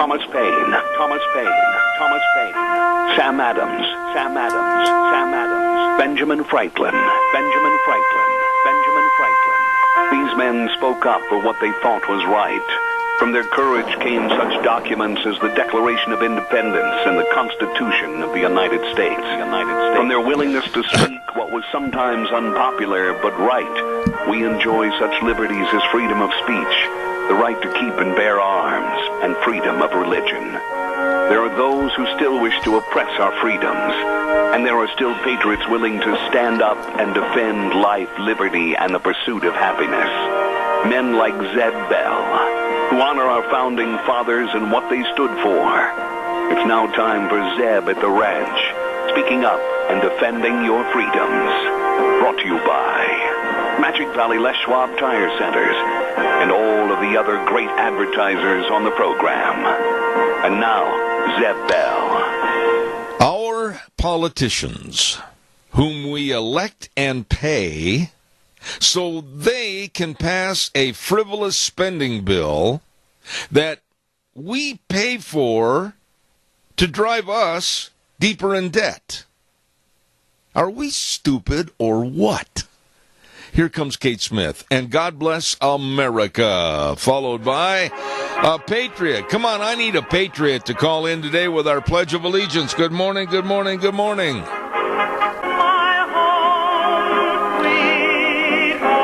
Thomas Paine, Thomas Paine, Thomas Paine, Sam Adams, Sam Adams, Sam Adams, Benjamin Franklin, Benjamin Franklin, Benjamin Franklin. These men spoke up for what they thought was right. From their courage came such documents as the Declaration of Independence and the Constitution of the United States. From their willingness to speak what was sometimes unpopular but right, we enjoy such liberties as freedom of speech, the right to keep and bear arms, and freedom of religion. There are those who still wish to oppress our freedoms, and there are still patriots willing to stand up and defend life, liberty, and the pursuit of happiness. Men like Zeb Bell, who honor our founding fathers and what they stood for. It's now time for Zeb at the ranch, speaking up and defending your freedoms. Brought to you by Magic Valley Les Schwab Tire Centers and all of the other great advertisers on the program. And now, Zeb Bell. Our politicians, whom we elect and pay so they can pass a frivolous spending bill that we pay for to drive us deeper in debt. Are we stupid or what? Here comes Kate Smith, and God Bless America, followed by a patriot. Come on, I need a patriot to call in today with our Pledge of Allegiance. Good morning, good morning, good morning.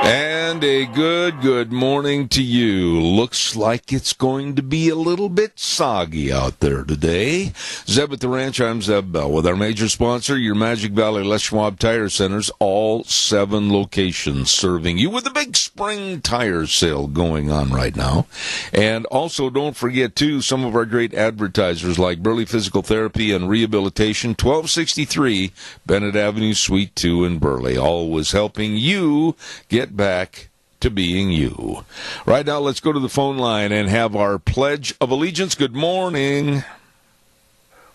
And a good morning to you. Looks like it's going to be a little bit soggy out there today. Zeb at the Ranch, I'm Zeb Bell with our major sponsor, your Magic Valley Les Schwab Tire Centers, all 7 locations serving you with a big spring tire sale going on right now. And also don't forget, too, some of our great advertisers like Burley Physical Therapy and Rehabilitation, 1263 Bennett Avenue, Suite 2 in Burley, always helping you get back to being you. Right now, let's go to the phone line and have our Pledge of Allegiance. Good morning.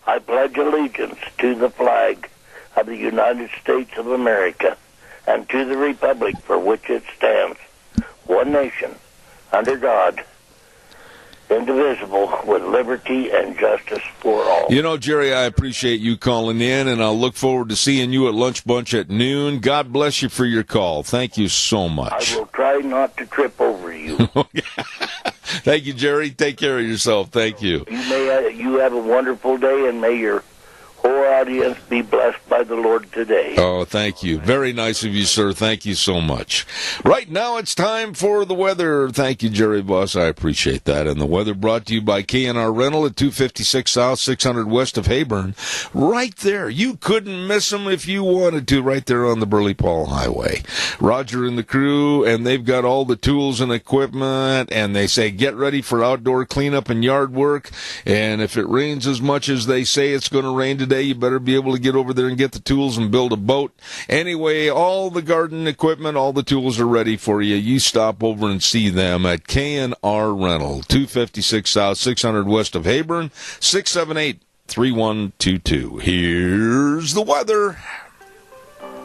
I pledge allegiance to the flag of the United States of America and to the republic for which it stands, one nation, under God, indivisible, with liberty and justice for all. You know, Jerry, I appreciate you calling in, and I'll look forward to seeing you at Lunch Bunch at noon. God bless you for your call. Thank you so much. I will try not to trip over you. Thank you, Jerry. Take care of yourself. Thank you. You have a wonderful day, and may your whole audience be blessed by the Lord today. Oh, thank you. Very nice of you, sir. Thank you so much. Right now, it's time for the weather. Thank you, Jerry Boss. I appreciate that. And the weather brought to you by K&R Rental at 256 South, 600 West of Hayburn. Right there. You couldn't miss them if you wanted to, right there on the Burley Paul Highway. Roger and the crew, and they've got all the tools and equipment, and they say get ready for outdoor cleanup and yard work. And if it rains as much as they say it's going to rain today, you better be able to get over there and get the tools and build a boat. Anyway, all the garden equipment, all the tools are ready for you. You stop over and see them at K&R Rental, 256 South, 600 West of Hayburn, 678-3122. Here's the weather.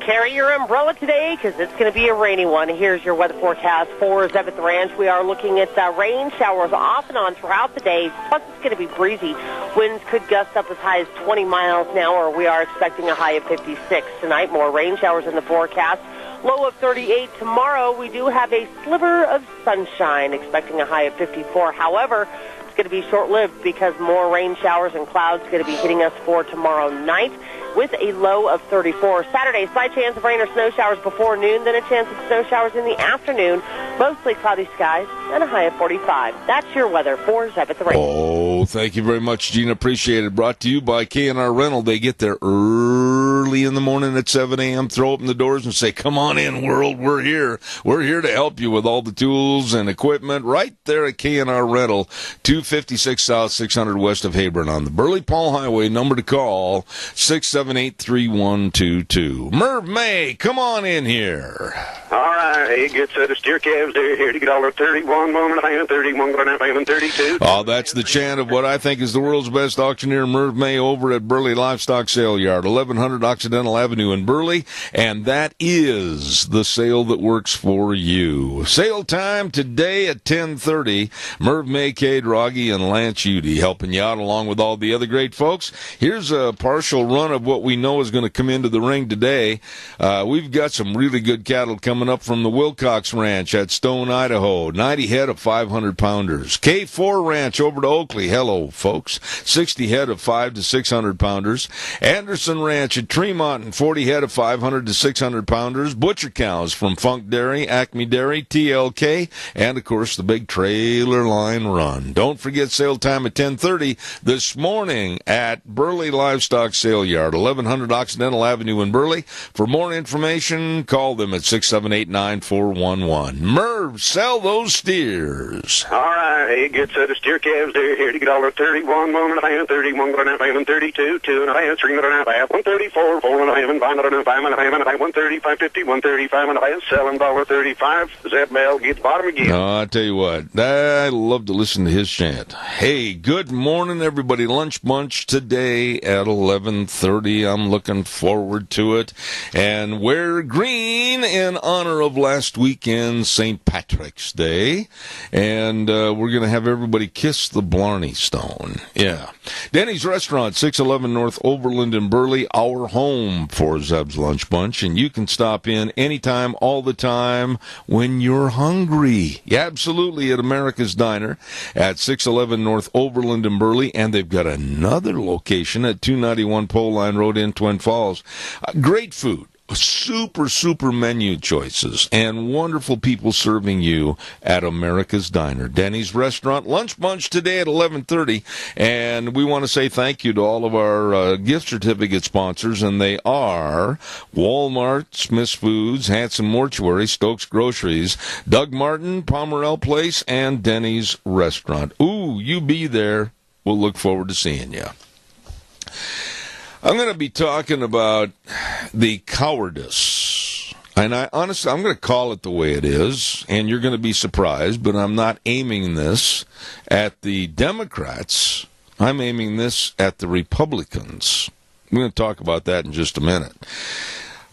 Carry your umbrella today because it's going to be a rainy one. Here's your weather forecast for Zeb at the Ranch. We are looking at rain showers off and on throughout the day. Plus, it's going to be breezy. Winds could gust up as high as 20 miles an hour. We are expecting a high of 56 tonight. More rain showers in the forecast. Low of 38 tomorrow. We do have a sliver of sunshine, expecting a high of 54. However, it's going to be short-lived because more rain showers and clouds going to be hitting us for tomorrow night, with a low of 34. Saturday, slight chance of rain or snow showers before noon, then a chance of snow showers in the afternoon. Mostly cloudy skies and a high of 45. That's your weather for Zeb at the Ranch. Oh, thank you very much, Gina. Appreciate it. Brought to you by K&R Rental. They get there early in the morning at 7 a.m., throw open the doors and say, come on in, world, we're here. We're here to help you with all the tools and equipment right there at K&R Rental, 256 South, 600 West of Hayburn on the Burley Paul Highway. Number to call, 678-3122. Merv May, come on in here. All right, good set of steer calves. They're here to get all 31, 1, 31, 32. Oh, that's the chant of what I think is the world's best auctioneer, Merv May, over at Burley Livestock Sale Yard, 1100 Occidental Avenue in Burley, and that is the sale that works for you. Sale time today at 10:30. Merv May, Cade Rogge, and Lance Udy helping you out along with all the other great folks. Here's a partial run of what we know is going to come into the ring today. We've got some really good cattle coming up from the Wilcox Ranch at Stone, Idaho. 90 head of 500-pounders. K4 Ranch over to Oakley. Hello, folks. 60 head of 5 to 600-pounders. Anderson Ranch at Tremont and 40 head of 500 to 600-pounders. Butcher cows from Funk Dairy, Acme Dairy, TLK, and, of course, the big trailer line run. Don't forget sale time at 10:30 this morning at Burley Livestock Sale Yard, 1100 Occidental Avenue in Burley. For more information, call them at 678-9411. Merv, sell those steers. All right, hey, good set of steer calves there. Here to get all the 31, 1.5, 31, 1.5, 32, 2.5, 3.5, 134, 4.5, 5.5, 5.5, 130, 550, 135, and I sell them $1.35. Zeb Bell gets bottom again. Oh, I tell you what, I love to listen to his chant. Hey, good morning, everybody. Lunch Bunch today at 11:30. I'm looking forward to it. And wear green in honor of last weekend, St. Patrick's Day. And we're going to have everybody kiss the Blarney Stone. Yeah. Denny's Restaurant, 611 North Overland in Burley, our home for Zeb's Lunch Bunch. And you can stop in anytime, all the time, when you're hungry. Yeah, absolutely, at America's Diner at 611 North Overland in Burley. And they've got another location at 291 Pole Line Road in Twin Falls. Great food. Super menu choices and wonderful people serving you at America's Diner. Denny's Restaurant Lunch Bunch today at 11:30, and we want to say thank you to all of our gift certificate sponsors, and they are Walmart, Smith's Foods, Hanson Mortuary, Stokes Groceries, Doug Martin, Pomerell Place, and Denny's Restaurant. Ooh, you be there. We'll look forward to seeing you. I'm going to be talking about the cowardice, and I'm going to call it the way it is, and you're going to be surprised, but I'm not aiming this at the Democrats. I'm aiming this at the Republicans. I'm going to talk about that in just a minute.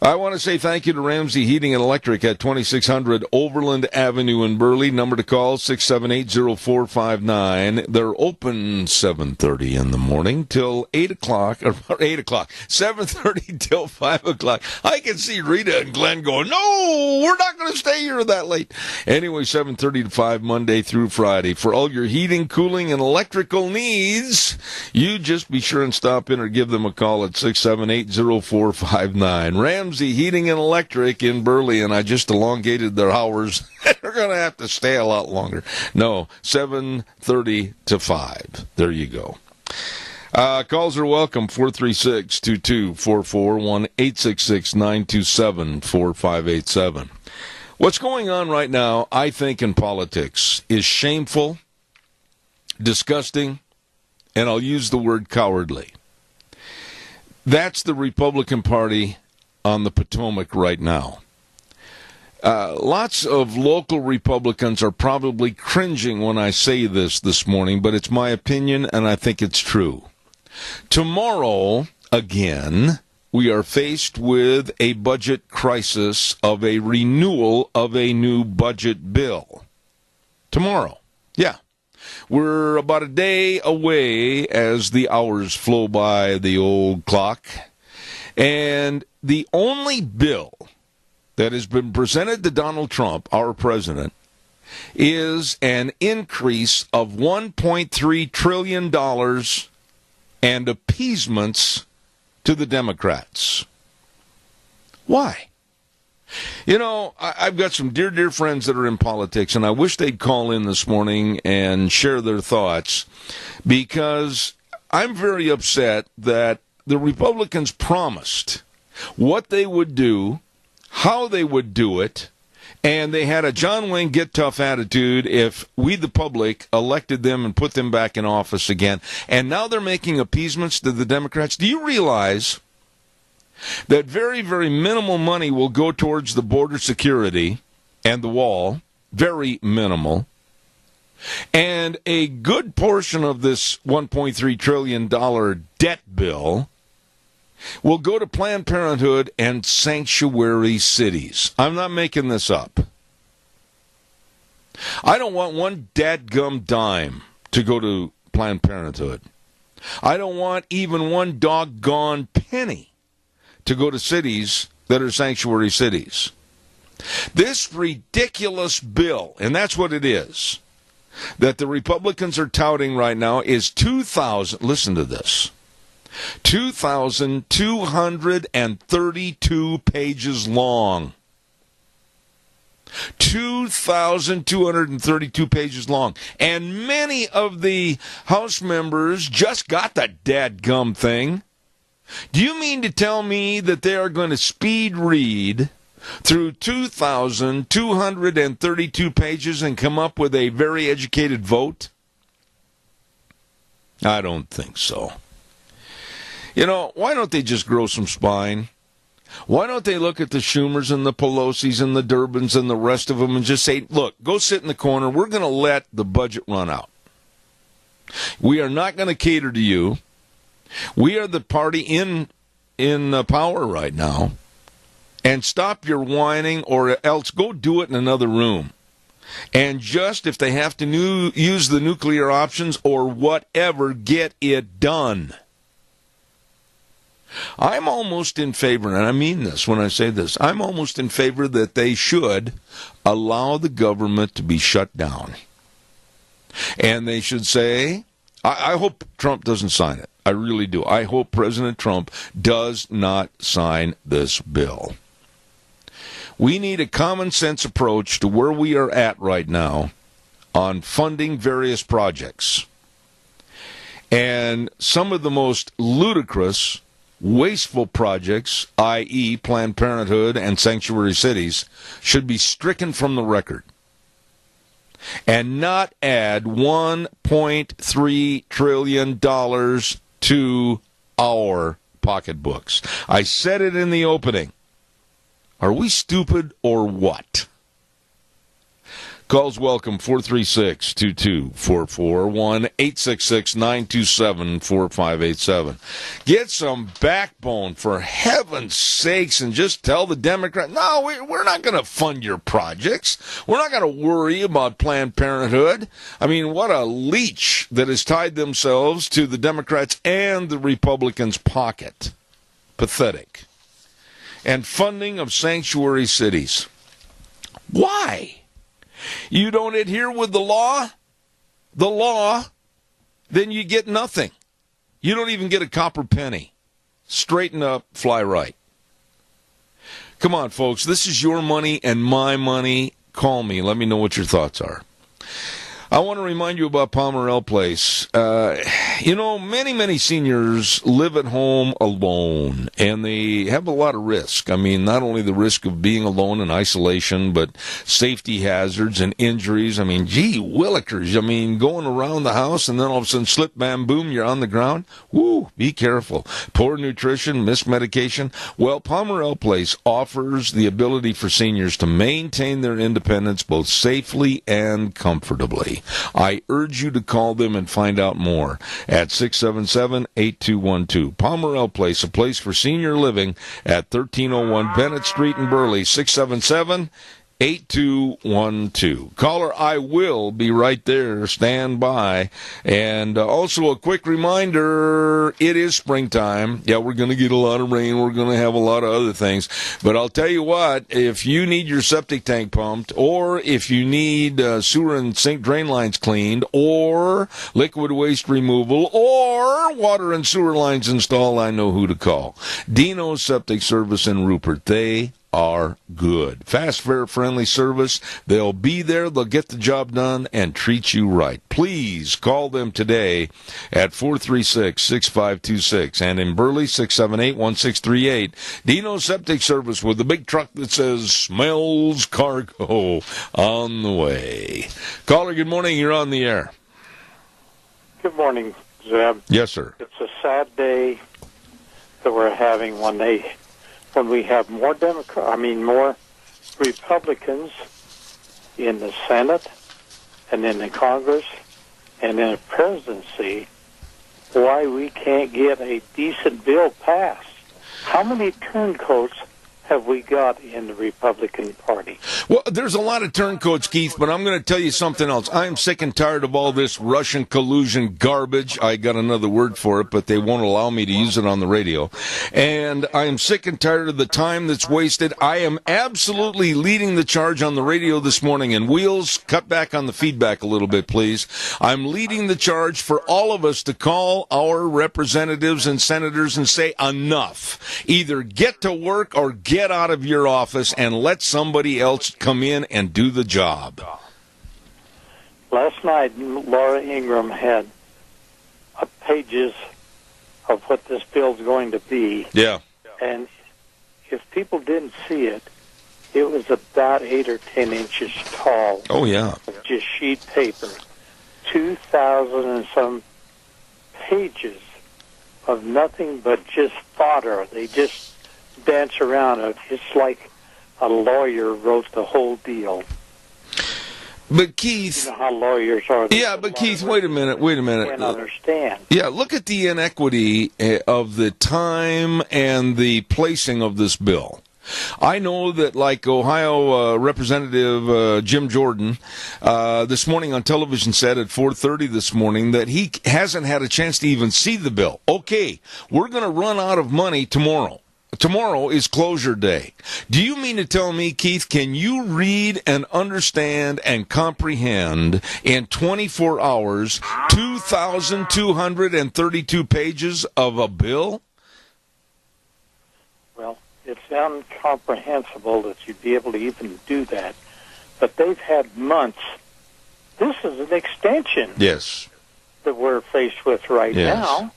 I want to say thank you to Ramsey Heating and Electric at 2600 Overland Avenue in Burley. Number to call, 678-0459. They're open 7:30 in the morning till 8 o'clock, or 8 o'clock, 7:30 till 5 o'clock. I can see Rita and Glenn going, no, we're not going to stay here that late. Anyway, 7:30 to 5, Monday through Friday. For all your heating, cooling, and electrical needs, you just be sure and stop in or give them a call at 678-0459. Ramsey Heating and Electric in Burley, and I just elongated their hours. They're going to have to stay a lot longer. No, 7:30 to 5. There you go. Calls are welcome, 436-2244, 1-866-927-4587. What's going on right now, I think, in politics is shameful, disgusting, and I'll use the word cowardly. That's the Republican Party on the Potomac right now. Lots of local Republicans are probably cringing when I say this morning, but it's my opinion, and I think it's true. Tomorrow, again, we are faced with a budget crisis of a renewal of a new budget bill. Tomorrow. Yeah. We're about a day away as the hours flow by the old clock. And the only bill that has been presented to Donald Trump, our president, is an increase of $1.3 trillion and appeasements to the Democrats. Why? You know, I've got some dear friends that are in politics, and I wish they'd call in this morning and share their thoughts, because I'm very upset that the Republicans promised what they would do, how they would do it, and they had a John Wayne get tough attitude if we, the public, elected them and put them back in office again. And now they're making appeasements to the Democrats. Do you realize that very minimal money will go towards the border security and the wall? Very minimal. And a good portion of this $1.3 trillion debt bill will go to Planned Parenthood and sanctuary cities. I'm not making this up. I don't want one dadgum dime to go to Planned Parenthood. I don't want even one doggone penny to go to cities that are sanctuary cities. This ridiculous bill, and that's what it is, that the Republicans are touting right now is 2,000, listen to this, 2,232 pages long. 2,232 pages long. And many of the House members just got the dadgum thing. Do you mean to tell me that they are going to speed read through 2,232 pages and come up with a very educated vote? I don't think so. You know, why don't they just grow some spine? Why don't they look at the Schumers and the Pelosi's and the Durbins and the rest of them and just say, look, go sit in the corner. We're going to let the budget run out. We are not going to cater to you. We are the party in power right now. And stop your whining, or else go do it in another room. And just, if they have to use the nuclear options or whatever, get it done. I'm almost in favor, and I mean this when I say this, I'm almost in favor that they should allow the government to be shut down. And they should say, I hope Trump doesn't sign it. I really do. I hope President Trump does not sign this bill. We need a common sense approach to where we are at right now on funding various projects. And some of the most ludicrous, wasteful projects, i.e. Planned Parenthood and sanctuary cities, should be stricken from the record and not add $1.3 trillion to our pocketbooks. I said it in the opening. Are we stupid or what? Calls welcome, 436-2244, 1-866-927-4587. Get some backbone, for heaven's sakes, and just tell the Democrat, no, we're not going to fund your projects. We're not going to worry about Planned Parenthood. I mean, what a leech that has tied themselves to the Democrats and the Republicans' pocket. Pathetic. And funding of sanctuary cities. Why? You don't adhere with the law, then you get nothing. You don't even get a copper penny. Straighten up, fly right. Come on, folks. This is your money and my money. Call me. Let me know what your thoughts are. I want to remind you about Pomerell Place. Many seniors live at home alone, and they have a lot of risk. I mean, not only the risk of being alone in isolation, but safety hazards and injuries. I mean, gee willikers. I mean, going around the house and then all of a sudden slip, bam, boom, you're on the ground. Woo, be careful. Poor nutrition, missed medication. Well, Pomerell Place offers the ability for seniors to maintain their independence both safely and comfortably. I urge you to call them and find out more at 677-8212. Pomerell Place, a place for senior living at 1301 Bennett Street in Burley, 677-8212. Caller, I will be right there. Stand by. And also a quick reminder, it is springtime. Yeah, we're going to get a lot of rain. We're going to have a lot of other things. But I'll tell you what, if you need your septic tank pumped, or if you need sewer and sink drain lines cleaned, or liquid waste removal, or water and sewer lines installed, I know who to call. Dino's Septic Service in Rupert. They are good. Fast, fair, friendly service. They'll be there. They'll get the job done and treat you right. Please call them today at 436-6526 and in Burley 678-1638. Dino Septic Service with the big truck that says smells cargo on the way. Caller, good morning. You're on the air. Good morning, Zeb. Yes, sir. It's a sad day that we're having when we have more more Republicans in the Senate and in the Congress and in the presidency, why we can't get a decent bill passed. How many turncoats have we got in the Republican Party? Well, there's a lot of turncoats, Keith, but I'm going to tell you something else. I am sick and tired of all this Russian collusion garbage. I got another word for it, but they won't allow me to use it on the radio. And I am sick and tired of the time that's wasted. I am absolutely leading the charge on the radio this morning. And Wheels, cut back on the feedback a little bit, please. I'm leading the charge for all of us to call our representatives and senators and say, enough. Either get to work or get out of your office and let somebody else come in and do the job. Last night, Laura Ingraham had pages of what this bill's going to be. Yeah. And if people didn't see it, it was about 8 or 10 inches tall. Oh, yeah. Of just sheet paper. 2,000 and some pages of nothing but just fodder. They just dance around it. It's like a lawyer wrote the whole deal. But Keith, you know how lawyers are. Yeah, but Keith, wait a minute. Can't understand. Yeah, look at the inequity of the time and the placing of this bill. I know that, like Ohio Representative Jim Jordan this morning on television said at 4:30 this morning that he hasn't had a chance to even see the bill. Okay, we're going to run out of money tomorrow. Tomorrow is closure day. Do you mean to tell me, Keith, can you read and understand and comprehend in 24 hours 2,232 pages of a bill? Well, it's incomprehensible that you'd be able to even do that. But they've had months. This is an extension. Yes. That we're faced with right now.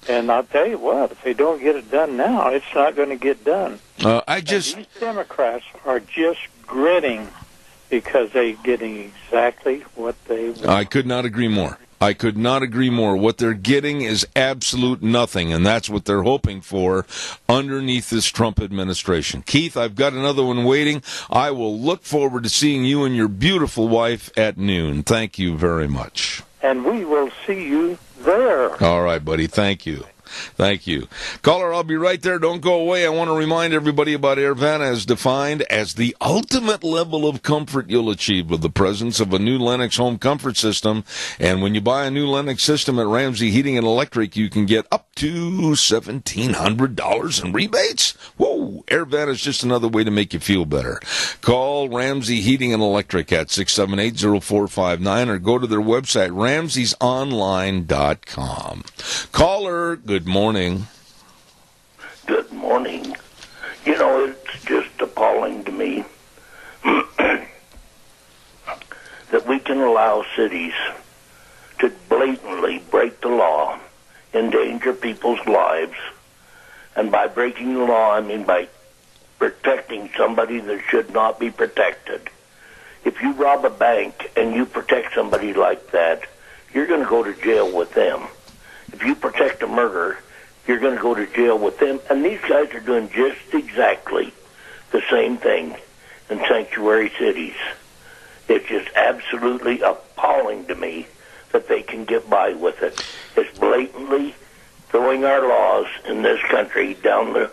And I'll tell you what, if they don't get it done now, it's not going to get done. These Democrats are just grinning because they're getting exactly what they want. I could not agree more. I could not agree more. What they're getting is absolute nothing, and that's what they're hoping for underneath this Trump administration. Keith, I've got another one waiting. I will look forward to seeing you and your beautiful wife at noon. Thank you very much. And we will see you there. All right, buddy. Thank you. Thank you. Caller, I'll be right there. Don't go away. I want to remind everybody about Airvana as defined as the ultimate level of comfort you'll achieve with the presence of a new Lennox home comfort system. And when you buy a new Lennox system at Ramsey Heating and Electric, you can get up to $1,700 in rebates. Whoa, Airvana is just another way to make you feel better. Call Ramsey Heating and Electric at 678-0459 or go to their website, ramseysonline.com. Caller, good morning. Good morning. You know, it's just appalling to me that we can allow cities to blatantly break the law, endanger people's lives, and by breaking the law, I mean by protecting somebody that should not be protected. If you rob a bank and you protect somebody like that, you're going to go to jail with them. If you protect a murder, you're going to go to jail with them. And these guys are doing just exactly the same thing in sanctuary cities. It's just absolutely appalling to me that they can get by with it. It's blatantly throwing our laws in this country down the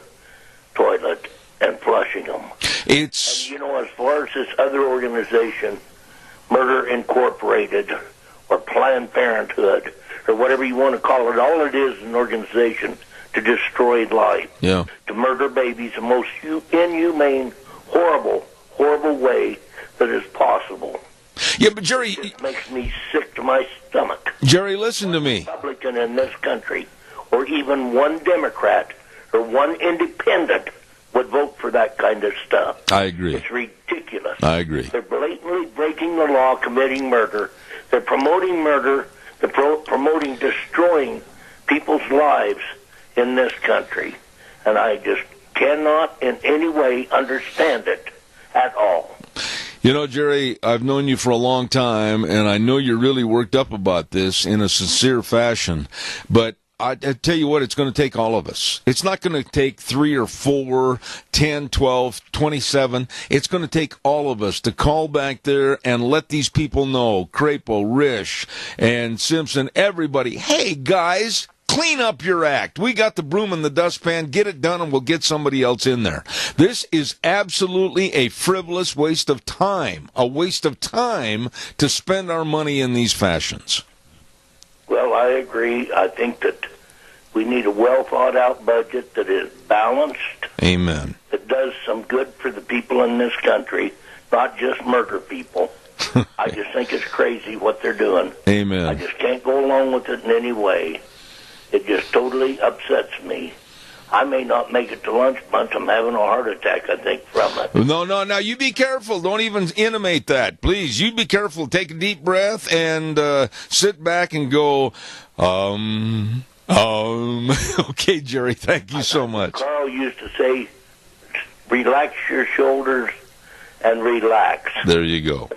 toilet and flushing them. And, you know, as far as this other organization, Murder Incorporated or Planned Parenthood, or whatever you want to call it, all it is an organization to destroy life, to murder babies the most inhumane, horrible way that is possible. Yeah, but Jerry, it makes me sick to my stomach. Jerry, listen to me. Republican in this country, or even one Democrat or one independent, would vote for that kind of stuff. I agree. It's ridiculous. I agree. They're blatantly breaking the law, committing murder. They're promoting murder. They're promoting destroying people's lives in this country. And I just cannot in any way understand it at all. You know, Jerry, I've known you for a long time, and I know you're really worked up about this in a sincere fashion. But I tell you what, it's going to take all of us. It's not going to take 3 or 4, 10, 12, 27. It's going to take all of us to call back there and let these people know, Crapo, Risch, and Simpson, everybody, hey, guys, Clean up your act. We got the broom and the dustpan. Get it done, and we'll get somebody else in there. This is absolutely a frivolous waste of time. A waste of time to spend our money in these fashions. Well, I agree. I think that we need a well-thought-out budget that is balanced. Amen. That does some good for the people in this country, not just murder people. I just think it's crazy what they're doing. Amen. I just can't go along with it in any way. It just totally upsets me. I may not make it to lunch bunch. I'm having a heart attack, I think, from it. No, now you be careful. Don't even intimate that. Please, you be careful. Take a deep breath and sit back and go, okay, Jerry, thank you so much. Carl used to say, relax your shoulders and relax. There you go.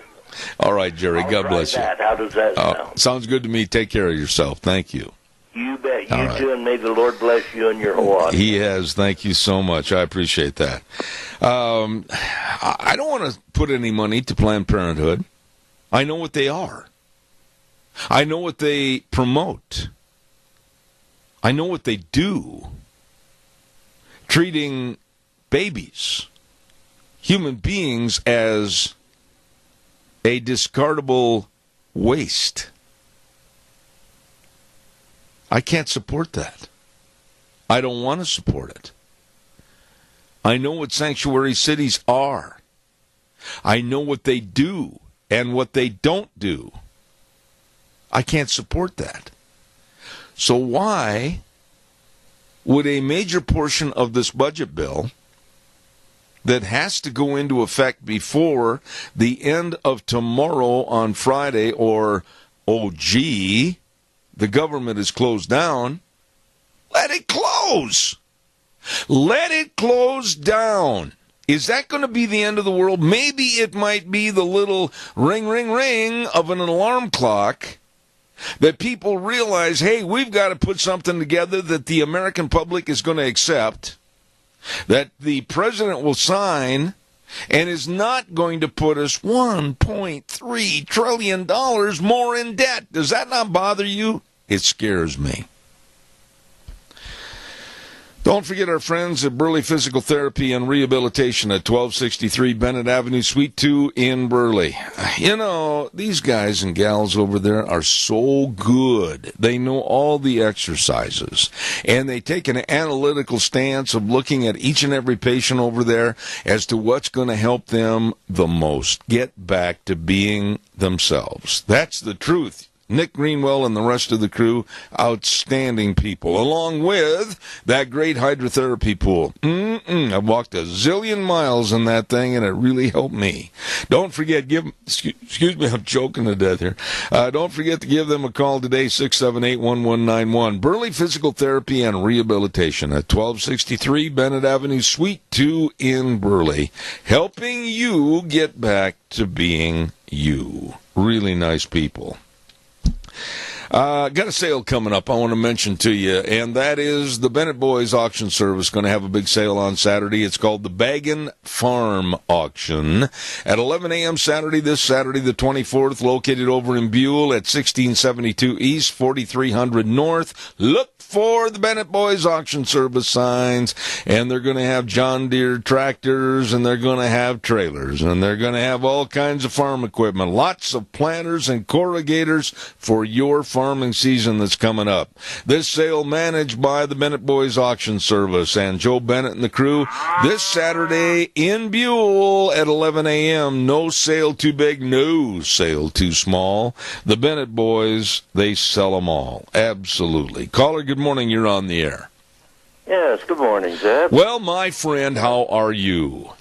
All right, Jerry, God bless you. How does that sound? Sounds good to me. Take care of yourself. Thank you. You bet. You too, and may the Lord bless you and your whole audience. He has. Thank you so much. I appreciate that. I don't want to put any money to Planned Parenthood. I know what they are. I know what they promote. I know what they do. Treating babies, human beings, as a discardable waste. I can't support that. I don't want to support it. I know what sanctuary cities are. I know what they do and what they don't do. I can't support that. So why would a major portion of this budget bill that has to go into effect before the end of tomorrow on Friday, or, oh gee, the government is closed down, let it close. Let it close down. Is that going to be the end of the world? Maybe it might be the little ring, ring, ring of an alarm clock that people realize, hey, we've got to put something together that the American public is going to accept, that the president will sign, and is not going to put us $1.3 trillion more in debt. Does that not bother you? It scares me. Don't forget our friends at Burley Physical Therapy and Rehabilitation at 1263 Bennett Avenue, Suite 2 in Burley. You know, these guys and gals over there are so good. They know all the exercises, and they take an analytical stance of looking at each and every patient over there as to what's going to help them the most get back to being themselves. That's the truth. Nick Greenwell and the rest of the crew, outstanding people, along with that great hydrotherapy pool. I've walked a zillion miles in that thing, and it really helped me. Don't forget, excuse me, I'm choking to death here. Don't forget to give them a call today, 678-1191. Burley Physical Therapy and Rehabilitation at 1263 Bennett Avenue, Suite 2 in Burley, helping you get back to being you. Really nice people. Got a sale coming up I want to mention to you, and that is the Bennett Boys Auction Service going to have a big sale on Saturday. It's called the Baggin Farm Auction at 11 a.m. Saturday, this Saturday the 24th, located over in Buell at 1672 East, 4300 North. Look for the Bennett Boys Auction Service signs, and they're going to have John Deere tractors, and they're going to have trailers, and they're going to have all kinds of farm equipment, lots of planters and corrugators for your farming season that's coming up. This sale managed by the Bennett Boys Auction Service and Joe Bennett and the crew this Saturday in Buell at 11 a.m. No sale too big, no sale too small. The Bennett Boys, they sell them all. Absolutely. Caller, good morning. You're on the air. Yes, good morning, Zeb. Well, my friend, how are you?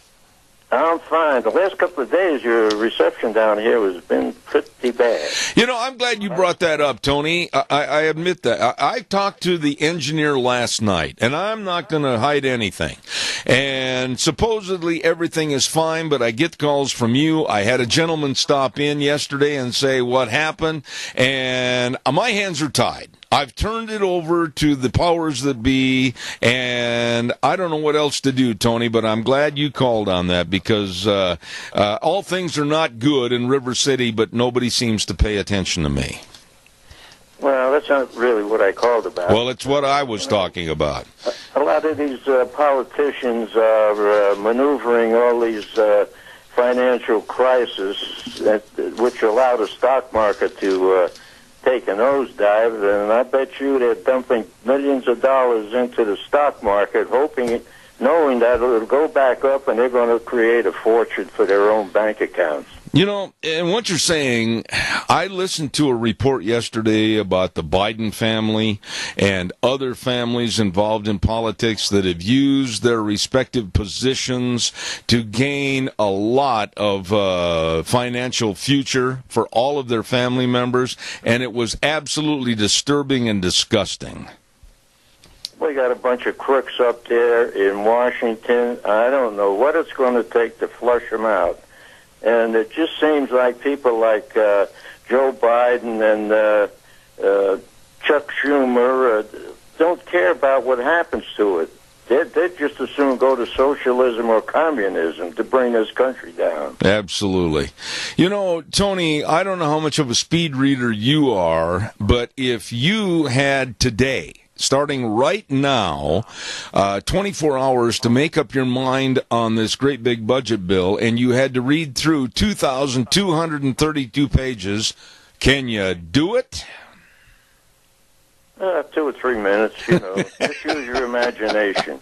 I'm fine. The last couple of days, your reception down here has been pretty bad. You know, I'm glad you brought that up, Tony. I admit that. I talked to the engineer last night, and I'm not going to hide anything. And supposedly everything is fine, but I get calls from you. I had a gentleman stop in yesterday and say what happened, and my hands are tied. I've turned it over to the powers that be, and I don't know what else to do, Tony, but I'm glad you called on that because all things are not good in River City, but nobody seems to pay attention to me. Well, that's not really what I called about. Well, it's what I was talking about. A lot of these politicians are maneuvering all these financial crises, which allow the stock market to take a nosedive, and I bet you they're dumping millions of dollars into the stock market, knowing that it'll go back up and they're going to create a fortune for their own bank accounts. You know, and what you're saying, I listened to a report yesterday about the Biden family and other families involved in politics that have used their respective positions to gain a lot of financial future for all of their family members, and it was absolutely disturbing and disgusting. We got a bunch of crooks up there in Washington. I don't know what it's going to take to flush them out. And it just seems like people like Joe Biden and Chuck Schumer don't care about what happens to it. They'd just as soon go to socialism or communism to bring this country down. Absolutely. You know, Tony, I don't know how much of a speed reader you are, but if you had today, starting right now, 24 hours to make up your mind on this great big budget bill, and you had to read through 2,232 pages, can you do it? 2 or 3 minutes, Just use your imagination.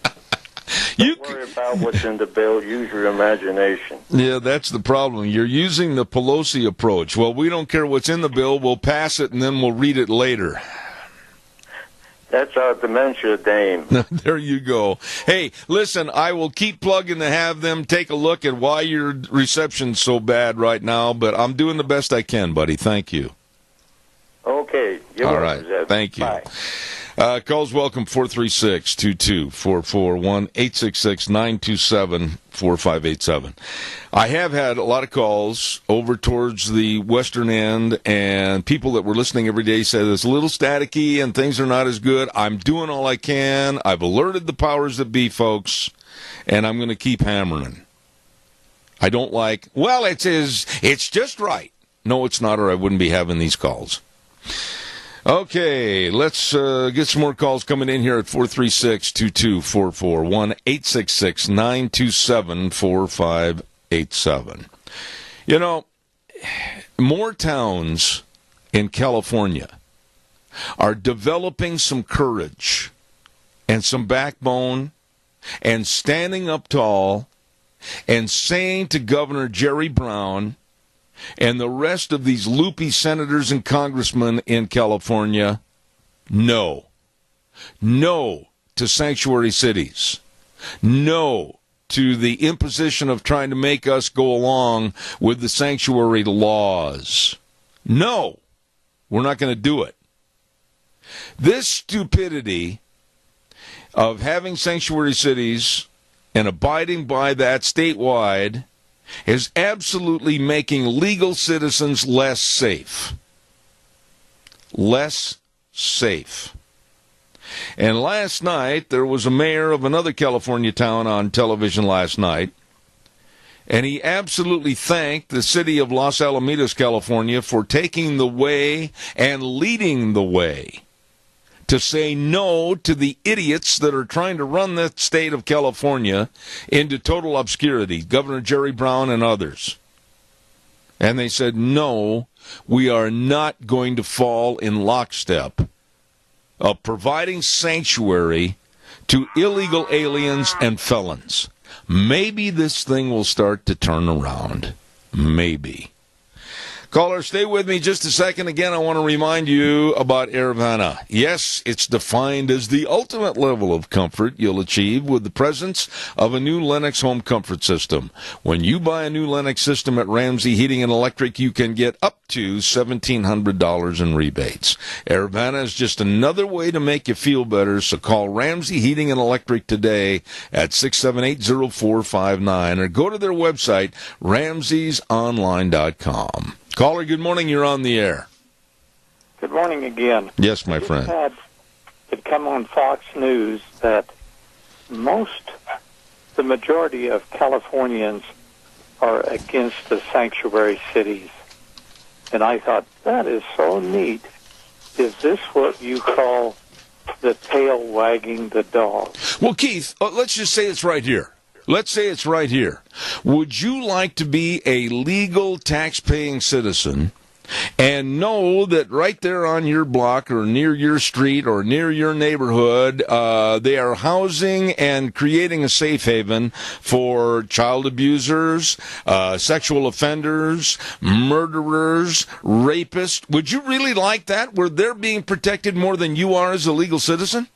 Don't worry about what's in the bill. Use your imagination. Yeah, that's the problem. You're using the Pelosi approach. Well, we don't care what's in the bill. We'll pass it, and then we'll read it later. That's our dementia dame. There you go. Hey, listen, I will keep plugging to have them take a look at why your reception's so bad right now, but I'm doing the best I can, buddy. Thank you. Okay. You're all welcome, right. Zeb. Thank you. Bye. Calls welcome 436-2244, 1-866-927-4587. I have had a lot of calls over towards the western end, and people that were listening every day said it's a little staticky and things are not as good. I'm doing all I can. I've alerted the powers that be, folks, and I'm going to keep hammering. I don't like, well, it's just right. No, it's not, or I wouldn't be having these calls. Okay, let's get some more calls coming in here at 436-2244, 1-866-927-4587. You know, more towns in California are developing some courage and some backbone and standing up tall and saying to Governor Jerry Brown and the rest of these loopy senators and congressmen in California, no. No to sanctuary cities. No to the imposition of trying to make us go along with the sanctuary laws. No, we're not going to do it. This stupidity of having sanctuary cities and abiding by that statewide is absolutely making legal citizens less safe. Less safe. And last night, there was a mayor of another California town on television last night, and he absolutely thanked the city of Los Alamitos, California, for taking the way and leading the way to say no to the idiots that are trying to run the state of California into total obscurity, Governor Jerry Brown and others. And they said, no, we are not going to fall in lockstep of providing sanctuary to illegal aliens and felons. Maybe this thing will start to turn around. Maybe. Caller, stay with me just a second. Again, I want to remind you about Airvana. Yes, it's defined as the ultimate level of comfort you'll achieve with the presence of a new Lennox home comfort system. When you buy a new Lennox system at Ramsey Heating and Electric, you can get up to $1,700 in rebates. Airvana is just another way to make you feel better, so call Ramsey Heating and Electric today at 678-0459 or go to their website, ramseysonline.com. Caller, good morning. You're on the air. Good morning again. Yes, my friend. It come on Fox News that the majority of Californians are against the sanctuary cities. And I thought, that is so neat. Is this what you call the tail wagging the dog? Well, Keith, let's just say it's right here. Let's say it's right here. Would you like to be a legal tax-paying citizen and know that right there on your block or near your street or near your neighborhood, they are housing and creating a safe haven for child abusers, sexual offenders, murderers, rapists? Would you really like that, where they're being protected more than you are as a legal citizen?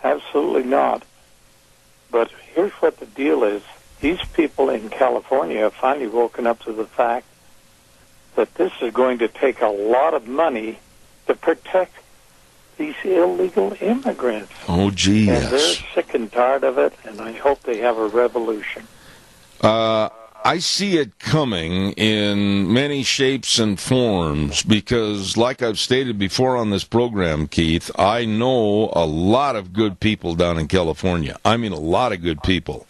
Absolutely not. But here's what the deal is. These people in California have finally woken up to the fact that this is going to take a lot of money to protect these illegal immigrants. Oh, gee, yes. And they're sick and tired of it, and I hope they have a revolution. I see it coming in many shapes and forms because, like I've stated before on this program, Keith, I know a lot of good people down in California. I mean, a lot of good people.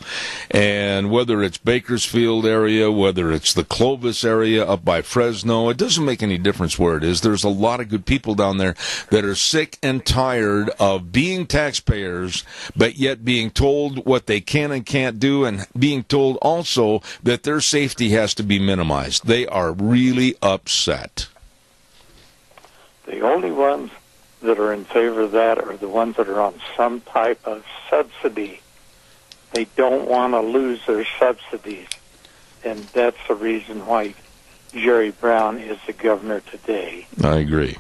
And whether it's Bakersfield area, whether it's the Clovis area up by Fresno, it doesn't make any difference where it is. There's a lot of good people down there that are sick and tired of being taxpayers, but yet being told what they can and can't do, and being told also that their safety has to be minimized. They are really upset. The only ones that are in favor of that are the ones that are on some type of subsidy. They don't want to lose their subsidies. And that's the reason why Jerry Brown is the governor today. I agree.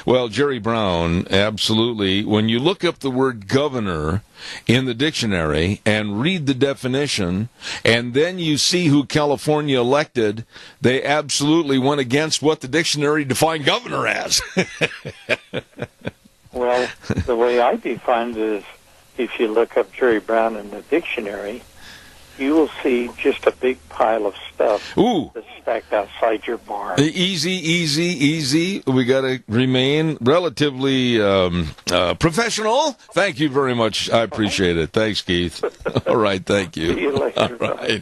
Well, Jerry Brown, absolutely. When you look up the word governor in the dictionary and read the definition, and then you see who California elected, they absolutely went against what the dictionary defined governor as. Well, the way I define it is, if you look up Jerry Brown in the dictionary, you will see just a big pile of stuff that's stacked outside your barn. Easy. We got to remain relatively professional. Thank you very much. I appreciate it. Thanks, Keith. All right, thank you. See you later. All right.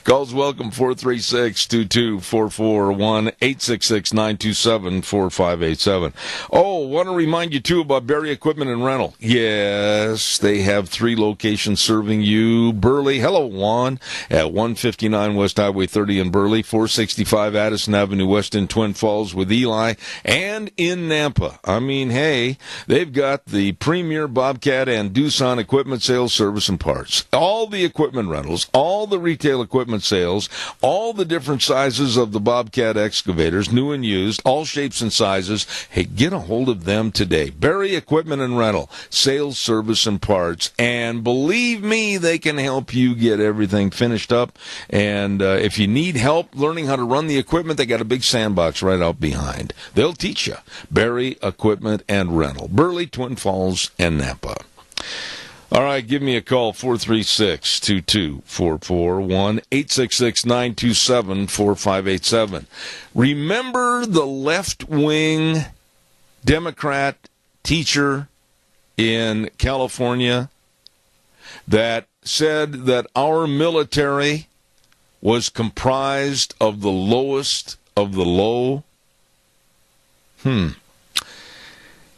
Calls welcome, 436-2244, 1-866-927-4587. Oh, want to remind you, too, about Berry Equipment and Rental. Yes, they have 3 locations serving you. Burley, hello, Juan, at 159 West Highway 30 in Burley, 465 Addison Avenue West in Twin Falls with Eli, and in Nampa. I mean, hey, they've got the premier Bobcat and Doosan equipment sales, service, and parts. All the equipment rentals, all the retail equipment sales, all the different sizes of the Bobcat excavators, new and used, all shapes and sizes. Hey, get a hold of them today. Berry Equipment and Rental, sales, service, and parts. And believe me, they can help you get everything finished up. And if you need help learning how to run the equipment, they got a big sandbox right out behind. They'll teach you. Berry Equipment and Rental, Burley, Twin Falls, and Nampa. All right, give me a call, 436-2244, 1-866-927-4587. Remember the left-wing Democrat teacher in California that said that our military was comprised of the lowest of the low?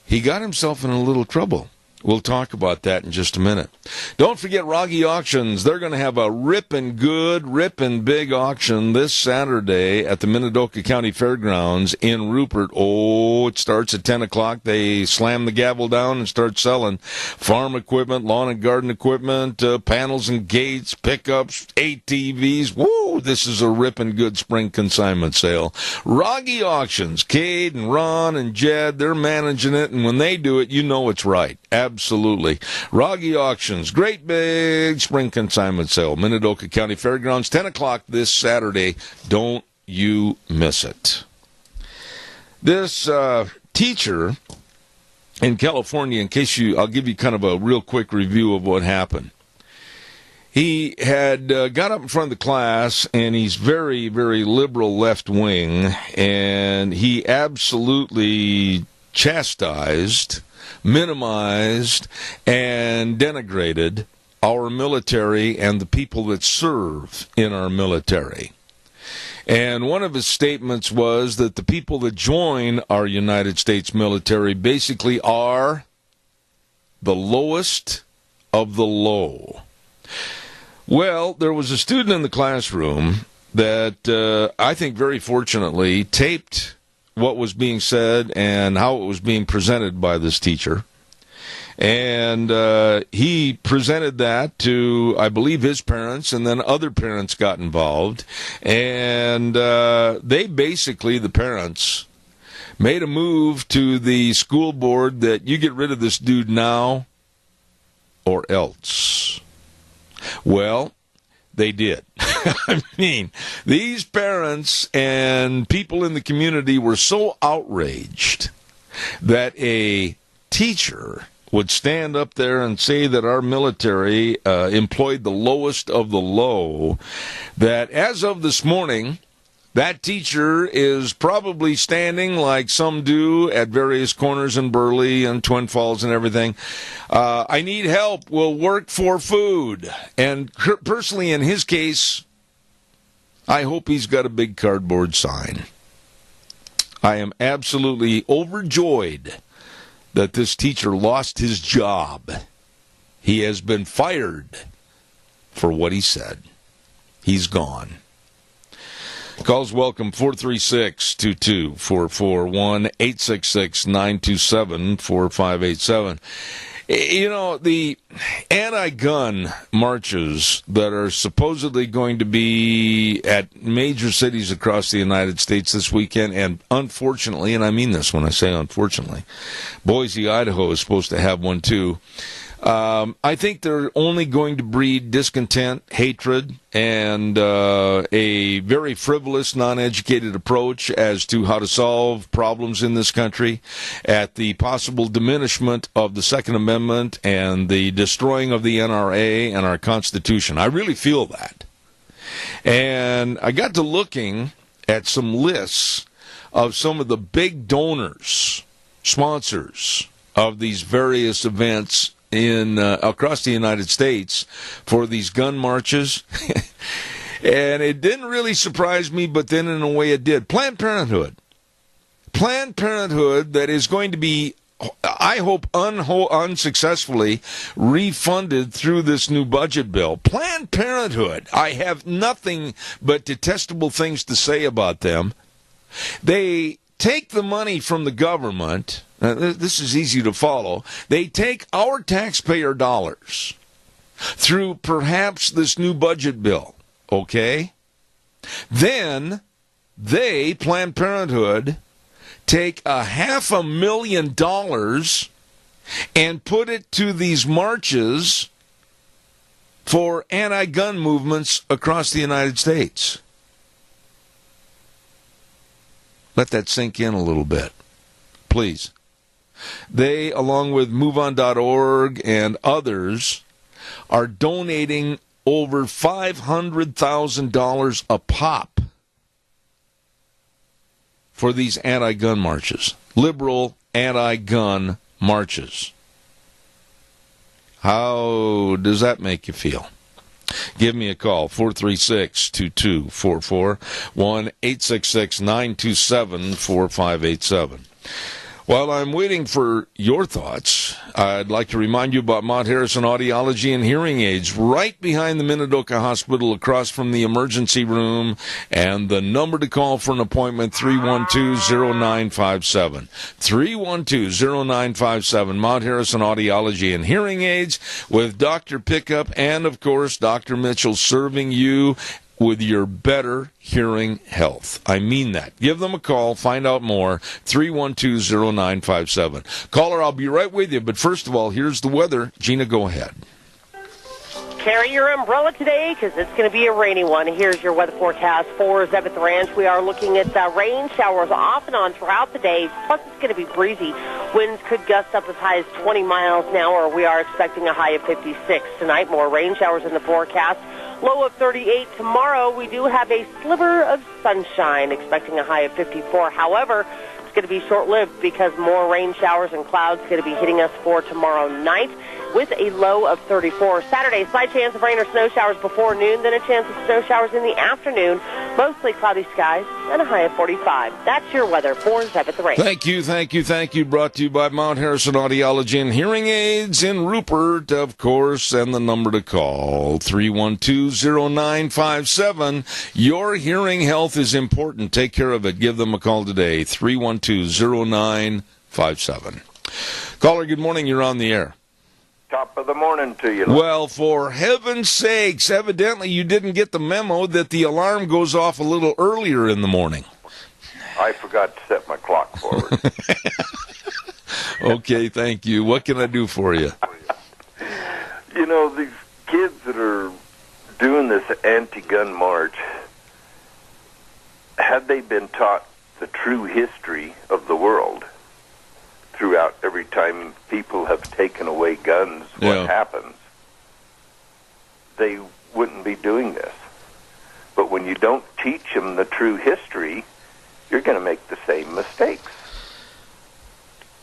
He got himself in a little trouble. We'll talk about that in just a minute. Don't forget Rogge Auctions. They're going to have a ripping big auction this Saturday at the Minidoka County Fairgrounds in Rupert. Oh, it starts at 10 o'clock. They slam the gavel down and start selling farm equipment, lawn and garden equipment, panels and gates, pickups, ATVs. Woo, this is a ripping good spring consignment sale. Rogge Auctions, Cade and Ron and Jed, they're managing it, and when they do it, you know it's right. Absolutely. Rogge Auctions, great big spring consignment sale. Minidoka County Fairgrounds, 10 o'clock this Saturday. Don't you miss it. This teacher in California, I'll give you kind of a real quick review of what happened. He had got up in front of the class, and he's very, very liberal left-wing, and he absolutely chastised, minimized, and denigrated our military and the people that serve in our military. And one of his statements was that the people that join our United States military basically are the lowest of the low. Well, there was a student in the classroom that I think very fortunately taped what was being said and how it was being presented by this teacher. And he presented that to, I believe, his parents, and then other parents got involved. And they basically, the parents, made a move to the school board that you get rid of this dude now or else. Well, they did. I mean, these parents and people in the community were so outraged that a teacher would stand up there and say that our military employed the lowest of the low, that as of this morning, that teacher is probably standing like some do at various corners in Burley and Twin Falls and everything. I need help. We'll work for food. And personally, in his case, I hope he's got a big cardboard sign. I am absolutely overjoyed that this teacher lost his job. He has been fired for what he said. He's gone. Calls welcome, 436-2244, 1-866-927-4587. You know, the anti-gun marches that are supposedly going to be at major cities across the United States this weekend, and unfortunately, and I mean this when I say unfortunately, Boise, Idaho is supposed to have one too. I think they're only going to breed discontent, hatred, and a very frivolous, non-educated approach as to how to solve problems in this country, at the possible diminishment of the Second Amendment and the destroying of the NRA and our Constitution. I really feel that. And I got to looking at some lists of some of the big donors, sponsors of these various events in across the United States for these gun marches. And it didn't really surprise me, but then in a way it did. Planned Parenthood, that is going to be, I hope, unsuccessfully refunded through this new budget bill. Planned Parenthood, I have nothing but detestable things to say about them. They take the money from the government. This is easy to follow. They take our taxpayer dollars through perhaps this new budget bill, okay? Then they, Planned Parenthood, take $500,000 and put it to these marches for anti-gun movements across the United States. Let that sink in a little bit, please. They, along with MoveOn.org and others, are donating over $500,000 a pop for these anti-gun marches, liberal anti-gun marches. How does that make you feel? Give me a call, 436-2244, 1-866-927-4587. While I'm waiting for your thoughts, I'd like to remind you about Mount Harrison Audiology and Hearing Aids, right behind the Minidoka Hospital, across from the emergency room, and the number to call for an appointment, 312-0957. 312-0957, Mount Harrison Audiology and Hearing Aids, with Dr. Pickup and, of course, Dr. Mitchell serving you with your better hearing health. I mean that. Give them a call. Find out more. 312-0957. Caller, I'll be right with you. But first of all, here's the weather. Gina, go ahead. Carry your umbrella today because it's going to be a rainy one. Here's your weather forecast for Zebeth Ranch. We are looking at rain showers off and on throughout the day. Plus, it's going to be breezy. Winds could gust up as high as 20 miles an hour. We are expecting a high of 56 tonight. More rain showers in the forecast. Low of 38 tomorrow. We do have a sliver of sunshine, expecting a high of 54. However, it's going to be short-lived because more rain showers and clouds going to be hitting us for tomorrow night with a low of 34. Saturday, slight chance of rain or snow showers before noon, then a chance of snow showers in the afternoon Mostly cloudy skies and a high of 45. That's your weather for Zeb at the Range. Thank you. Brought to you by Mount Harrison Audiology and Hearing Aids in Rupert, of course, and the number to call, 312-0957. Your hearing health is important. Take care of it. Give them a call today, 312-0957. Caller, good morning. You're on the air. Top of the morning to you. Well, for heaven's sakes, evidently you didn't get the memo that the alarm goes off a little earlier in the morning. I forgot to set my clock forward. Okay, thank you. What can I do for you? You know, these kids that are doing this anti-gun march, had they been taught the true history of the world throughout every time people have taken away guns, what happens, they wouldn't be doing this. But when you don't teach them the true history, you're going to make the same mistakes.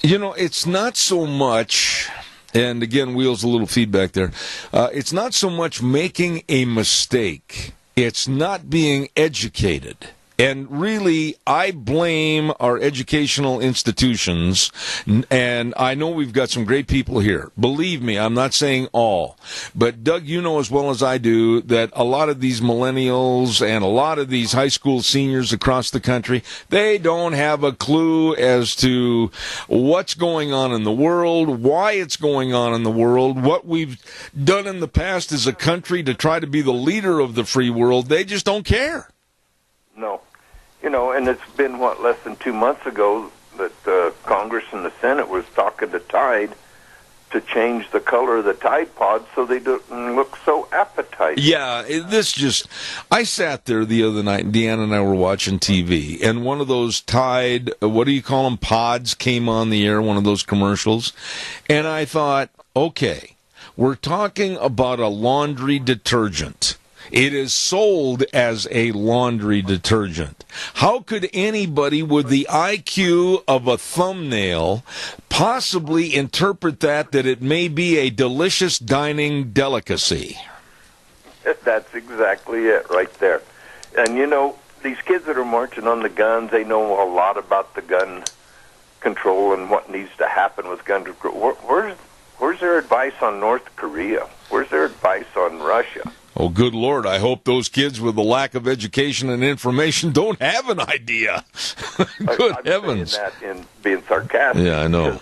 You know, it's not so much, and again, Wheels, a little feedback there, it's not so much making a mistake, it's not being educated. And really, I blame our educational institutions, and I know we've got some great people here. Believe me, I'm not saying all. But, Doug, you know as well as I do that a lot of these millennials and a lot of these high school seniors across the country, they don't have a clue as to what's going on in the world, why it's going on in the world, what we've done in the past as a country to try to be the leader of the free world. They just don't care. No. You know, and it's been, less than 2 months ago that Congress and the Senate was talking to Tide to change the color of the Tide Pods so they don't look so appetizing. Yeah, I sat there the other night, and Deanna and I were watching TV, and one of those Tide, what do you call them, pods came on the air, one of those commercials, and I thought, okay, we're talking about a laundry detergent. It is sold as a laundry detergent. How could anybody with the IQ of a thumbnail possibly interpret that it may be a delicious dining delicacy? That's exactly it right there. And, you know, these kids that are marching on the guns, they know a lot about the gun control and what needs to happen with gun control. Where's their advice on North Korea? Where's their advice on Russia? Oh, good Lord, I hope those kids with the lack of education and information don't have an idea. Good I'm heavens. saying that in being sarcastic. Yeah, I know.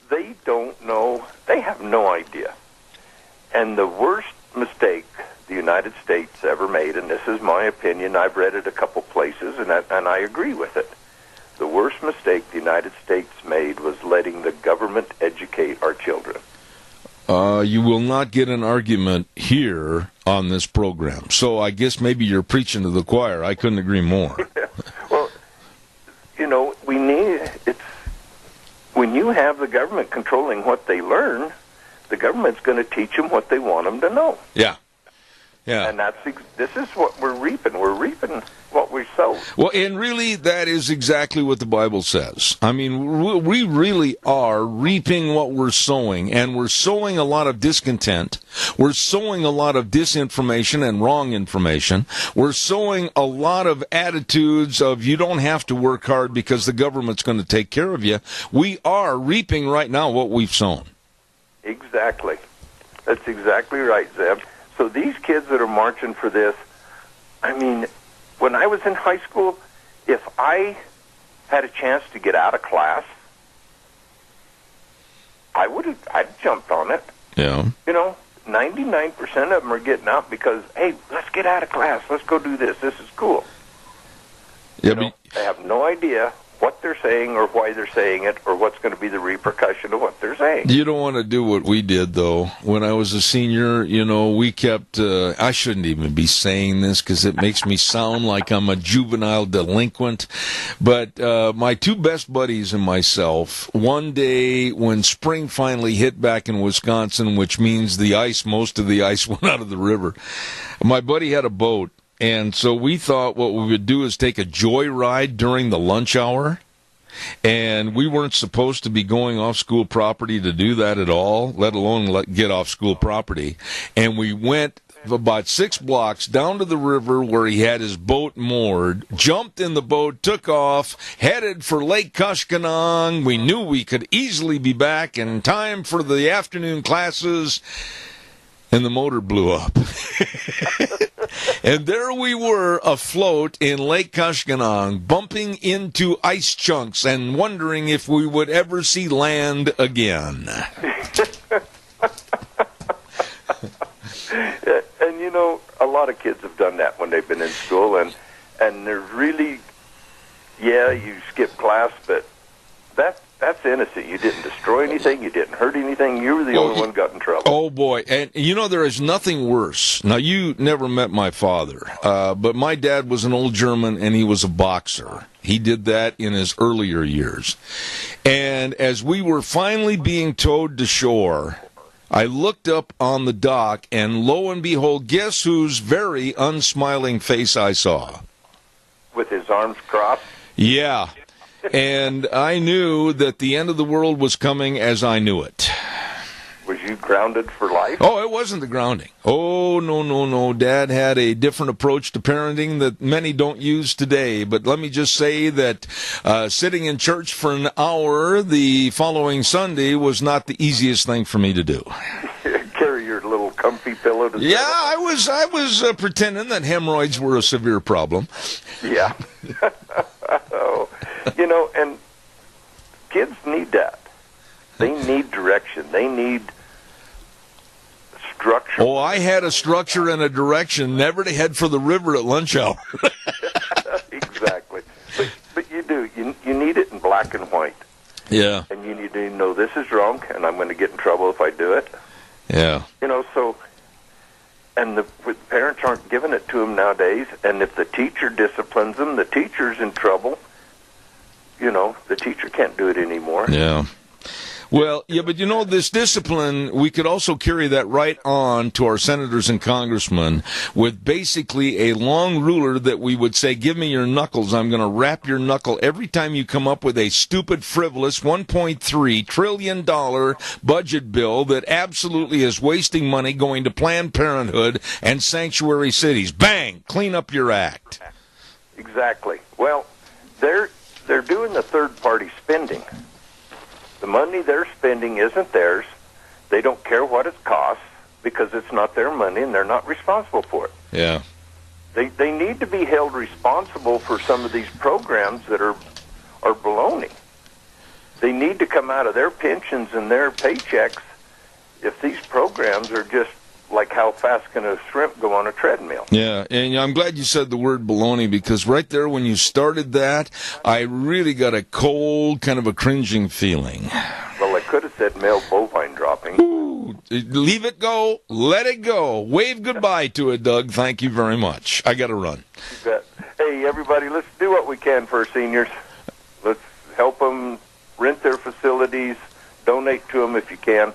They don't know. They have no idea. And the worst mistake the United States ever made, and this is my opinion, I've read it a couple places, and I agree with it. The worst mistake the United States made was letting the government educate our children. You will not get an argument here on this program. So I guess maybe you're preaching to the choir. I couldn't agree more. Well, you know, when you have the government controlling what they learn, the government's going to teach them what they want them to know. Yeah. Yeah. And this is what we're reaping. We're reaping what we sow. Well, and really, that is exactly what the Bible says. I mean, we really are reaping what we're sowing, and we're sowing a lot of discontent. We're sowing a lot of disinformation and wrong information. We're sowing a lot of attitudes of you don't have to work hard because the government's going to take care of you. We are reaping right now what we've sown. Exactly. That's exactly right, Zeb. So these kids that are marching for this, I mean, when I was in high school, if I had a chance to get out of class, I'd jumped on it. Yeah. You know, 99% of them are getting out because, hey, let's get out of class. Let's go do this. This is cool. Yeah, you know, they have no idea what they're saying or why they're saying it or what's going to be the repercussion of what they're saying. You don't want to do what we did, though. When I was a senior, you know, we kept, I shouldn't even be saying this because it makes me sound like I'm a juvenile delinquent, but my two best buddies and myself, one day when spring finally hit back in Wisconsin, which means most of the ice went out of the river, my buddy had a boat. And so we thought what we would do is take a joyride during the lunch hour. And we weren't supposed to be going off school property to do that at all, let alone get off school property. And we went about 6 blocks down to the river where he had his boat moored, jumped in the boat, took off, headed for Lake Kushkanong. We knew we could easily be back in time for the afternoon classes, and the motor blew up. And there we were afloat in Lake Kushkanong, bumping into ice chunks and wondering if we would ever see land again. And you know, a lot of kids have done that when they've been in school, and there's really, yeah, you skip class, but that's innocent. You didn't destroy anything. You didn't hurt anything. You were the only one got in trouble. Oh, boy. And, you know, there is nothing worse. Now, you never met my father, but my dad was an old German, and he was a boxer. He did that in his earlier years. And as we were finally being towed to shore, I looked up on the dock, and lo and behold, guess whose very unsmiling face I saw? With his arms crossed? Yeah. And I knew that the end of the world was coming as I knew it. Was you grounded for life? Oh, it wasn't the grounding. Oh, no. Dad had a different approach to parenting that many don't use today. But let me just say that sitting in church for an hour the following Sunday was not the easiest thing for me to do. Carry your little comfy pillow to Yeah, I was pretending that hemorrhoids were a severe problem. Yeah. Oh, you know, and kids need that. They need direction. They need structure. Oh, I had a structure and a direction, never to head for the river at lunch hour. Exactly. But you do. You need it in black and white. Yeah. And you need to know this is wrong, and I'm going to get in trouble if I do it. Yeah. You know, so, and the parents aren't giving it to them nowadays, and if the teacher disciplines them, the teacher's in trouble. You know, the teacher can't do it anymore. Yeah. Well, yeah, but you know, this discipline, we could also carry that right on to our senators and congressmen with basically a long ruler that we would say, give me your knuckles. I'm going to wrap your knuckle every time you come up with a stupid, frivolous $1.3 trillion budget bill that absolutely is wasting money going to Planned Parenthood and sanctuary cities. Bang! Clean up your act. Exactly. Well, they're doing the third-party spending. The money they're spending isn't theirs. They don't care what it costs because it's not their money and they're not responsible for it. Yeah. They need to be held responsible for some of these programs that are baloney. They need to come out of their pensions and their paychecks if these programs are just like how fast can a shrimp go on a treadmill? Yeah, and I'm glad you said the word baloney because right there when you started that, I really got a cold, kind of a cringing feeling. Well, I could have said male bovine dropping. Ooh, leave it go, let it go. Wave goodbye to it, Doug. Thank you very much. I got to run. You bet. Hey, everybody, let's do what we can for our seniors. Let's help them rent their facilities, donate to them if you can.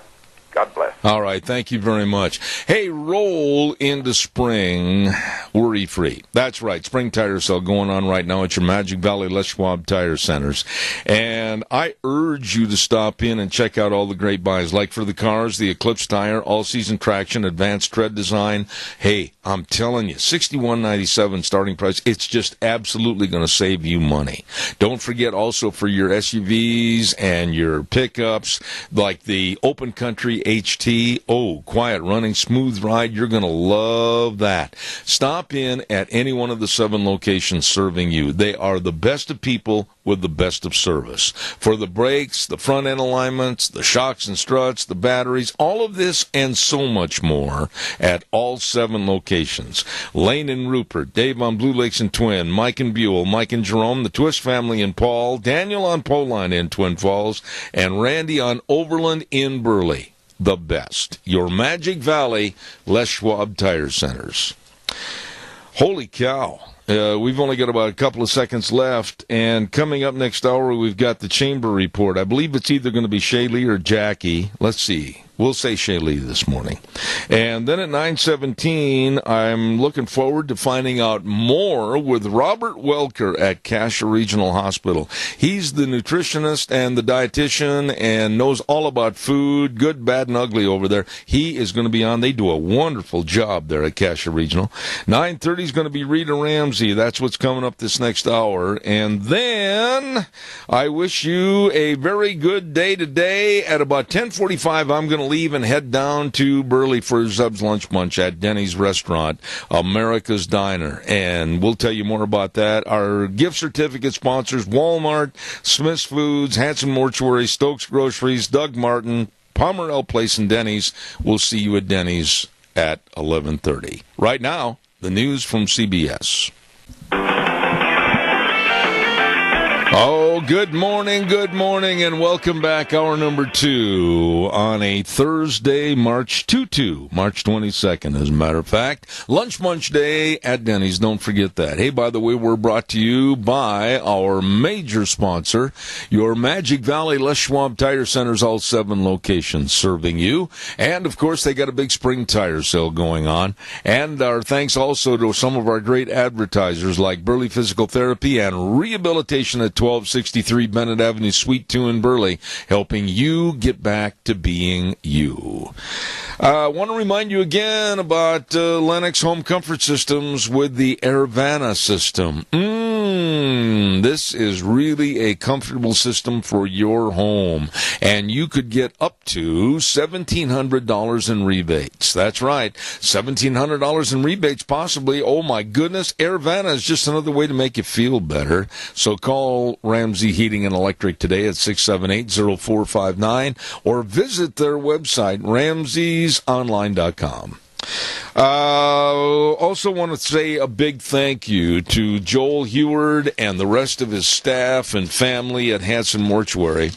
God bless. All right, thank you very much. Hey, roll into spring worry-free. That's right, spring tire sale going on right now at your Magic Valley Les Schwab Tire Centers. And I urge you to stop in and check out all the great buys, like for the cars, the Eclipse tire, all-season traction, advanced tread design. Hey, I'm telling you, $61.97 starting price. It's just absolutely going to save you money. Don't forget also for your SUVs and your pickups, like the Open Country HT. Oh, quiet running, smooth ride. You're going to love that. Stop in at any one of the 7 locations serving you. They are the best of people with the best of service. For the brakes, the front end alignments, the shocks and struts, the batteries, all of this and so much more at all 7 locations. Lane and Rupert, Dave on Blue Lakes and Twin, Mike and Buell, Mike and Jerome, the Twist family in Paul, Daniel on Poline in Twin Falls, and Randy on Overland in Burley. The best. Your Magic Valley Les Schwab Tire Centers. Holy cow. We've only got about a couple of seconds left, and coming up next hour, we've got the Chamber Report. I believe it's either going to be Shaylee or Jackie. Let's see. We'll say Shaylee this morning. And then at 9:17, I'm looking forward to finding out more with Robert Welker at Cassia Regional Hospital. He's the nutritionist and the dietitian and knows all about food, good, bad, and ugly over there. He is going to be on. They do a wonderful job there at Cassia Regional. 9:30 is going to be Rita Ramsey. That's what's coming up this next hour. And then I wish you a very good day today. At about 10:45, I'm going to leave and head down to Burley for Zeb's Lunch Bunch at Denny's Restaurant, America's Diner. And we'll tell you more about that. Our gift certificate sponsors, Walmart, Smith's Foods, Hanson Mortuary, Stokes Groceries, Doug Martin, Pomerell Place, and Denny's. We'll see you at Denny's at 11:30. Right now, the news from CBS. Oh, good morning, and welcome back. Hour number 2 on a Thursday, March 22nd, as a matter of fact. Lunch Munch Day at Denny's, don't forget that. Hey, by the way, we're brought to you by our major sponsor, your Magic Valley Les Schwab Tire Centers, all 7 locations serving you. And, of course, they got a big spring tire sale going on. And our thanks also to some of our great advertisers like Burley Physical Therapy and Rehabilitation at 1263 Bennett Avenue, Suite 2 in Burley, helping you get back to being you. I want to remind you again about Lennox Home Comfort Systems with the Airvana system. This is really a comfortable system for your home, and you could get up to $1,700 in rebates. That's right, $1,700 in rebates possibly. Oh my goodness, Airvana is just another way to make you feel better. So call Ramsey Heating and Electric today at 678-0459 or visit their website, ramseysonline.com. Also want to say a big thank you to Joel Heward and the rest of his staff and family at Hanson Mortuary.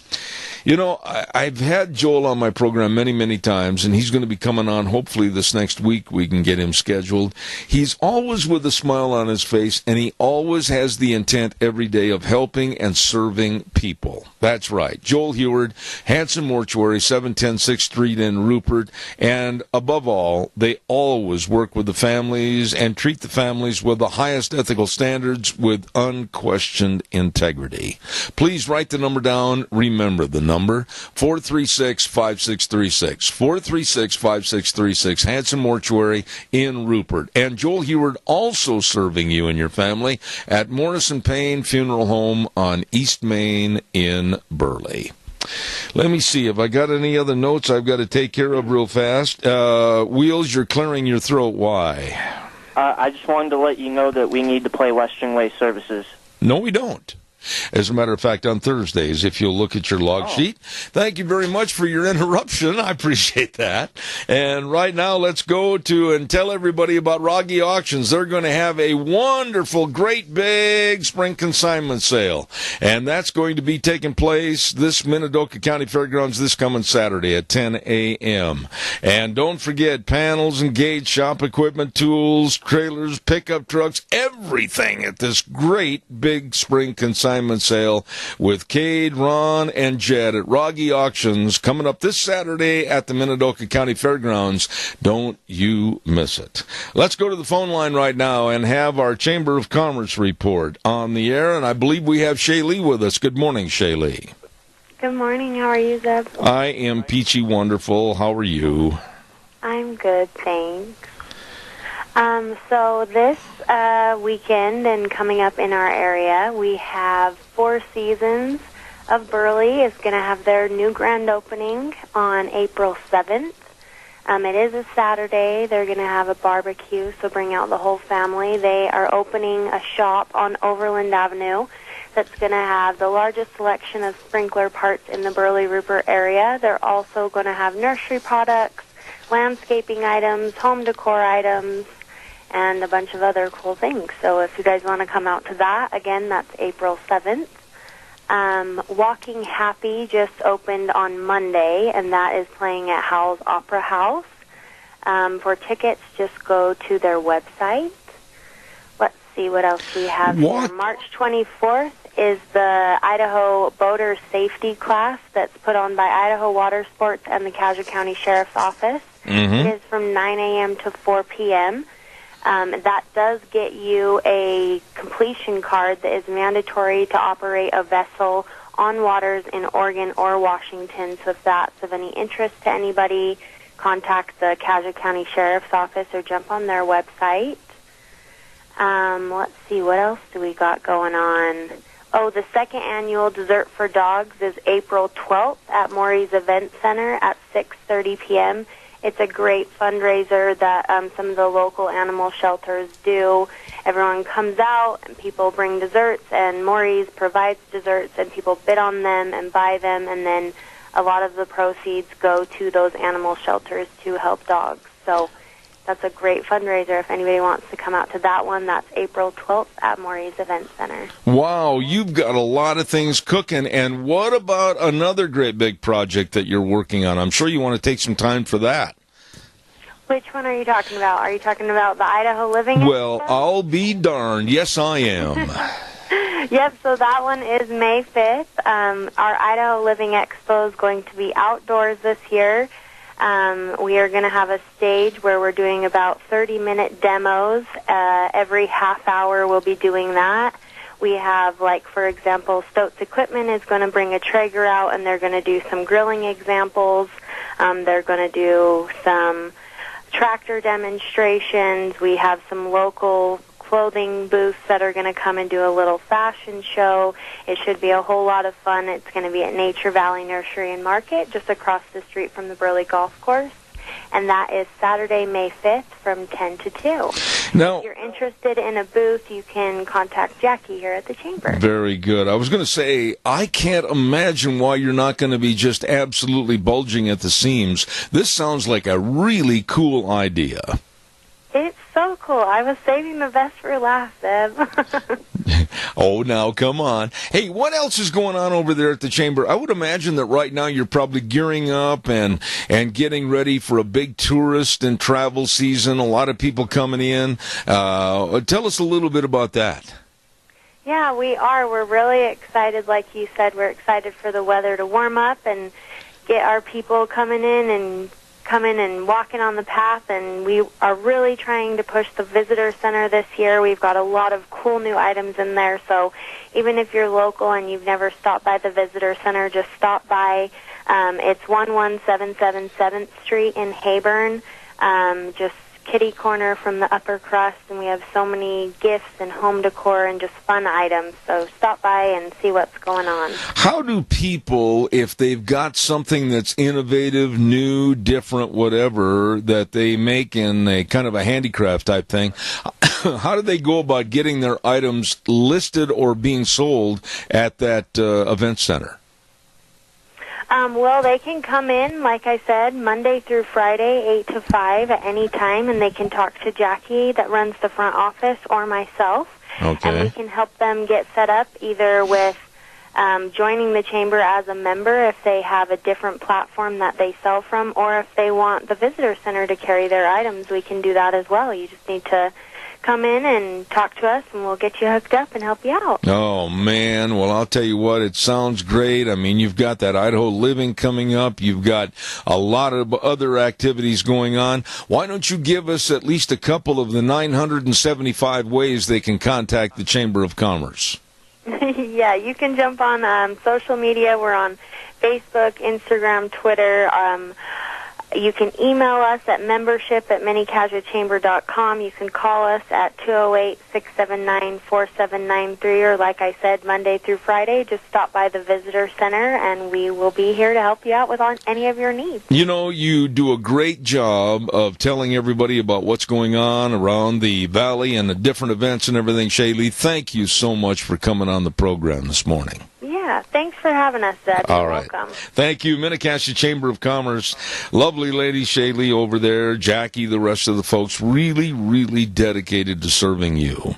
You know, I've had Joel on my program many, many times, and he's going to be coming on hopefully this next week. We can get him scheduled. He's always with a smile on his face, and he always has the intent every day of helping and serving people. That's right. Joel Heward, Hanson Mortuary, 710 6th Street in Rupert. And above all, they always work with the families and treat the families with the highest ethical standards with unquestioned integrity. Please write the number down. Remember the number, 436-5636. 436-5636, Hanson Mortuary in Rupert. And Joel Heward also serving you and your family at Morrison Payne Funeral Home on East Main in Burley. Let me see if I got any other notes I've got to take care of real fast. Wheels, you're clearing your throat. Why? I just wanted to let you know that we need to play Western Way Services. No, we don't. As a matter of fact, on Thursdays, if you'll look at your log sheet. Thank you very much for your interruption. I appreciate that. And right now, let's go to and tell everybody about Rogge Auctions. They're going to have a wonderful, great big spring consignment sale. And that's going to be taking place this Minidoka County Fairgrounds this coming Saturday at 10 a.m. And don't forget, panels and gauge, shop equipment, tools, trailers, pickup trucks, everything at this great big spring consignment sale with Cade, Ron, and Jed at Rogge Auctions coming up this Saturday at the Minidoka County Fairgrounds. Don't you miss it. Let's go to the phone line right now and have our Chamber of Commerce report on the air, and I believe we have Shaylee with us. Good morning, Shaylee. Good morning. How are you, Zeb? I am peachy wonderful. How are you? I'm good, thanks. So this weekend and coming up in our area, we have Four Seasons of Burley is going to have their new grand opening on April 7th. It is a Saturday. They're going to have a barbecue, so bring out the whole family. They are opening a shop on Overland Avenue that's going to have the largest selection of sprinkler parts in the Burley-Rupert area. They're also going to have nursery products, landscaping items, home decor items, and a bunch of other cool things. So if you guys want to come out to that, again, that's April 7th. Walking Happy just opened on Monday, and that is playing at Howell's Opera House. For tickets, just go to their website. Let's see what else we have here. March 24th is the Idaho Boater Safety Class that's put on by Idaho Water Sports and the Cassia County Sheriff's Office. It is from 9 a.m. to 4 p.m. That does get you a completion card that is mandatory to operate a vessel on waters in Oregon or Washington. So if that's of any interest to anybody, contact the Cassia County Sheriff's Office or jump on their website. Let's see, what else do we got going on? Oh, the second annual Dessert for Dogs is April 12th at Maury's Event Center at 6:30 p.m. It's a great fundraiser that some of the local animal shelters do. Everyone comes out and people bring desserts, and Maury's provides desserts, and people bid on them and buy them, and then a lot of the proceeds go to those animal shelters to help dogs. So that's a great fundraiser. If anybody wants to come out to that one, that's April 12th at Maury's Event Center. Wow, you've got a lot of things cooking. And what about another great big project that you're working on? I'm sure you want to take some time for that. Which one are you talking about? Are you talking about the Idaho Living Well, Expo? I'll be darned. Yes, I am. Yep, so that one is May 5th. Our Idaho Living Expo is going to be outdoors this year. We are going to have a stage where we're doing about 30-minute demos. Every half hour we'll be doing that. We have, like, for example, Stoats Equipment is going to bring a Traeger out, and they're going to do some grilling examples. They're going to do some tractor demonstrations. We have some local clothing booths that are going to come and do a little fashion show. It should be a whole lot of fun. It's going to be at Nature Valley Nursery and Market, just across the street from the Burley Golf Course. And that is Saturday, May 5th from 10 to 2. Now, if you're interested in a booth, you can contact Jackie here at the Chamber. Very good. I was going to say, I can't imagine why you're not going to be just absolutely bulging at the seams. This sounds like a really cool idea. It's so cool. I was saving the best for last, Eb. Oh, now, come on. Hey, what else is going on over there at the Chamber? I would imagine that right now you're probably gearing up and getting ready for a big tourist and travel season, a lot of people coming in. Tell us a little bit about that. Yeah, we are. We're really excited. Like you said, we're excited for the weather to warm up and get our people coming and walking on the path, and we are really trying to push the visitor center this year. We've got a lot of cool new items in there, so even if you're local and you've never stopped by the visitor center, just stop by. It's 11777 7th Street in Hayburn, just kitty corner from the upper crust, and we have so many gifts and home decor and just fun items. So stop by and see what's going on. How do people, if they've got something that's innovative, new, different, whatever, that they make in a kind of a handicraft type thing, how do they go about getting their items listed or being sold at that event center? Well, they can come in, like I said, Monday through Friday, 8 to 5 at any time, and they can talk to Jackie that runs the front office or myself. Okay. And we can help them get set up either with joining the Chamber as a member if they have a different platform that they sell from, or if they want the visitor center to carry their items, we can do that as well. You just need to come in and talk to us, and we'll get you hooked up and help you out. Oh, man. Well, I'll tell you what, it sounds great. I mean, you've got that Idaho Living coming up. You've got a lot of other activities going on. Why don't you give us at least a couple of the 975 ways they can contact the Chamber of Commerce? Yeah, you can jump on social media. We're on Facebook, Instagram, Twitter. You can email us at membership@minicasualchamber.com. You can call us at 208-679-4793, or like I said, Monday through Friday, just stop by the visitor center, and we will be here to help you out with any of your needs. You know, you do a great job of telling everybody about what's going on around the valley and the different events and everything. Shaylee, thank you so much for coming on the program this morning. Yeah, thanks for having us, Ed. All You're right. welcome. Thank you, Minnecasia Chamber of Commerce. Lovely lady Shaylee over there, Jackie, the rest of the folks, really, really dedicated to serving you.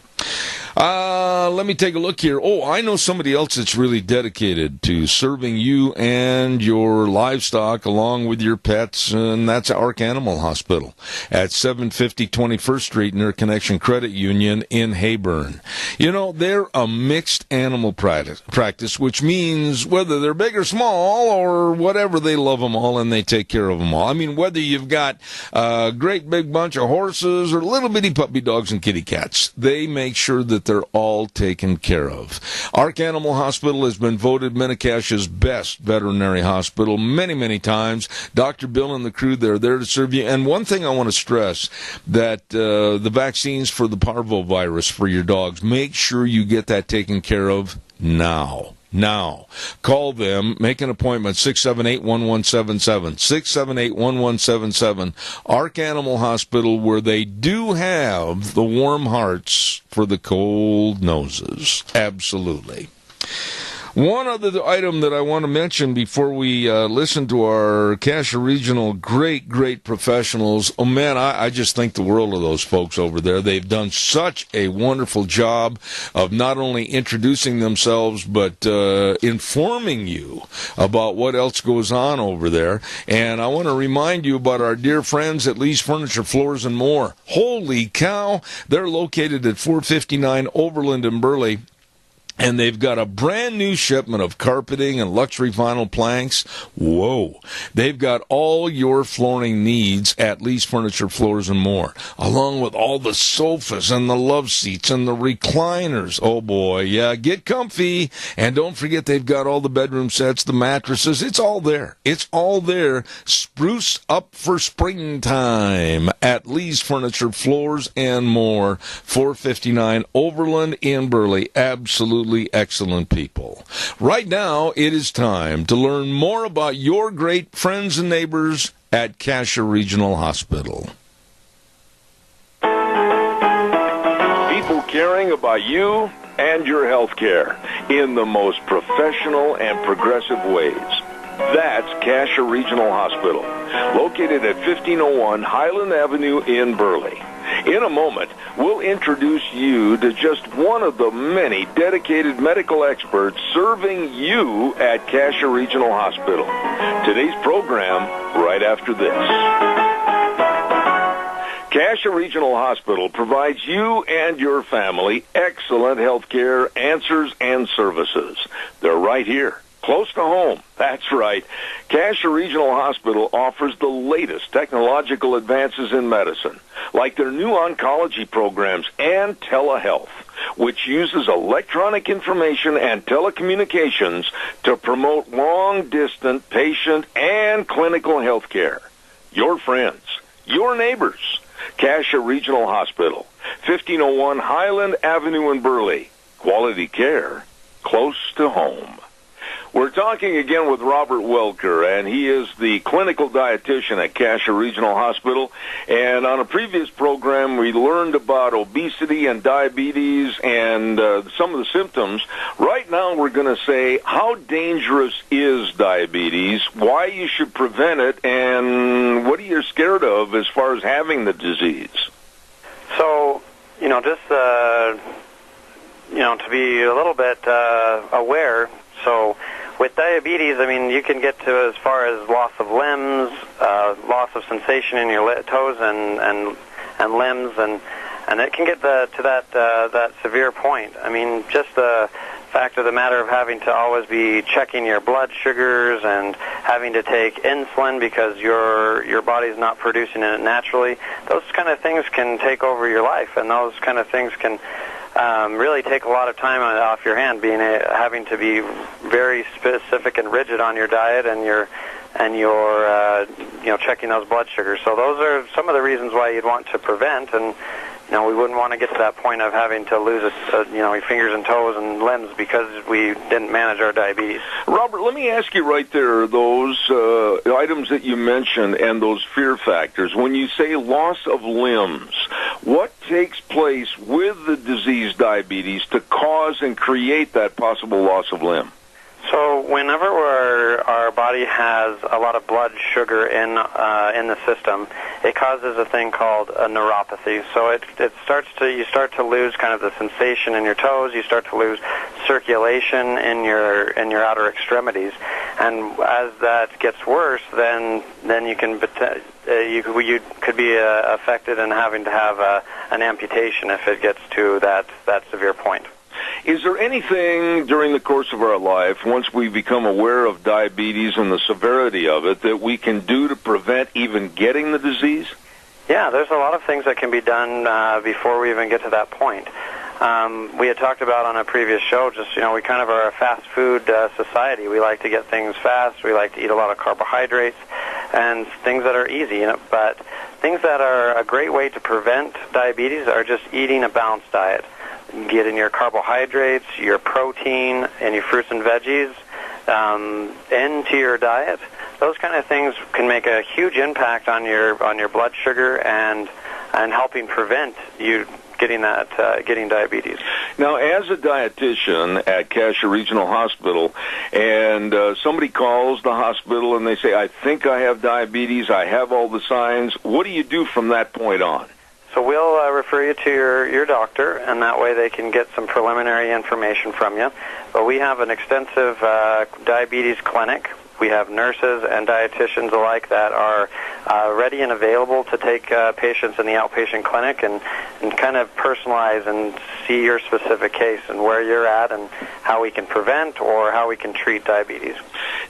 let me take a look here. Oh, I know somebody else that's really dedicated to serving you and your livestock along with your pets, and that's Ark Animal Hospital at 750 21st Street near Connection Credit Union in Heyburn. You know, they're a mixed animal practice, which means whether they're big or small or whatever, they love them all and they take care of them all. I mean, whether you've got a great big bunch of horses or little bitty puppy dogs and kitty cats, they make sure that they're all taken care of. Ark Animal Hospital has been voted Minnecache's best veterinary hospital many, many times. Dr. Bill and the crew, they're there to serve you. And one thing I want to stress, that the vaccines for the parvovirus for your dogs, make sure you get that taken care of now. Now, call them, make an appointment, 678-1177, 678-1177, Ark Animal Hospital, where they do have the warm hearts for the cold noses. Absolutely. One other item that I want to mention before we listen to our Cassia Regional great professionals. Oh, man, I just think the world of those folks over there. They've done such a wonderful job of not only introducing themselves, but informing you about what else goes on over there. And I want to remind you about our dear friends at Lee's Furniture, Floors, and More. Holy cow! They're located at 459 Overland in Burley. And they've got a brand new shipment of carpeting and luxury vinyl planks. Whoa. They've got all your flooring needs at Lee's Furniture, Floors, and More, along with all the sofas and the love seats and the recliners. Oh, boy. Yeah, get comfy. And don't forget they've got all the bedroom sets, the mattresses. It's all there. It's all there. Spruce up for springtime at Lee's Furniture, Floors, and More, 459 Overland in Burley. Absolutely excellent people. Right now, it is time to learn more about your great friends and neighbors at Cassia Regional Hospital. People caring about you and your health care in the most professional and progressive ways. That's Cassia Regional Hospital, located at 1501 Highland Avenue in Burley. In a moment, we'll introduce you to just one of the many dedicated medical experts serving you at Cassia Regional Hospital. Today's program, right after this. Cassia Regional Hospital provides you and your family excellent health care answers and services. They're right here, close to home. That's right. Cassia Regional Hospital offers the latest technological advances in medicine, like their new oncology programs and telehealth, which uses electronic information and telecommunications to promote long-distance patient and clinical health care. Your friends, your neighbors. Cassia Regional Hospital, 1501 Highland Avenue in Burley. Quality care, close to home. We're talking again with Robert Welker, and he is the clinical dietitian at Cassia Regional Hospital. And on a previous program, we learned about obesity and diabetes and some of the symptoms. Right now, we're going to say how dangerous is diabetes, why you should prevent it, and what are you scared of as far as having the disease. So, just, to be a little bit aware. So with diabetes, you can get to as far as loss of limbs, loss of sensation in your toes and limbs, and it can get to that severe point. Just the fact of the matter of having to always be checking your blood sugars and having to take insulin because your body's not producing it naturally. Those kind of things can take over your life, and those kind of things can really take a lot of time off your hand, having to be very specific and rigid on your diet and your checking those blood sugars. So those are some of the reasons why you'd want to prevent, and we wouldn't want to get to that point of having to lose your fingers and toes and limbs because we didn't manage our diabetes. Robert, let me ask you right there, those items that you mentioned and those fear factors. When you say loss of limbs, what takes place with the disease diabetes to cause and create that possible loss of limb? So whenever our body has a lot of blood sugar in the system, it causes a thing called a neuropathy. So you start to lose kind of the sensation in your toes. You start to lose circulation in your outer extremities, and as that gets worse, then you can you could be affected and having to have an amputation if it gets to that severe point. Is there anything during the course of our life, once we become aware of diabetes and the severity of it, that we can do to prevent even getting the disease? Yeah, there's a lot of things that can be done before we even get to that point. We had talked about on a previous show, just, we kind of are a fast food society. We like to get things fast. We like to eat a lot of carbohydrates and things that are easy. But things that are a great way to prevent diabetes are just eating a balanced diet. Getting your carbohydrates, your protein, and your fruits and veggies into your diet. Those kind of things can make a huge impact on your blood sugar and helping prevent you getting diabetes. Now, as a dietitian at Cassia Regional Hospital, and somebody calls the hospital and they say, "I think I have diabetes. I have all the signs." What do you do from that point on? So we'll refer you to your doctor, and that way they can get some preliminary information from you. But we have an extensive diabetes clinic. We have nurses and dietitians alike that are ready and available to take patients in the outpatient clinic and kind of personalize and see your specific case and where you're at and how we can prevent or how we can treat diabetes.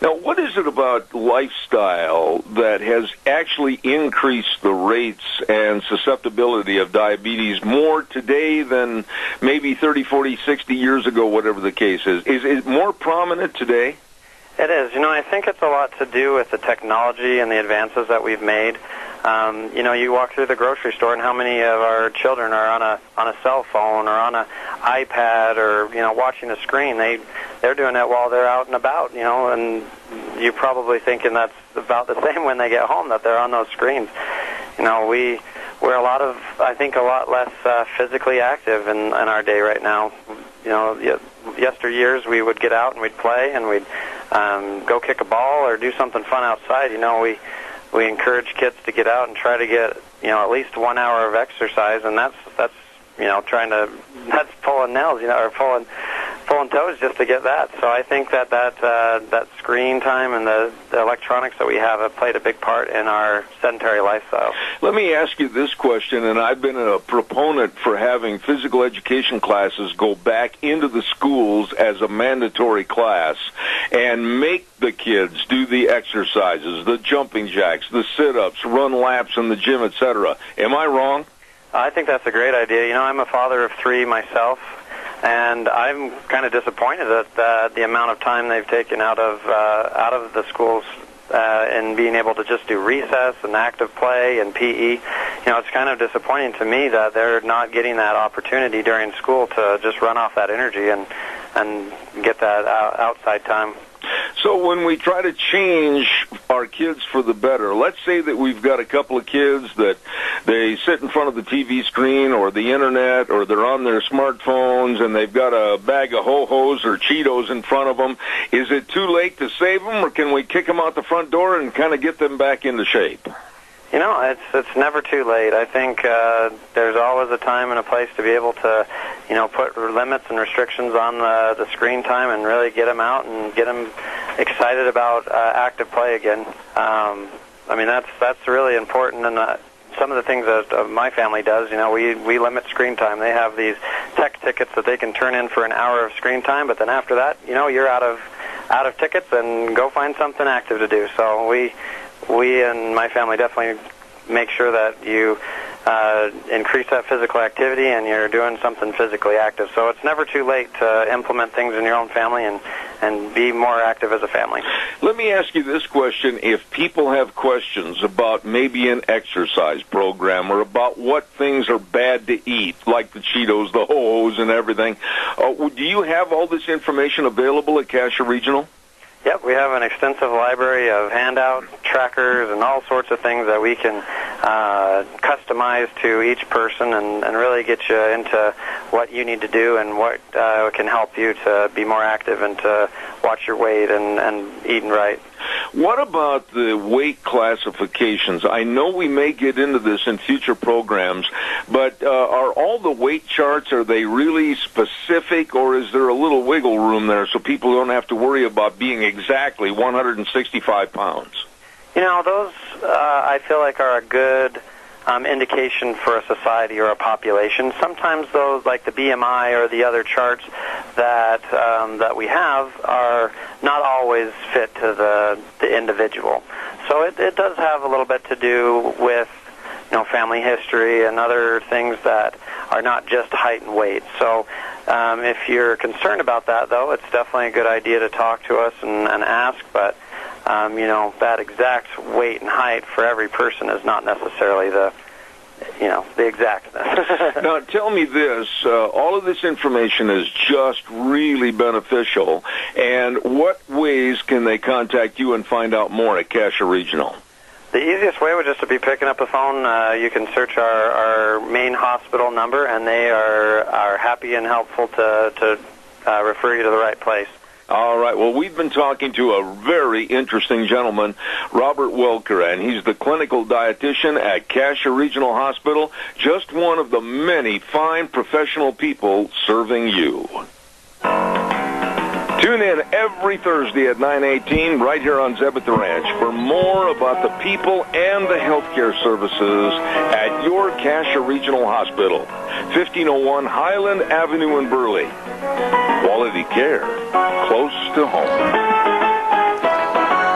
Now, what is it about lifestyle that has actually increased the rates and susceptibility of diabetes more today than maybe 30, 40, 60 years ago, whatever the case is? Is it more prominent today? It is. I think it's a lot to do with the technology and the advances that we've made. You walk through the grocery store, and how many of our children are on a cell phone or on an iPad or watching a screen? They're doing it while they're out and about. And you're probably thinking that's about the same when they get home, that they're on those screens. We're a lot less physically active in our day right now. Yesteryears we would get out and we'd play and we'd go kick a ball or do something fun outside. We encourage kids to get out and try to get at least 1 hour of exercise, and that's pulling nails, or pulling toes just to get that. So I think that screen time and the electronics that we have played a big part in our sedentary lifestyle. Let me ask you this question, and I've been a proponent for having physical education classes go back into the schools as a mandatory class and make the kids do the exercises, the jumping jacks, the sit-ups, run laps in the gym, etc. Am I wrong? I think that's a great idea. I'm a father of 3 myself, and I'm kind of disappointed at the amount of time they've taken out of the schools in being able to just do recess and active play and PE. It's kind of disappointing to me that they're not getting that opportunity during school to just run off that energy and get that outside time. So when we try to change our kids for the better, let's say that we've got a couple of kids that they sit in front of the TV screen or the internet or they're on their smartphones and they've got a bag of Ho-Hos or Cheetos in front of them. Is it too late to save them, or can we kick them out the front door and kind of get them back into shape? It's never too late. I think there's always a time and a place to be able to, put limits and restrictions on the screen time and really get them out and get them excited about active play again. That's really important. And some of the things that my family does, we limit screen time. They have these tech tickets that they can turn in for an hour of screen time, but then after that, you're out of tickets and go find something active to do. So we and my family definitely make sure that you increase that physical activity and you're doing something physically active. So it's never too late to implement things in your own family and be more active as a family. Let me ask you this question. If people have questions about maybe an exercise program or about what things are bad to eat, like the Cheetos, the Ho-Hos, and everything, do you have all this information available at Cassia Regional? Yep, we have an extensive library of handout trackers and all sorts of things that we can customized to each person and really get you into what you need to do and what can help you to be more active and to watch your weight and eating right. What about the weight classifications? I know we may get into this in future programs, but are all the weight charts, are they really specific, or is there a little wiggle room there so people don't have to worry about being exactly 165 pounds? You know, those I feel like are a good indication for a society or a population. Sometimes those, like the BMI or the other charts that we have, are not always fit to the individual. So it does have a little bit to do with, you know, family history and other things that are not just height and weight. So if you're concerned about that, though, it's definitely a good idea to talk to us and ask, but you know, that exact weight and height for every person is not necessarily the exactness. Now, tell me this. All of this information is just really beneficial. And what ways can they contact you and find out more at Cassia Regional? The easiest way would just to be picking up the phone. You can search our main hospital number, and they are happy and helpful to refer you to the right place. All right. Well, we've been talking to a very interesting gentleman, Robert Welker, and he's the clinical dietitian at Cassia Regional Hospital, just one of the many fine professional people serving you. Tune in every Thursday at 9:18 right here on Zeb at the Ranch for more about the people and the healthcare services at your Cassia Regional Hospital, 1501 Highland Avenue in Burley. Quality care close to home.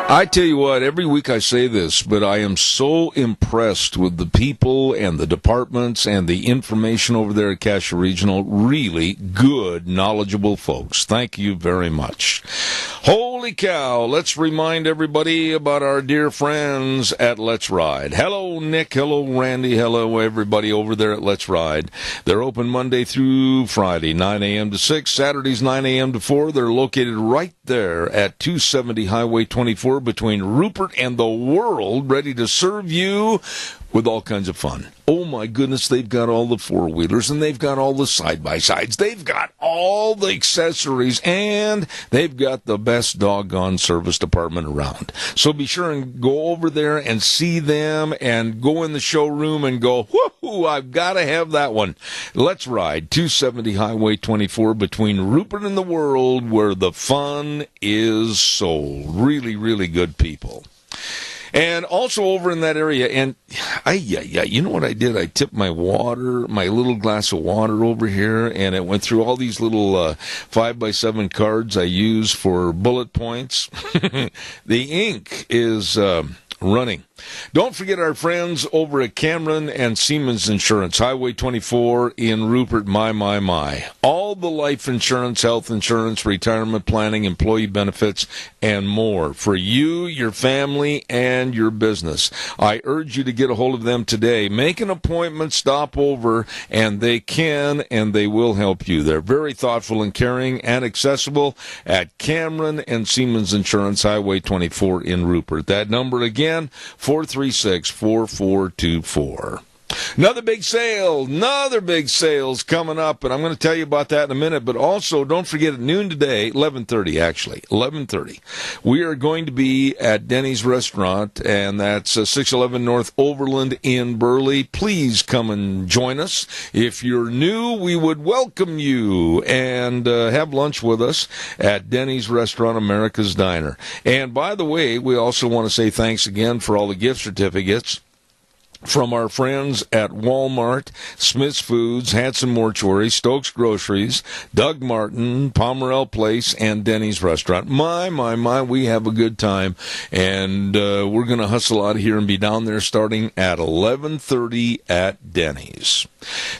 I tell you what, every week I say this, but I am so impressed with the people and the departments and the information over there at Cassia Regional. Really good, knowledgeable folks. Thank you very much. Holy cow, let's remind everybody about our dear friends at Let's Ride. Hello, Nick. Hello, Randy. Hello, everybody over there at Let's Ride. They're open Monday through Friday, 9 a.m. to 6, Saturdays 9 a.m. to 4. They're located right there at 270 Highway 24 between Rupert and the World, ready to serve you with all kinds of fun. Oh, my goodness, they've got all the four-wheelers, and they've got all the side-by-sides. They've got all the accessories, and they've got the best doggone service department around. So be sure and go over there and see them and go in the showroom and go, whoo, I've got to have that one. Let's Ride, 270 Highway 24 between Rupert and the World, where the fun is sold. Really, really good people. And also over in that area, and you know what I did? I tipped my little glass of water over here, and it went through all these little 5x7 cards I use for bullet points. The ink is running. Don't forget our friends over at Cameron and Siemens Insurance, Highway 24 in Rupert. My. All the life insurance, health insurance, retirement planning, employee benefits, and more for you, your family, and your business. I urge you to get a hold of them today. Make an appointment, stop over, and they can and they will help you. They're very thoughtful and caring and accessible at Cameron and Siemens Insurance, Highway 24 in Rupert. That number again, 436-4424. Another big sale's coming up, and I'm going to tell you about that in a minute. But also, don't forget at noon today, 11:30, we are going to be at Denny's Restaurant, and that's 611 North Overland in Burley. Please come and join us. If you're new, we would welcome you and have lunch with us at Denny's Restaurant, America's Diner. And by the way, we also want to say thanks again for all the gift certificates from our friends at Walmart, Smith's Foods, Hanson Mortuary, Stokes Groceries, Doug Martin, Pomerell Place, and Denny's Restaurant. My, we have a good time, and we're going to hustle out of here and be down there starting at 11:30 at Denny's.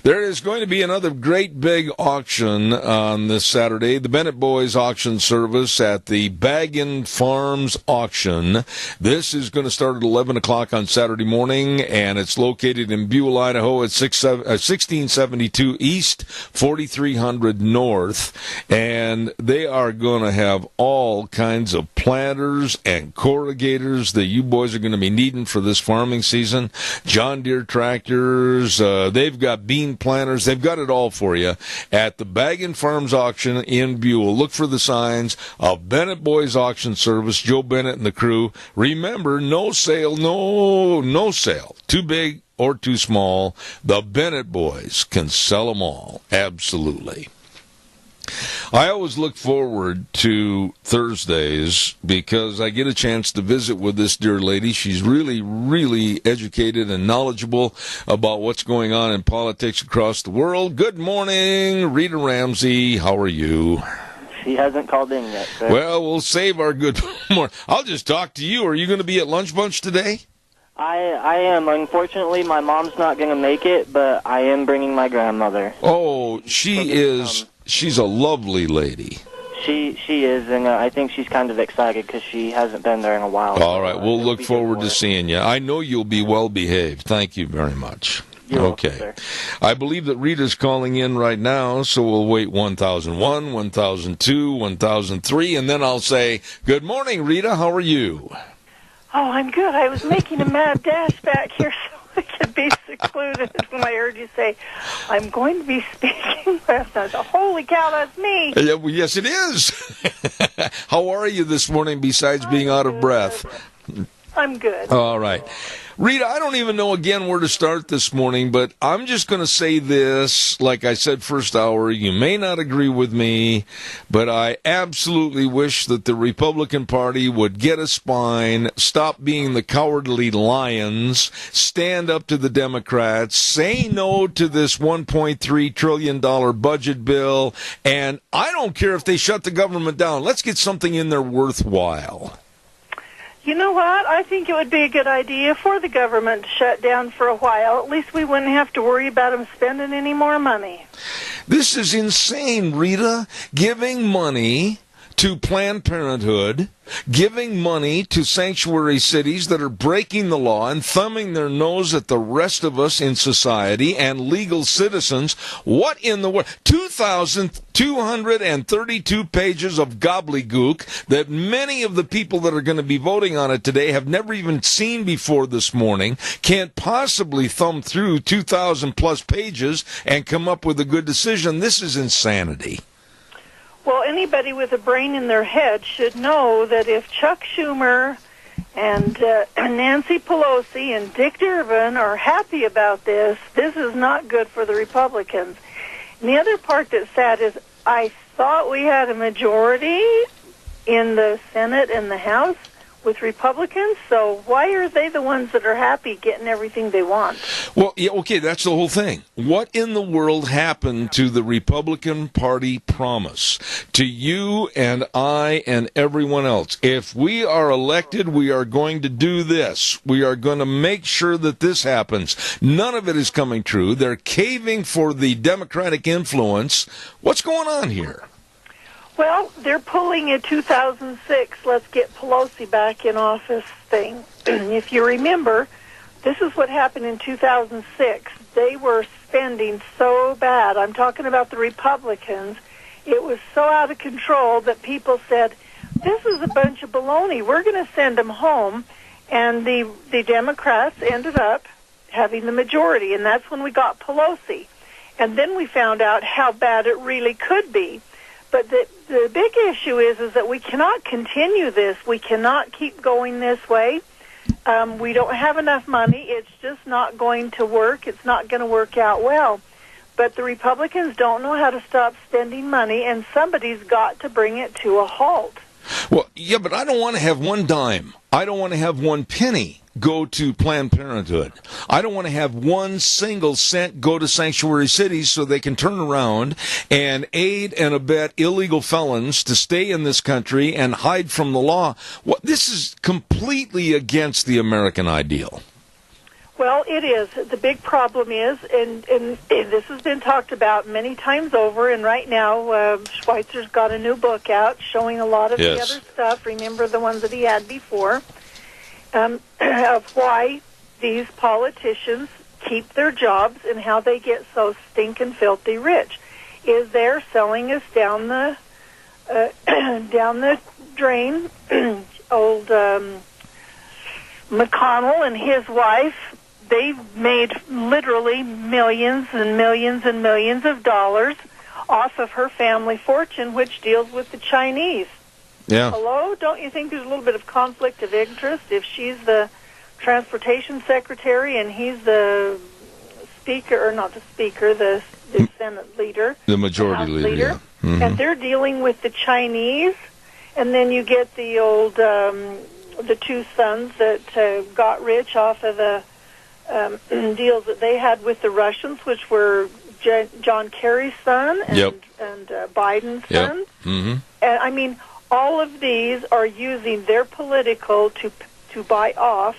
There is going to be another great big auction on this Saturday, the Bennett Boys Auction Service at the Baggin Farms Auction. This is going to start at 11 o'clock on Saturday morning, and and it's located in Buell, Idaho at 1672 East, 4300 North, and they are going to have all kinds of planters and corrugators that you boys are going to be needing for this farming season. John Deere tractors, they've got bean planters, they've got it all for you at the Bag and Farms auction in Buell. Look for the signs of Bennett Boys Auction Service, Joe Bennett and the crew. Remember, no sale, no sale. Too big or too small. The Bennett Boys can sell them all. Absolutely. I always look forward to Thursdays because I get a chance to visit with this dear lady. She's really, really educated and knowledgeable about what's going on in politics across the world. Good morning, Rita Ramsey. How are you? She hasn't called in yet, sir. Well, we'll save our good morning. I'll just talk to you. Are you going to be at Lunch Bunch today? I am. Unfortunately, my mom's not going to make it, but I am bringing my grandmother. Oh, she's a lovely lady. She is, and I think she's kind of excited because she hasn't been there in a while. All right, we'll look forward to seeing you. I know you'll be well behaved. Thank you very much. You're okay. welcome, sir. I believe that Rita's calling in right now, so we'll wait 1001, 1002, 1003, and then I'll say, good morning, Rita. How are you? Oh, I'm good. I was making a mad dash back here so I could be secluded when I heard you say, I'm going to be speaking last night. Holy cow, that's me. Yeah, well, yes, it is. How are you this morning besides being out of breath? I'm good. All right. Rita, I don't even know again where to start this morning, but I'm just going to say this. Like I said first hour, you may not agree with me, but I absolutely wish that the Republican Party would get a spine, stop being the cowardly lions, stand up to the Democrats, say no to this $1.3 trillion budget bill, and I don't care if they shut the government down. Let's get something in there worthwhile. You know what? I think it would be a good idea for the government to shut down for a while. At least we wouldn't have to worry about them spending any more money. This is insane, Rita. Giving money to Planned Parenthood, giving money to sanctuary cities that are breaking the law and thumbing their nose at the rest of us in society and legal citizens. What in the world? 2,232 pages of gobbledygook that many of the people that are going to be voting on it today have never even seen before this morning, can't possibly thumb through 2,000 plus pages and come up with a good decision. This is insanity. Well, anybody with a brain in their head should know that if Chuck Schumer and Nancy Pelosi and Dick Durbin are happy about this, this is not good for the Republicans. And the other part that's sad is I thought we had a majority in the Senate and the House with Republicans, so why are they the ones that are happy getting everything they want? Well, yeah, okay, that's the whole thing. What in the world happened to the Republican Party promise to you and I and everyone else? If we are elected, we are going to do this. We are going to make sure that this happens. None of it is coming true. They're caving for the Democratic influence. What's going on here? Well, they're pulling a 2006, let's get Pelosi back in office thing. If you remember, this is what happened in 2006. They were spending so bad. I'm talking about the Republicans. It was so out of control that people said, this is a bunch of baloney. We're going to send them home. And the Democrats ended up having the majority, and that's when we got Pelosi. And then we found out how bad it really could be. But the big issue is that we cannot continue this. We cannot keep going this way. We don't have enough money. It's just not going to work. It's not going to work out well. But the Republicans don't know how to stop spending money, and somebody's got to bring it to a halt. Well, yeah, but I don't want to have one dime. I don't want to have one penny go to Planned Parenthood. I don't want to have one single cent go to sanctuary cities so they can turn around and aid and abet illegal felons to stay in this country and hide from the law. Well, this is completely against the American ideal. Well, it is. The big problem is, and this has been talked about many times over, and right now Schweitzer's got a new book out showing a lot of the other stuff. Remember the ones that he had before, of why these politicians keep their jobs and how they get so stinking filthy rich is they're selling us down the drain. Old McConnell and his wife, they've made literally millions and millions and millions of dollars off of her family fortune, which deals with the Chinese. Yeah. Hello? Don't you think there's a little bit of conflict of interest if she's the transportation secretary and he's the speaker, or not the speaker, the Senate leader, the majority leader, yeah. Mm-hmm. And they're dealing with the Chinese, and then you get the old, the two sons that got rich off of the deals that they had with the Russians, which were John Kerry's son and Biden's son. Mm-hmm. And I mean, all of these are using their political to buy off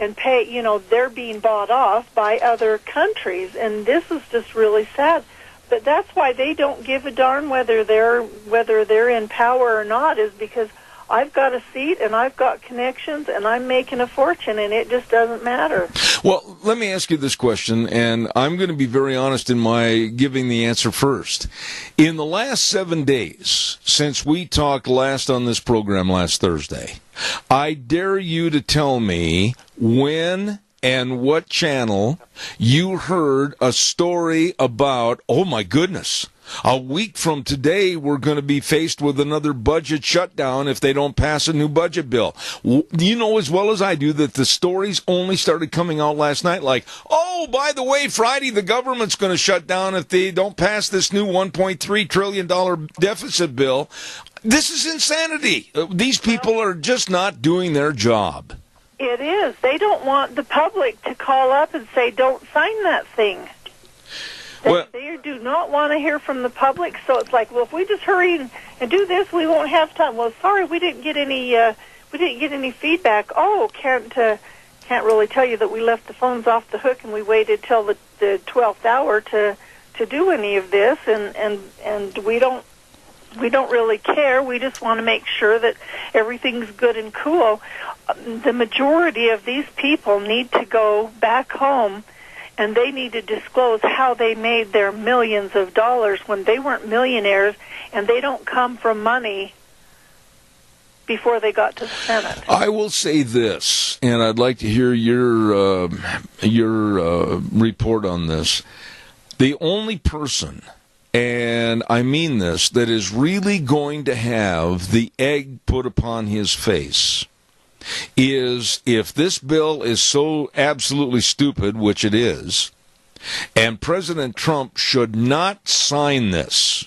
and pay, you know, they're being bought off by other countries, and this is just really sad. But that's why they don't give a darn whether they're in power or not, is because I've got a seat and I've got connections and I'm making a fortune, and it just doesn't matter. Well, let me ask you this question, and I'm going to be very honest in my giving the answer first. In the last 7 days, since we talked last on this program last Thursday, I dare you to tell me when and what channel you heard a story about, oh my goodness, a week from today we're going to be faced with another budget shutdown if they don't pass a new budget bill. You know as well as I do that the stories only started coming out last night, like, oh, by the way, Friday the government's going to shut down if they don't pass this new $1.3 trillion deficit bill. This is insanity. These people are just not doing their job. It is. They don't want the public to call up and say, don't sign that thing. They do not want to hear from the public, so it's like, well, if we just hurry and do this, we won't have time. Well, sorry, we didn't get any feedback. Oh, can't really tell you that we left the phones off the hook and we waited till the 12th hour to do any of this, and we don't really care. We just want to make sure that everything's good and cool. The majority of these people need to go back home, and they need to disclose how they made their millions of dollars when they weren't millionaires, and they don't come from money before they got to the Senate. I will say this, and I'd like to hear your report on this. The only person, and I mean this, that is really going to have the egg put upon his face is if this bill is so absolutely stupid, which it is, and President Trump should not sign this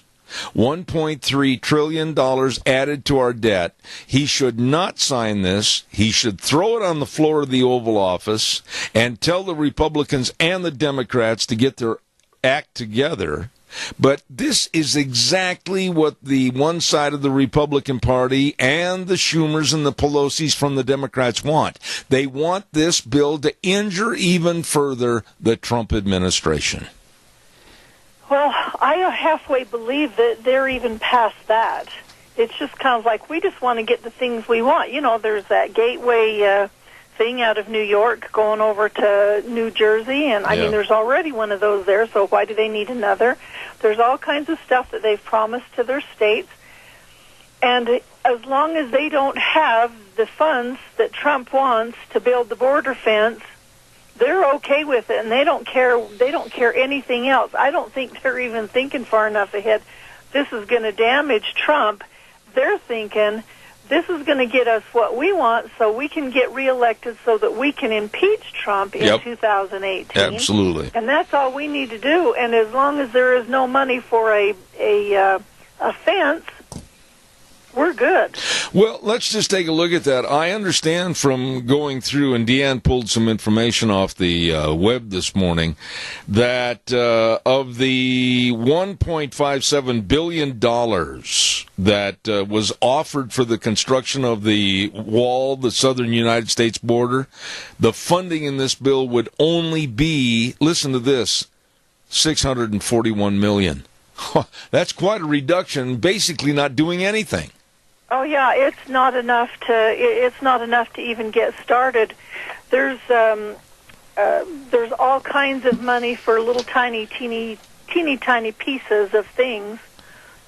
$1.3 trillion added to our debt. He should not sign this. He should throw it on the floor of the Oval Office and tell the Republicans and the Democrats to get their act together. But this is exactly what the one side of the Republican Party and the Schumers and the Pelosi's from the Democrats want. They want this bill to injure even further the Trump administration. Well, I halfway believe that they're even past that. It's just kind of like we just want to get the things we want. You know, there's that gateway thing out of New York going over to New Jersey, and I mean, there's already one of those there, so why do they need another? There's all kinds of stuff that they've promised to their states, and as long as they don't have the funds that Trump wants to build the border fence, they're okay with it, and they don't care anything else. I don't think they're even thinking far enough ahead. This is going to damage Trump. They're thinking, this is going to get us what we want so we can get reelected so that we can impeach Trump in 2018. Absolutely. And that's all we need to do. And as long as there is no money for a fence, we're good. Well, let's just take a look at that. I understand from going through, and Deanne pulled some information off the web this morning, that of the $1.57 billion that was offered for the construction of the wall, the southern United States border, the funding in this bill would only be, listen to this, $641 million. That's quite a reduction, basically not doing anything. Oh yeah, it's not enough to even get started. there's all kinds of money for little teeny tiny pieces of things.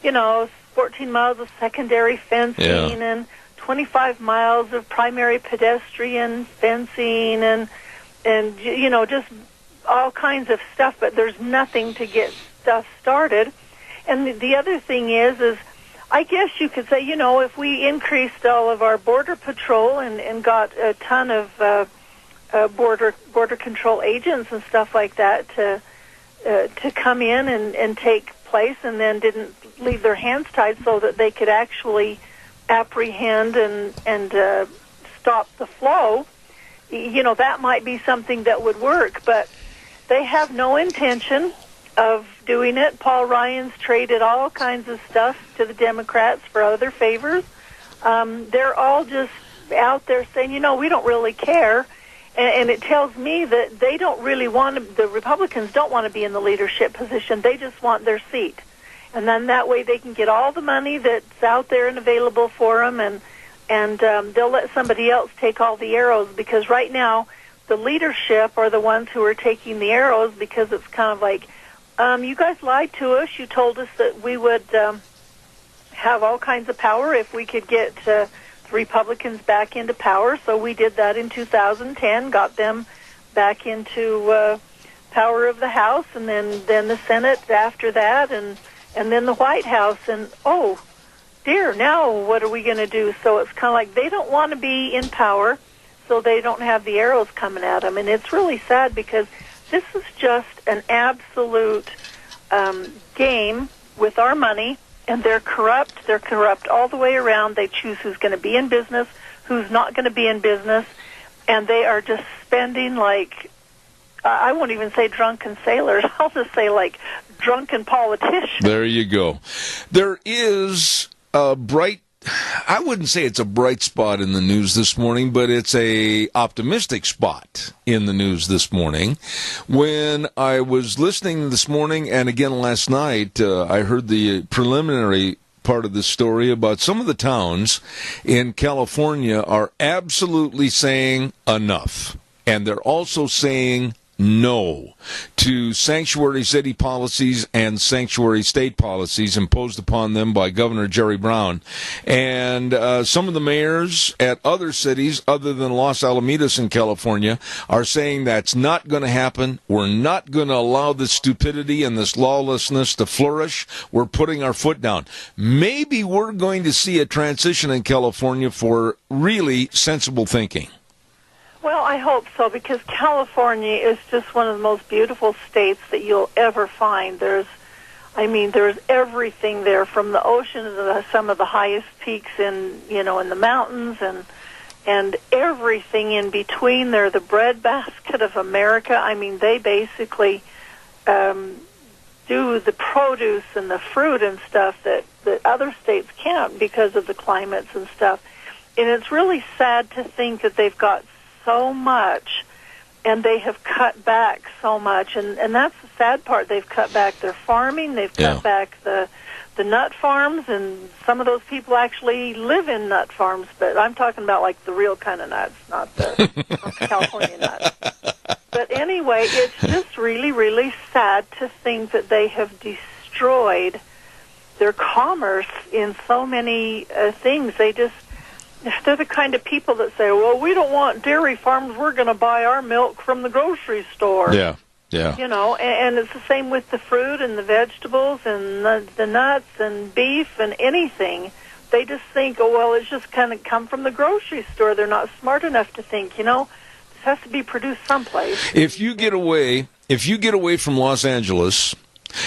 14 miles of secondary fencing and 25 miles of primary pedestrian fencing and just all kinds of stuff, but there's nothing to get stuff started. And the other thing is I guess you could say, if we increased all of our border patrol and got a ton of border control agents and stuff like that to come in and take place, and then didn't leave their hands tied so that they could actually apprehend and stop the flow, that might be something that would work. But they have no intention of doing it. Paul Ryan's traded all kinds of stuff to the Democrats for other favors. They're all just out there saying, we don't really care. And it tells me that they don't really the Republicans don't want to be in the leadership position. They just want their seat. And then that way they can get all the money that's out there and available for them, and they'll let somebody else take all the arrows, because right now the leadership are the ones who are taking the arrows, because it's kind of like, you guys lied to us. You told us that we would have all kinds of power if we could get the Republicans back into power. So we did that in 2010, got them back into power of the House, and then the Senate after that, and then the White House. And, oh, dear, now what are we going to do? So it's kind of like they don't want to be in power, so they don't have the arrows coming at them. And it's really sad, because this is just an absolute game with our money, and they're corrupt. They're corrupt all the way around. They choose who's going to be in business, who's not going to be in business, and they are just spending like, I won't even say drunken sailors. I'll just say like drunken politicians. There you go. There is a bright, I wouldn't say it's a bright spot in the news this morning, but it's a optimistic spot in the news this morning. When I was listening this morning and again last night, I heard the preliminary part of the story about some of the towns in California are absolutely saying enough. And they're also saying no to sanctuary city policies and sanctuary state policies imposed upon them by Governor Jerry Brown. And some of the mayors at other cities other than Los Alamitos in California are saying that's not going to happen. We're not going to allow this stupidity and this lawlessness to flourish. We're putting our foot down. Maybe we're going to see a transition in California for really sensible thinking. Well, I hope so, because California is just one of the most beautiful states that you'll ever find. There's everything there, from the ocean to some of the highest peaks in the mountains, and everything in between. They're the breadbasket of America. I mean, they basically do the produce and the fruit and stuff that other states can't because of the climates and stuff. And it's really sad to think that they've got so much, and they have cut back so much, and that's the sad part. They've cut back their farming, they've cut back the nut farms, and some of those people actually live in nut farms, but I'm talking about like the real kind of nuts, not the California nuts. But anyway, it's just really, really sad to think that they have destroyed their commerce in so many things. They're the kind of people that say, well, we don't want dairy farms. We're going to buy our milk from the grocery store. Yeah. And it's the same with the fruit and the vegetables and the nuts and beef and anything. They just think, oh, well, it's just kind of come from the grocery store. They're not smart enough to think, this has to be produced someplace. If you get away from Los Angeles,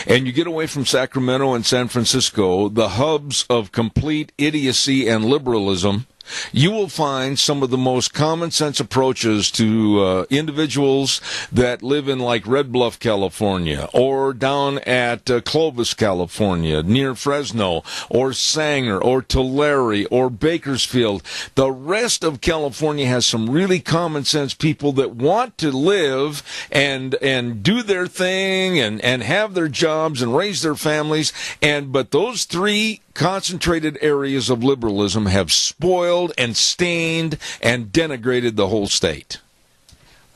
and you get away from Sacramento and San Francisco, the hubs of complete idiocy and liberalism, you will find some of the most common sense approaches to individuals that live in like Red Bluff, California, or down at Clovis, California, near Fresno, or Sanger, or Tulare, or Bakersfield. The rest of California has some really common sense people that want to live and do their thing and have their jobs and raise their families. But those three concentrated areas of liberalism have spoiled and stained and denigrated the whole state.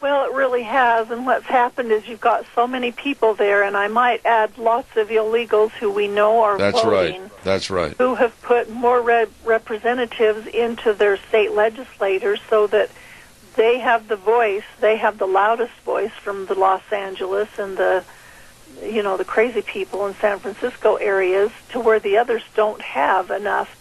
Well, it really has, and what's happened is you've got so many people there, and I might add lots of illegals who we know are voting. That's right. Who have put more representatives into their state legislators so that they have the voice, they have the loudest voice from the Los Angeles and the crazy people in San Francisco areas, to where the others don't have enough.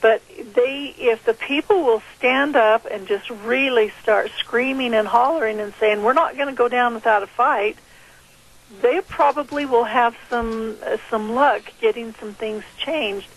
But if the people will stand up and just really start screaming and hollering and saying, we're not going to go down without a fight, they probably will have some luck getting some things changed.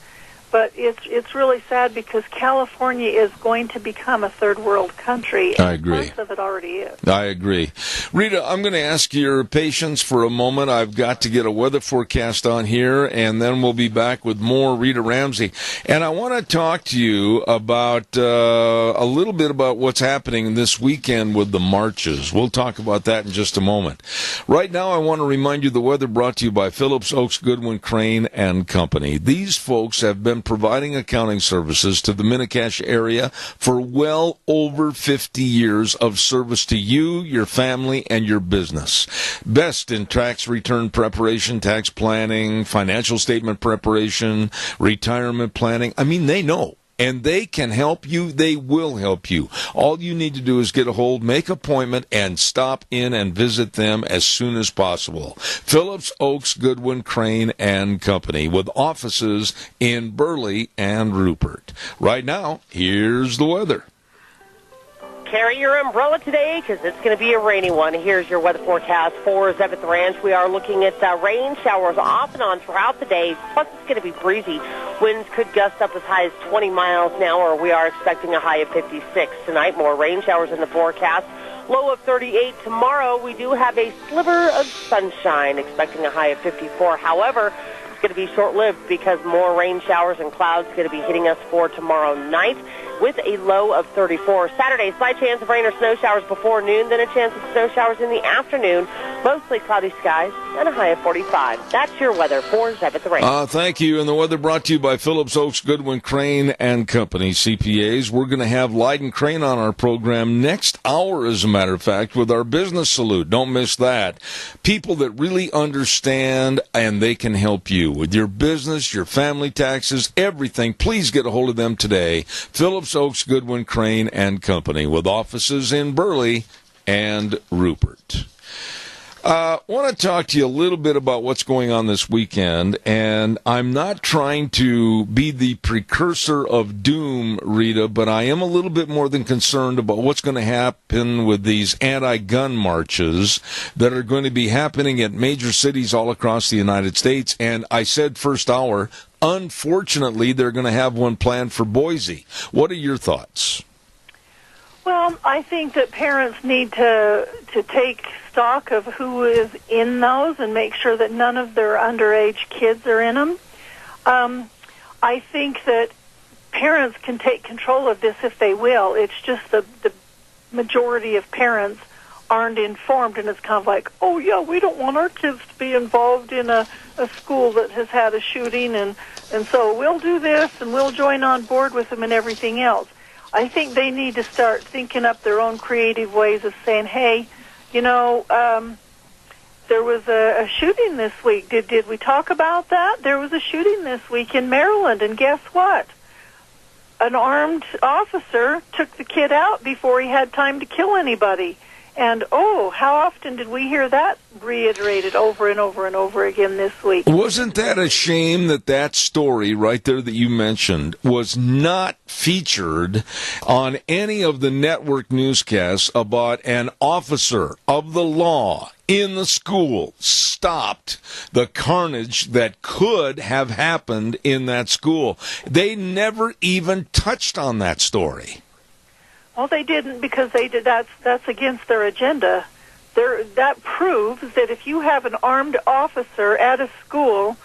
But it's really sad, because California is going to become a third world country. I agree. Parts of it already is. I agree. Rita, I'm going to ask your patience for a moment. I've got to get a weather forecast on here, and then we'll be back with more Rita Ramsey. And I want to talk to you about a little bit about what's happening this weekend with the marches. We'll talk about that in just a moment. Right now, I want to remind you the weather brought to you by Phillips, Oaks, Goodwin, Crane, and Company. These folks have been providing accounting services to the Mini-Cash area for well over 50 years of service to you, your family, and your business. Best in tax return preparation, tax planning, financial statement preparation, retirement planning. I mean, they know. And they can help you. They will help you. All you need to do is get a hold, make an appointment, and stop in and visit them as soon as possible. Phillips, Oaks, Goodwin, Crane, and Company, with offices in Burley and Rupert. Right now, here's the weather. Carry your umbrella today, because it's going to be a rainy one. Here's your weather forecast for Zebeth Ranch. We are looking at rain showers off and on throughout the day. Plus, it's going to be breezy. Winds could gust up as high as 20 miles an hour. We are expecting a high of 56 tonight. More rain showers in the forecast. Low of 38 tomorrow. We do have a sliver of sunshine, expecting a high of 54. However, it's going to be short-lived, because more rain showers and clouds going to be hitting us for tomorrow night, with a low of 34. Saturday, slight chance of rain or snow showers before noon, then a chance of snow showers in the afternoon. Mostly cloudy skies and a high of 45. That's your weather for Zebeth Ranch. Thank you. And the weather brought to you by Phillips, Oaks, Goodwin, Crane, and Company, CPAs. We're going to have Light and Crane on our program next hour, as a matter of fact, with our business salute. Don't miss that. People that really understand, and they can help you with your business, your family taxes, everything. Please get a hold of them today. Phillips, Oaks, Goodwin, Crane, and Company, with offices in Burley and Rupert. I want to talk to you a little bit about what's going on this weekend, and I'm not trying to be the precursor of doom, Rita, but I am a little bit more than concerned about what's going to happen with these anti-gun marches that are going to be happening at major cities all across the United States. And I said first hour, unfortunately, they're going to have one planned for Boise. What are your thoughts? Well, I think that parents need to take stock of who is in those and make sure that none of their underage kids are in them. I think that parents can take control of this if they will. It's just the majority of parents aren't informed, and it's kind of like, oh, yeah, we don't want our kids to be involved in a school that has had a shooting, and so we'll do this, and we'll join on board with them and everything else. I think they need to start thinking up their own creative ways of saying, hey, there was a shooting this week. Did we talk about that? There was a shooting this week in Maryland, and guess what? An armed officer took the kid out before he had time to kill anybody. And, how often did we hear that reiterated over and over and over again this week? Wasn't that a shame that story right there that you mentioned was not featured on any of the network newscasts about an officer of the law in the school stopped the carnage that could have happened in that school? They never even touched on that story. Well, they didn't, because they did. That's against their agenda. That proves that if you have an armed officer at a school,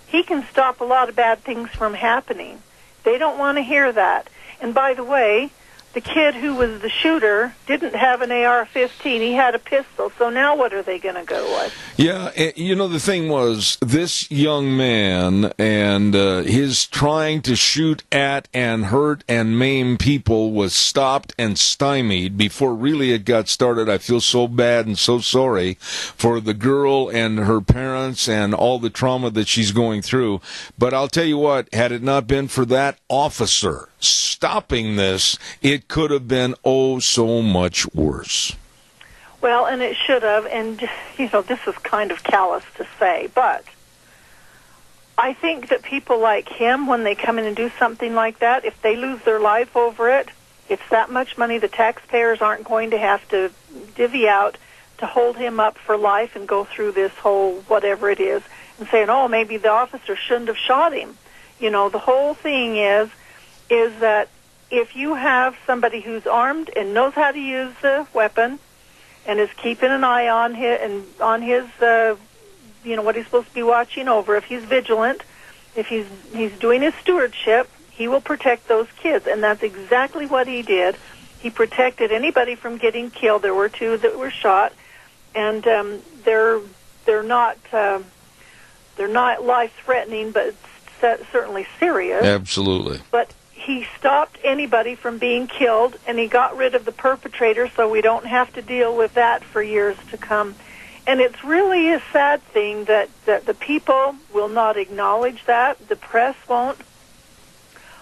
he can stop a lot of bad things from happening. They don't want to hear that. And by the way, the kid who was the shooter didn't have an AR-15. He had a pistol. So now what are they going to go with? Yeah, the thing was, this young man and his trying to shoot at and hurt and maim people was stopped and stymied before really it got started. I feel so bad and so sorry for the girl and her parents and all the trauma that she's going through. But I'll tell you what, had it not been for that officer stopping this, it could have been so much worse. Well, and it should have, and, this is kind of callous to say, but I think that people like him, when they come in and do something like that, if they lose their life over it, it's that much money the taxpayers aren't going to have to divvy out to hold him up for life and go through this whole whatever it is and saying, maybe the officer shouldn't have shot him. The whole thing is that if you have somebody who's armed and knows how to use the weapon and is keeping an eye on his what he's supposed to be watching over, if he's vigilant, if he's doing his stewardship, he will protect those kids, and that's exactly what he did. He protected anybody from getting killed. There were 2 that were shot, and they're not life-threatening, but certainly serious. Absolutely. But he stopped anybody from being killed, and he got rid of the perpetrator, so we don't have to deal with that for years to come. And it's really a sad thing that the people will not acknowledge that. The press won't.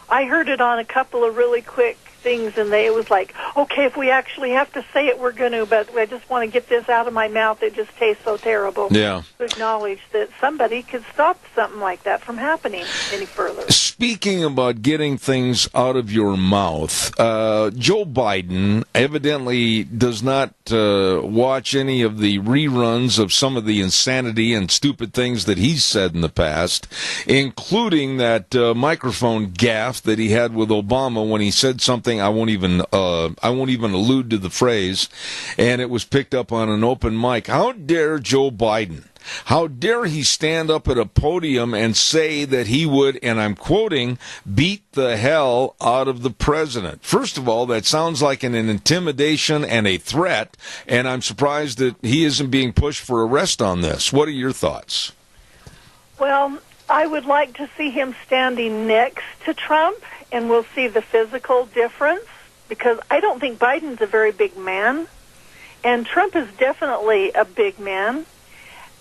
I heard it on a couple of really quick things, and it was like, okay, if we actually have to say it, we're going to, but I just want to get this out of my mouth. It just tastes so terrible. Yeah. To acknowledge that somebody could stop something like that from happening any further. Speaking about getting things out of your mouth, Joe Biden evidently does not watch any of the reruns of some of the insanity and stupid things that he's said in the past, including that microphone gaffe that he had with Obama when he said something. I won't even allude to the phrase, and it was picked up on an open mic. How dare Joe Biden? How dare he stand up at a podium and say that he would, and I'm quoting, beat the hell out of the president? First of all, that sounds like an intimidation and a threat, and I'm surprised that he isn't being pushed for arrest on this. What are your thoughts? Well, I would like to see him standing next to Trump, and we'll see the physical difference, because I don't think Biden's a very big man, and Trump is definitely a big man.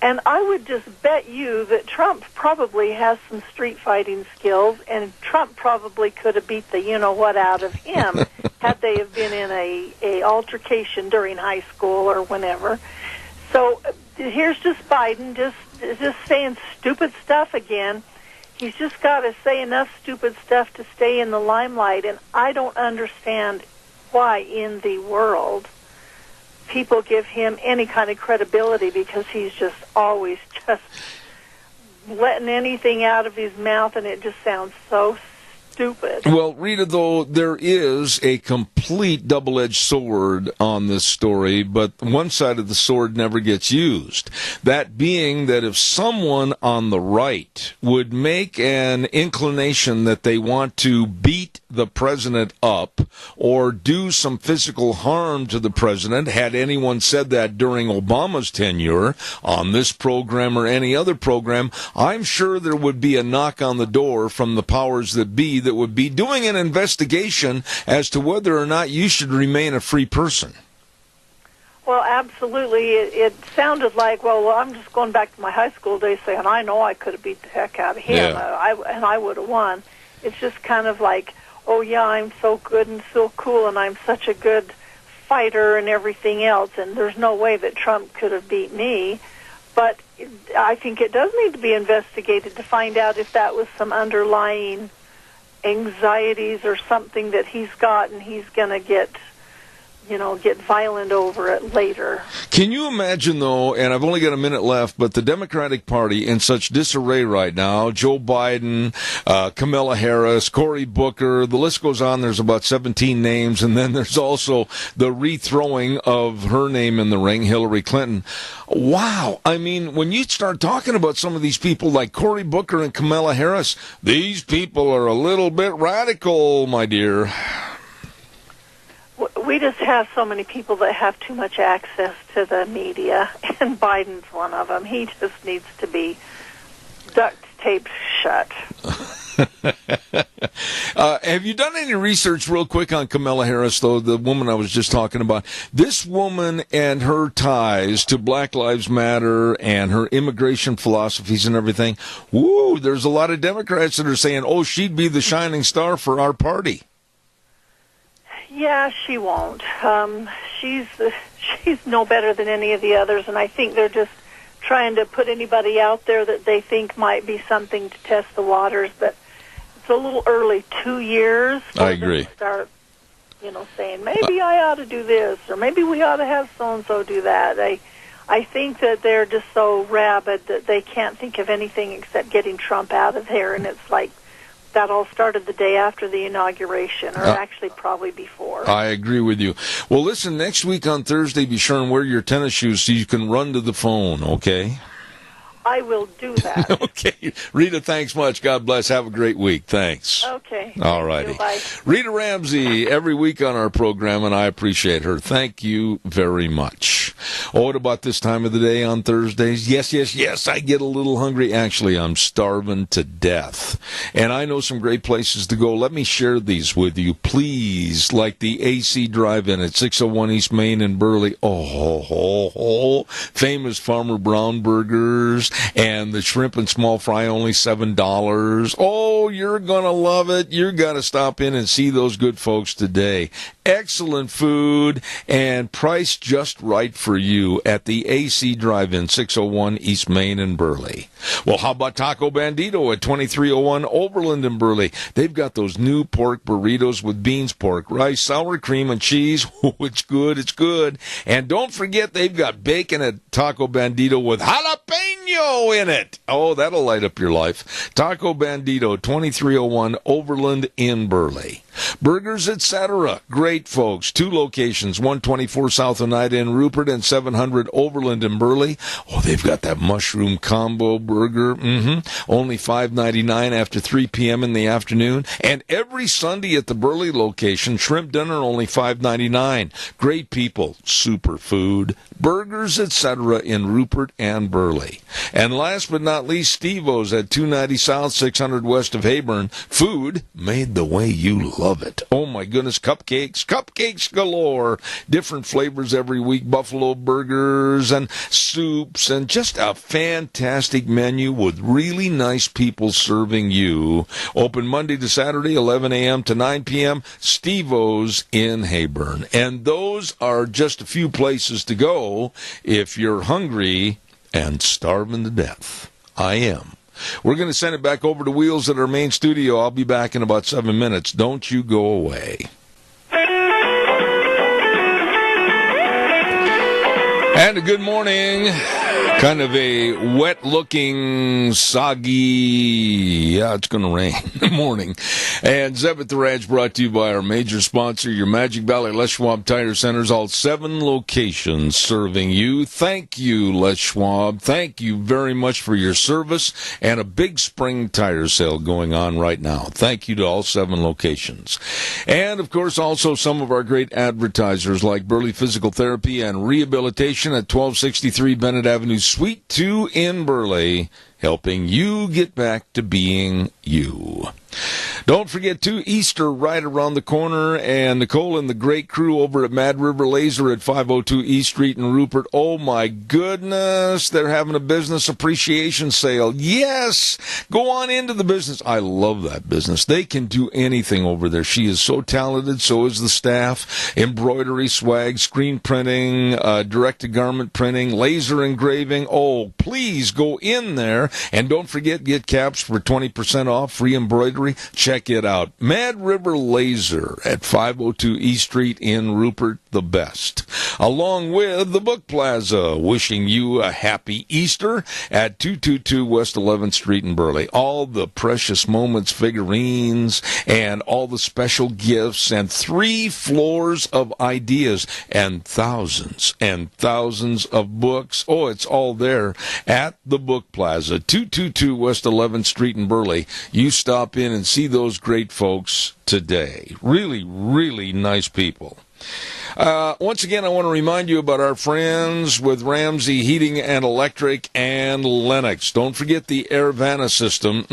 And I would just bet you that Trump probably has some street fighting skills, and Trump probably could have beat the you-know-what out of him had they have been in a altercation during high school or whenever. So here's just Biden just saying stupid stuff again. He's just got to say enough stupid stuff to stay in the limelight, and I don't understand why in the world people give him any kind of credibility, because he's just always just letting anything out of his mouth, and it just sounds so stupid. Well, Rita, though, there is a complete double-edged sword on this story, but one side of the sword never gets used. That being that if someone on the right would make an inclination that they want to beat the president up or do some physical harm to the president, had anyone said that during Obama's tenure on this program or any other program, I'm sure there would be a knock on the door from the powers that be that would be doing an investigation as to whether or not you should remain a free person. Well, absolutely. It sounded like, well, I'm just going back to my high school days saying, I know I could have beat the heck out of him, and I would have won. It's just kind of like, oh, yeah, I'm so good and so cool, and I'm such a good fighter and everything else, and there's no way that Trump could have beat me. But I think it does need to be investigated to find out if that was some underlying anxieties or something that he's got, and he's going to get violent over it later. Can you imagine, though, and I've only got a minute left, but the Democratic Party in such disarray right now, Joe Biden, Kamala Harris, Cory Booker, the list goes on, there's about 17 names, and then there's also the rethrowing of her name in the ring, Hillary Clinton. Wow. I mean, when you start talking about some of these people like Cory Booker and Kamala Harris, these people are a little bit radical, my dear. We just have so many people that have too much access to the media, and Biden's one of them. He just needs to be duct taped shut. Have you done any research real quick on Kamala Harris, though, the woman I was just talking about? This woman and her ties to Black Lives Matter and her immigration philosophies and everything, woo, there's a lot of Democrats that are saying, oh, she'd be the shining star for our party. Yeah, she won't. She's no better than any of the others, and I think they're just trying to put anybody out there that they think might be something to test the waters, but it's a little early, 2 years. I agree. Start, saying, maybe I ought to do this, or maybe we ought to have so-and-so do that. I think that they're just so rabid that they can't think of anything except getting Trump out of there, and it's like that all started the day after the inauguration, or actually probably before. I agree with you. Well, listen, next week on Thursday, be sure and wear your tennis shoes so you can run to the phone, okay? I will do that. Okay. Rita, thanks much. God bless. Have a great week. Thanks. Okay. All righty. Bye. Rita Ramsey, every week on our program, and I appreciate her. Thank you very much. Oh, what about this time of the day on Thursdays? Yes, I get a little hungry. Actually, I'm starving to death. And I know some great places to go. Let me share these with you, please, like the AC Drive-In at 601 East Main in Burley. Famous Farmer Brown Burgers. And the shrimp and small fry, only $7. Oh, you're going to love it. You're going to stop in and see those good folks today. Excellent food and price just right for you at the AC Drive-In, 601 East Main in Burley. Well, how about Taco Bandito at 2301 Oberlin in Burley? They've got those new pork burritos with beans, pork, rice, sour cream, and cheese. Oh, it's good, it's good. And don't forget, they've got bacon at Taco Bandito with jalapeno in it. Oh, that'll light up your life. Taco Bandito, 2301 Overland in Burley. Burgers, etc. Great folks. 2 locations, 124 South Oneida in Rupert and 700 Overland in Burley. Oh, they've got that mushroom combo burger. Only $5.99 after 3 p.m. in the afternoon. And every Sunday at the Burley location, shrimp dinner only $5.99. Great people, super food, burgers, etc. in Rupert and Burley. And last but not least, Steve-O's at 290 South, 600 west of Hayburn. Food made the way you love it. Oh my goodness, cupcakes galore. Different flavors every week, buffalo burgers and soups, and just a fantastic menu with really nice people serving you. Open Monday to Saturday, 11 a.m. to 9 p.m. Steve-O's in Hayburn. And those are just a few places to go if you're hungry and starving to death. I am. We're going to send it back over to Wheels at our main studio. I'll be back in about 7 minutes. Don't you go away. And a good morning. Kind of a wet-looking, soggy, it's going to rain in the morning. And Zeb at the Ranch brought to you by our major sponsor, your Magic Valley Les Schwab Tire Centers, all 7 locations serving you. Thank you, Les Schwab. Thank you very much for your service, and a big spring tire sale going on right now. Thank you to all 7 locations. And, of course, also some of our great advertisers like Burley Physical Therapy and Rehabilitation at 1263 Bennett Avenue, Suite 2 in Burley, helping you get back to being you. Don't forget, too, Easter right around the corner, and Nicole and the great crew over at Mad River Laser at 502 East Street in Rupert. Oh, my goodness, they're having a business appreciation sale. Yes, go on into the business. I love that business. They can do anything over there. She is so talented, so is the staff. Embroidery, swag, screen printing, direct-to-garment printing, laser engraving. Oh, please go in there, and don't forget, get caps for 20% off, free embroidery. Check it out. Mad River Laser at 502 East Street in Rupert, the best. Along with the Book Plaza, wishing you a happy Easter at 222 West 11th Street in Burley. All the Precious Moments figurines and all the special gifts and 3 floors of ideas and thousands of books. Oh, it's all there at the Book Plaza, 222 West 11th Street in Burley. You stop in and see those great folks today. Really, really nice people. Once again, I want to remind you about our friends with Ramsey Heating and Electric and Lennox. Don't forget the Airvana system,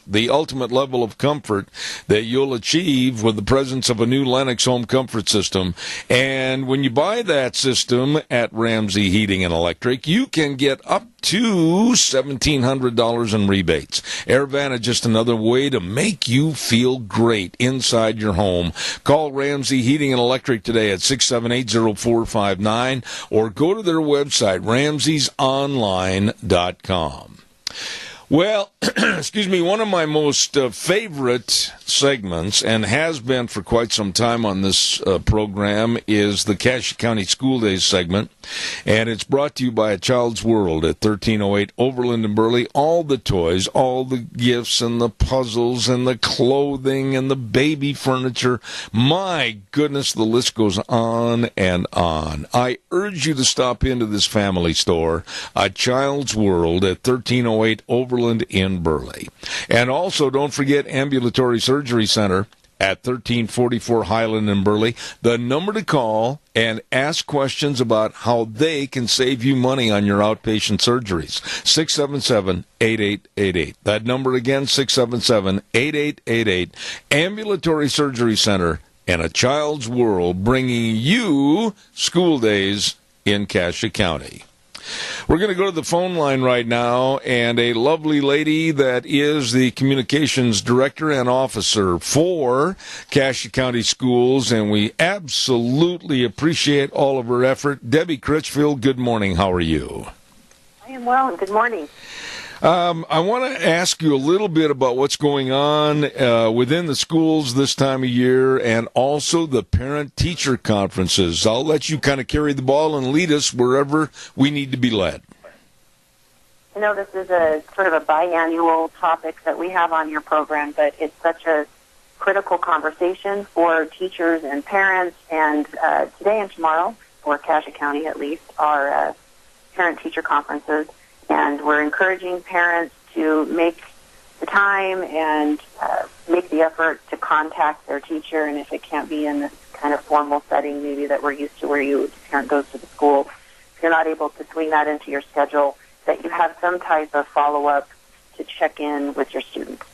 the ultimate level of comfort that you'll achieve with the presence of a new Lennox home comfort system. And when you buy that system at Ramsey Heating and Electric, you can get up to $1,700 in rebates. Airvana, just another way to make you feel great inside your home. Call Ramsey Heating and Electric today at 678-0459 or go to their website, ramseysonline.com. Well, excuse me, one of my most favorite segments, and has been for quite some time on this program, is the Cache County School Days segment. And it's brought to you by A Child's World at 1308 Overland and Burley. All the toys, all the gifts and the puzzles and the clothing and the baby furniture. My goodness, the list goes on and on. I urge you to stop into this family store, A Child's World at 1308 Overland in Burley. And also, don't forget Ambulatory Surgery Center at 1344 Highland in Burley. The number to call and ask questions about how they can save you money on your outpatient surgeries. 677-8888. That number again, 677-8888. Ambulatory Surgery Center and A Child's World, bringing you School Days in Cache County. We're going to go to the phone line right now, and a lovely lady that is the communications director and officer for Cache County Schools, and we absolutely appreciate all of her effort. Debbie Critchfield, good morning. How are you? I am well, and good morning. I want to ask you a little bit about what's going on within the schools this time of year, and also the parent-teacher conferences. I'll let you kind of carry the ball and lead us wherever we need to be led. I know this is a sort of a biannual topic that we have on your program, but it's such a critical conversation for teachers and parents, and today and tomorrow, for Cache County at least, are parent-teacher conferences. And we're encouraging parents to make the time and make the effort to contact their teacher. And if it can't be in this kind of formal setting, maybe that we're used to where the parent goes to the school, if you're not able to swing that into your schedule, that you have some type of follow-up to check in with your students.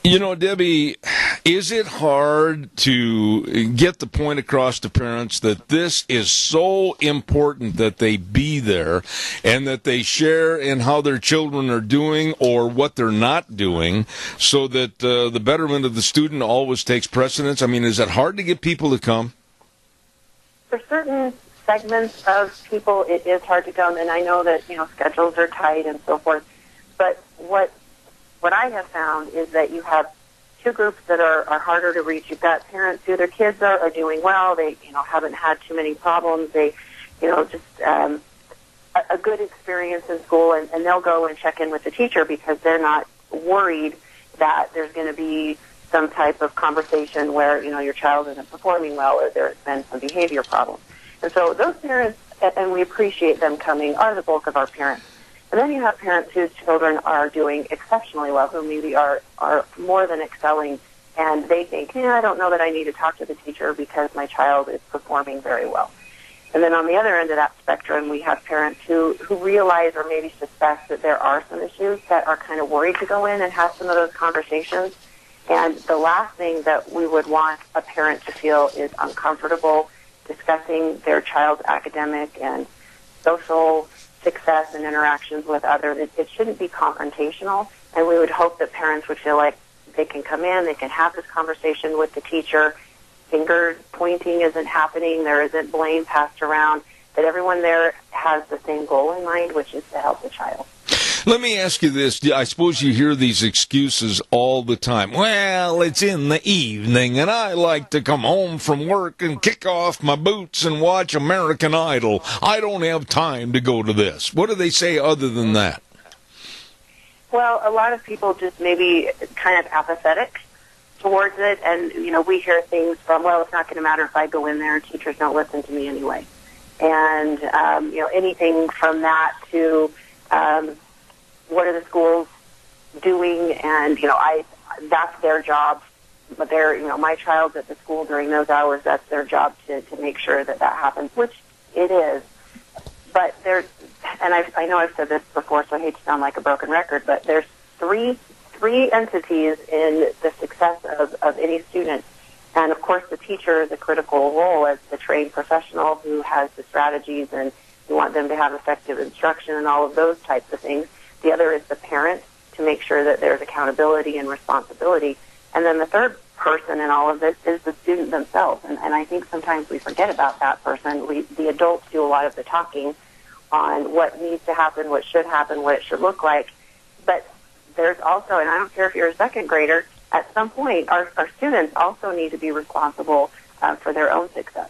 You know, Debbie, is it hard to get the point across to parents that this is so important that they be there and that they share in how their children are doing or what they're not doing, so that the betterment of the student always takes precedence? I mean, is it hard to get people to come? For certain segments of people, it is hard to come, and I know that, schedules are tight and so forth. But what I have found is that you have two groups that are harder to reach. You've got parents who their kids are doing well. They, haven't had too many problems. They, just a good experience in school, and they'll go and check in with the teacher because they're not worried that there's going to be some type of conversation where, your child isn't performing well or there's been some behavior problems. And so those parents, and we appreciate them coming, are the bulk of our parents. And then you have parents whose children are doing exceptionally well, who maybe are more than excelling, and they think, I don't know that I need to talk to the teacher because my child is performing very well. And then on the other end of that spectrum, we have parents who realize or maybe suspect that there are some issues that are kind of worried to go in and have some of those conversations. And the last thing that we would want a parent to feel is uncomfortable discussing their child's academic and social success and interactions with others. It shouldn't be confrontational, and we would hope that parents would feel like they can come in, they can have this conversation with the teacher, finger pointing isn't happening, there isn't blame passed around, that everyone there has the same goal in mind, which is to help the child. Let me ask you this. I suppose you hear these excuses all the time. Well, it's in the evening, and I like to come home from work and kick off my boots and watch American Idol. I don't have time to go to this. What do they say other than that? Well, a lot of people just maybe kind of apathetic towards it, and, we hear things from, well, it's not going to matter if I go in there, teachers don't listen to me anyway. And, anything from that to... what are the schools doing? And, that's their job but my child's at the school during those hours. That's their job to make sure that happens, which it is. But I know I've said this before, so I hate to sound like a broken record, but there's three entities in the success of any student. And, of course, the teacher is a critical role as the trained professional who has the strategies, and you want them to have effective instruction and all of those types of things. The other is the parent, to make sure that there's accountability and responsibility. And then the third person in all of this is the student themselves. And I think sometimes we forget about that person. The adults do a lot of the talking on what needs to happen, what should happen, what it should look like. But there's also, and I don't care if you're a second grader, at some point our students also need to be responsible for their own success.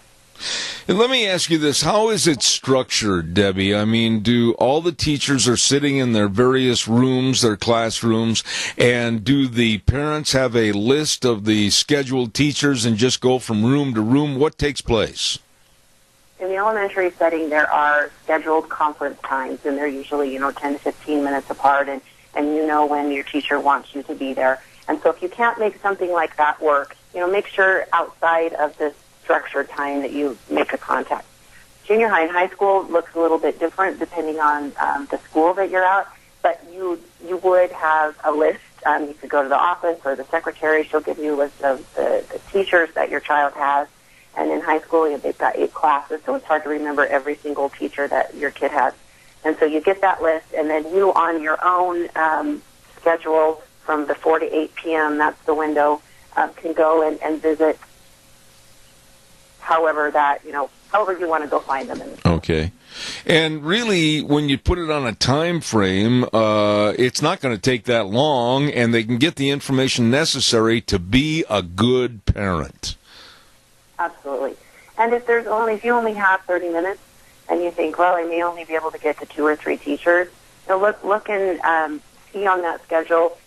And let me ask you this. How is it structured, Debbie? I mean, do all the teachers are sitting in their various rooms, their classrooms, and do the parents have a list of the scheduled teachers and just go from room to room? What takes place? In the elementary setting, there are scheduled conference times, and they're usually, 10 to 15 minutes apart, and you know when your teacher wants you to be there. And so if you can't make something like that work, make sure outside of this structured time that you make a contact. Junior high and high school looks a little bit different depending on the school that you're at, but you would have a list. You could go to the office or the secretary. She'll give you a list of the teachers that your child has. And in high school, they've got 8 classes, so it's hard to remember every single teacher that your kid has. And so you get that list, and then you, on your own schedule from the 4 to 8 p.m., that's the window, can go and visit however you want to go find them. Okay. And really, when you put it on a time frame, it's not going to take that long, and they can get the information necessary to be a good parent. Absolutely. And if you only have 30 minutes and you think, well, I may only be able to get to 2 or 3 teachers, look and see on that schedule.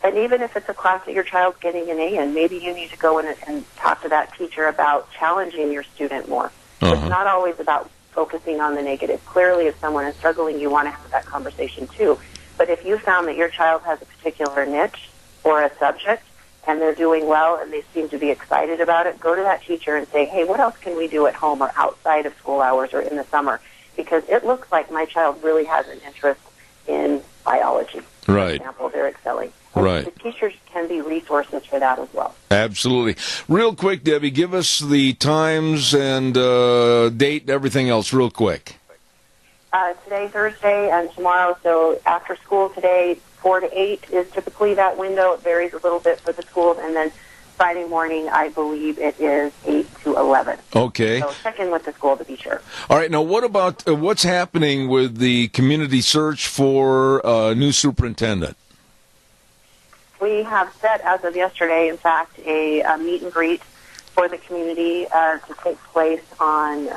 And even if it's a class that your child's getting an A in, maybe you need to go in and talk to that teacher about challenging your student more. It's not always about focusing on the negative. Clearly, if someone is struggling, you want to have that conversation too. But if you found that your child has a particular niche or a subject, and they're doing well and they seem to be excited about it, go to that teacher and say, hey, what else can we do at home or outside of school hours or in the summer? Because it looks like my child really has an interest in biology. Right. For example, they're excelling. And right. The teachers can be resources for that as well. Absolutely. Real quick, Debbie, give us the times and date and everything else real quick. Today, Thursday, and tomorrow, so after school today, 4 to 8 is typically that window. It varies a little bit for the schools. And then Friday morning, I believe it is 8 to 11. Okay. So check in with the school to be sure. All right. Now, what about what's happening with the community search for a new superintendent? We have set, as of yesterday, in fact, a meet and greet for the community to take place on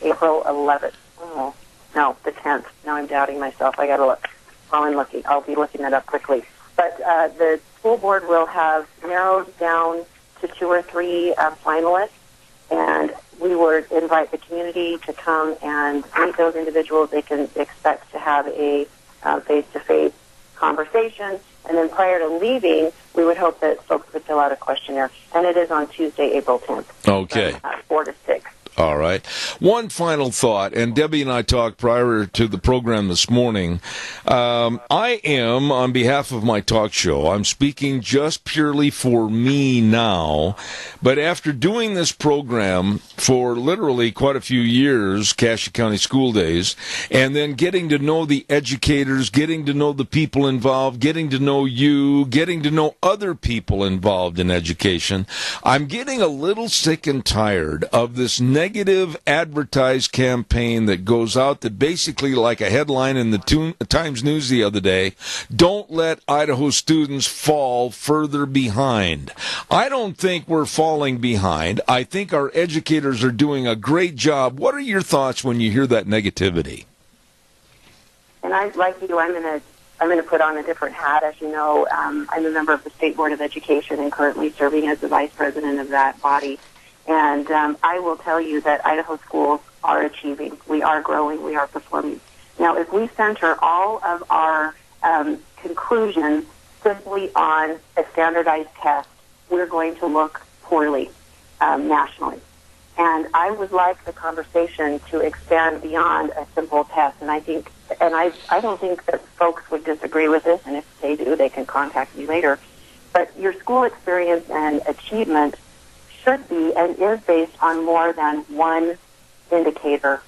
April 11th. Oh, no, the 10th. Now I'm doubting myself. I got to look. I'll be looking that up quickly. But the school board will have narrowed down to 2 or 3 finalists, and we would invite the community to come and meet those individuals. They can expect to have a face-to-face conversation, and then prior to leaving, we would hope that folks would fill out a questionnaire, and it is on Tuesday, April 10th. Okay. From 4 to 6. All right. One final thought, and Debbie and I talked prior to the program this morning. I am, on behalf of my talk show, I'm speaking just purely for me now, but after doing this program for literally quite a few years, Cassia County School Days, and then getting to know the educators, getting to know the people involved, getting to know you, getting to know other people involved in education, I'm getting a little sick and tired of this negative advertised campaign that goes out that basically, like a headline in the Times News the other day, don't let Idaho students fall further behind. I don't think we're falling behind. I think our educators are doing a great job. What are your thoughts when you hear that negativity? And I'm like you, I'm going to put on a different hat. As you know, I'm a member of the State Board of Education and currently serving as the vice president of that body. And I will tell you that Idaho schools are achieving. We are growing. We are performing. Now, if we center all of our conclusions simply on a standardized test, we're going to look poorly nationally. And I would like the conversation to expand beyond a simple test. And I don't think that folks would disagree with this, and if they do, they can contact me later. But your school experience and achievement should be and is based on more than one indicator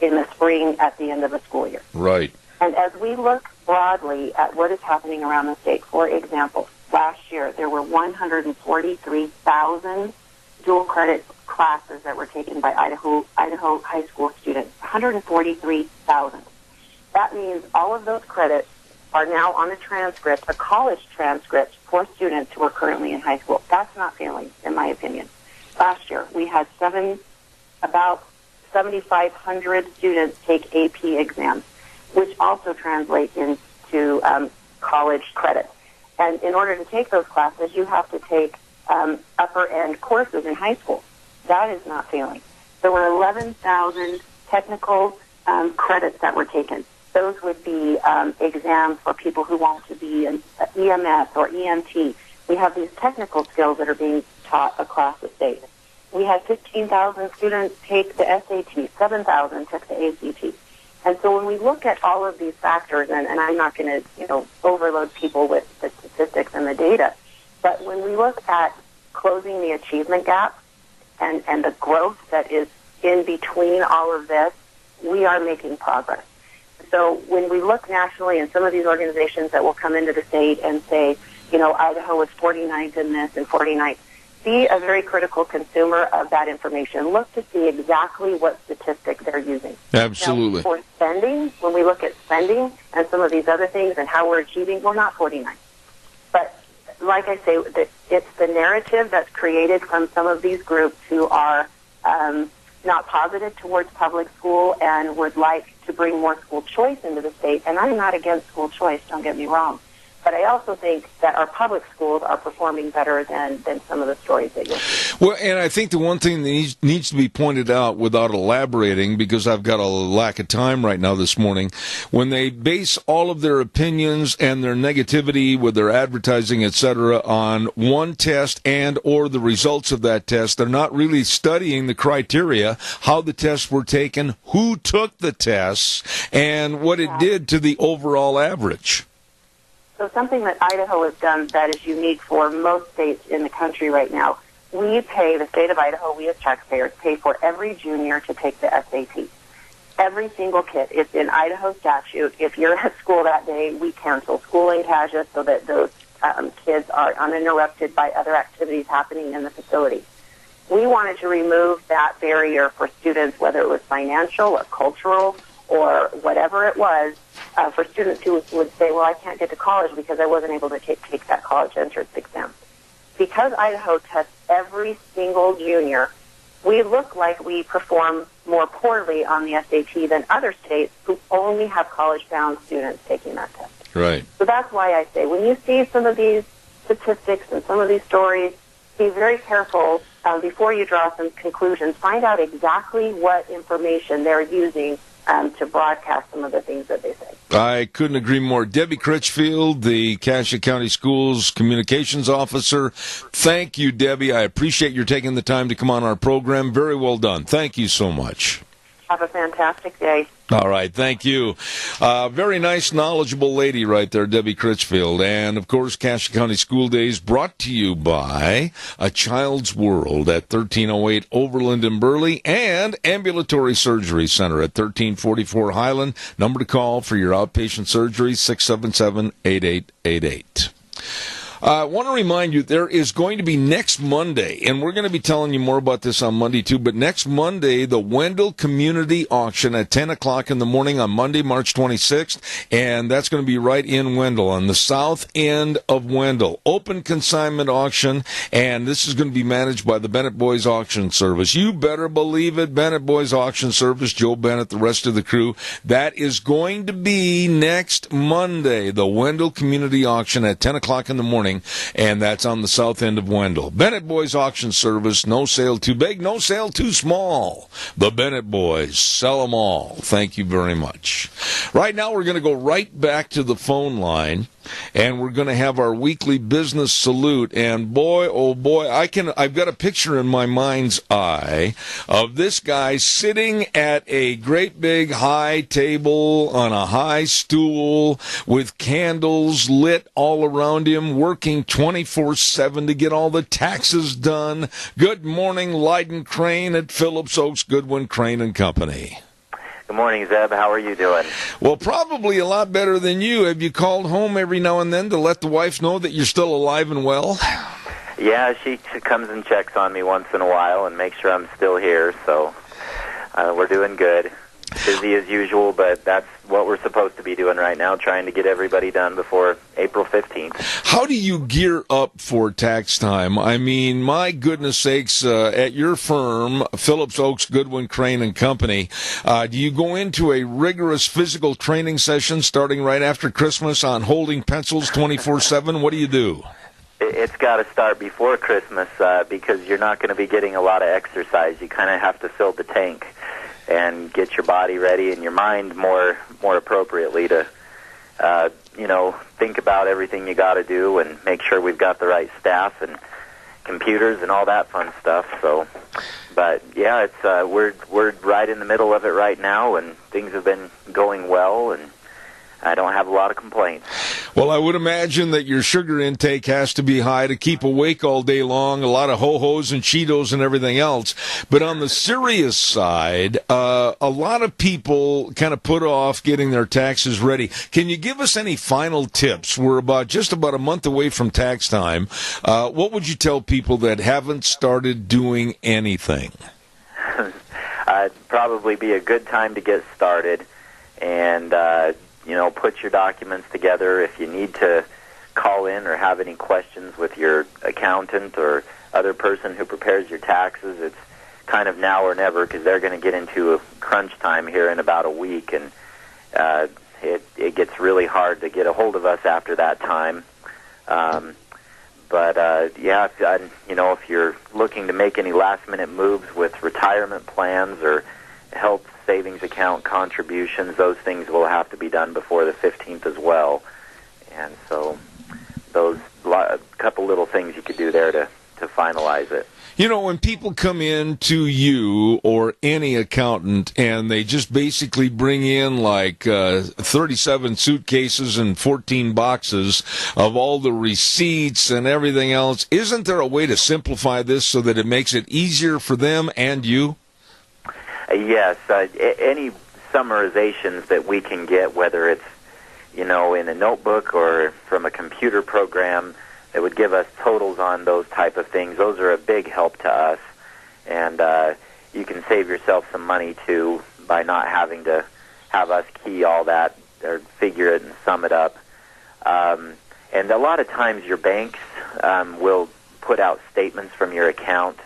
in the spring at the end of the school year. Right. And as we look broadly at what is happening around the state, for example, last year there were 143,000 dual credit classes that were taken by Idaho high school students. 143,000. That means all of those credits are now on a transcript, a college transcript for students who are currently in high school. That's not failing, in my opinion. Last year, we had about 7,500 students take AP exams, which also translate into college credit. And in order to take those classes, you have to take upper-end courses in high school. That is not failing. There were 11,000 technical credits that were taken. Those would be exams for people who want to be an EMS or EMT. We have these technical skills that are being taught across the state. We had 15,000 students take the SAT, 7,000 took the ACT. And so when we look at all of these factors, and I'm not going to overload people with the statistics and the data, but when we look at closing the achievement gap and the growth that is in between all of this, we are making progress. So when we look nationally, and some of these organizations that will come into the state and say, Idaho is 49th in this and 49th, be a very critical consumer of that information. Look to see exactly what statistic they're using. Absolutely. Now, for spending, when we look at spending and some of these other things and how we're achieving, we're not 49th. But like I say, it's the narrative that's created from some of these groups who are not positive towards public school and would like to bring more school choice into the state. And I'm not against school choice, don't get me wrong. But I also think that our public schools are performing better than some of the stories that you'll see. Well, and I think the one thing that needs to be pointed out without elaborating, because I've got a lack of time right now this morning, when they base all of their opinions and their negativity with their advertising, etc., on one test and or the results of that test, they're not really studying the criteria, how the tests were taken, who took the tests, and what it did to the overall average. So something that Idaho has done that is unique for most states in the country right now, the state of Idaho, we as taxpayers, pay for every junior to take the SAT. Every single kid. It's in Idaho statute. If you're at school that day, we cancel school in Kansas so that those kids are uninterrupted by other activities happening in the facility. We wanted to remove that barrier for students, whether it was financial or cultural or whatever it was, for students who would say, well, I can't get to college because I wasn't able to take that college entrance exam. Because Idaho tests every single junior, we look like we perform more poorly on the SAT than other states who only have college-bound students taking that test. Right. So that's why I say, when you see some of these statistics and some of these stories, be very careful before you draw some conclusions. Find out exactly what information they're using to broadcast some of the things that they say. I couldn't agree more. Debbie Critchfield, the Cassia County Schools Communications Officer. Thank you, Debbie. I appreciate your taking the time to come on our program. Very well done. Thank you so much. Have a fantastic day. All right, thank you. Very nice, knowledgeable lady right there, Debbie Critchfield. And, of course, Cassia County School Days brought to you by A Child's World at 1308 Overland in Burley and Ambulatory Surgery Center at 1344 Highland. Number to call for your outpatient surgery, 677-8888. I want to remind you, there is going to be next Monday, and we're going to be telling you more about this on Monday, too, but next Monday, the Wendell Community Auction at 10 o'clock in the morning on Monday, March 26th, and that's going to be right in Wendell, on the south end of Wendell. Open consignment auction, and this is going to be managed by the Bennett Boys Auction Service. You better believe it, Bennett Boys Auction Service, Joe Bennett, the rest of the crew. That is going to be next Monday, the Wendell Community Auction at 10 o'clock in the morning. And that's on the south end of Wendell. Bennett Boys Auction Service, no sale too big, no sale too small. The Bennett Boys, sell them all. Thank you very much. Right now, we're going to go right back to the phone line. and we're going to have our weekly business salute. And boy, oh boy, I've got a picture in my mind's eye of this guy sitting at a great big high table on a high stool with candles lit all around him, working 24/7 to get all the taxes done. Good morning, Leiden Crane at Phillips Oaks Goodwin Crane and Company. Good morning, Zeb. How are you doing? Well, probably a lot better than you. Have you called home every now and then to let the wife know that you're still alive and well? Yeah, she comes and checks on me once in a while and makes sure I'm still here, so we're doing good. Busy as usual, but that's what we're supposed to be doing right now, trying to get everybody done before April 15th. How do you gear up for tax time? I mean, my goodness sakes, at your firm, Phillips Oaks Goodwin Crane and Company, do you go into a rigorous physical training session starting right after Christmas on holding pencils 24/7? What do you do? It's got to start before Christmas because you're not going to be getting a lot of exercise. You kind of have to fill the tank and get your body ready and your mind more appropriately to, think about everything you got to do and make sure we've got the right staff and computers and all that fun stuff. So, but yeah, it's we're right in the middle of it right now, and things have been going well, and I don't have a lot of complaints. Well, I would imagine that your sugar intake has to be high to keep awake all day long, a lot of Ho-Hos and Cheetos and everything else. But on the serious side, a lot of people kind of put off getting their taxes ready. Can you give us any final tips? We're just about a month away from tax time. What would you tell people that haven't started doing anything? It'd probably be a good time to get started, and put your documents together. If you need to call in or have any questions with your accountant or other person who prepares your taxes, it's kind of now or never, because they're going to get into a crunch time here in about a week, and it gets really hard to get a hold of us after that time. If you're looking to make any last-minute moves with retirement plans or health savings account contributions, those things will have to be done before the 15th as well. And so a couple little things you could do there to finalize it. When people come in to you or any accountant and they just basically bring in like 37 suitcases and 14 boxes of all the receipts and everything else, isn't there a way to simplify this so that it makes it easier for them and you? Yes, any summarizations that we can get, whether it's, in a notebook or from a computer program that would give us totals on those type of things, those are a big help to us. And you can save yourself some money, too, by not having to have us key all that or figure it and sum it up. And a lot of times your banks will put out statements from your account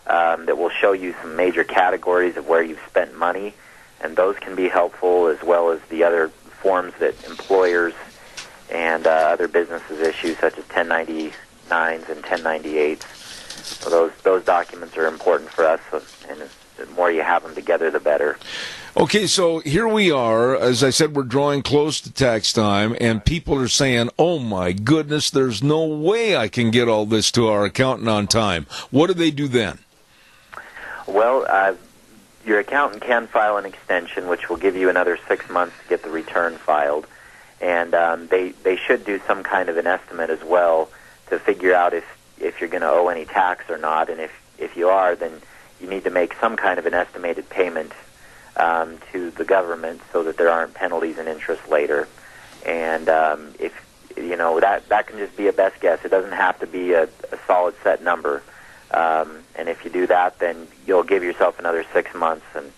that will show you some major categories of where you've spent money, and those can be helpful, as well as the other forms that employers and other businesses issue, such as 1099s and 1098s. So those documents are important for us, and the more you have them together, the better. Okay, so here we are. As I said, we're drawing close to tax time, and people are saying, oh, my goodness, there's no way I can get all this to our accountant on time. What do they do then? Well, your accountant can file an extension, which will give you another 6 months to get the return filed. And they should do some kind of an estimate as well to figure out if you're going to owe any tax or not. And if you are, then you need to make some kind of an estimated payment to the government so that there aren't penalties and interest later. And if that can just be a best guess. It doesn't have to be a solid set number. And if you do that, then you'll give yourself another 6 months. And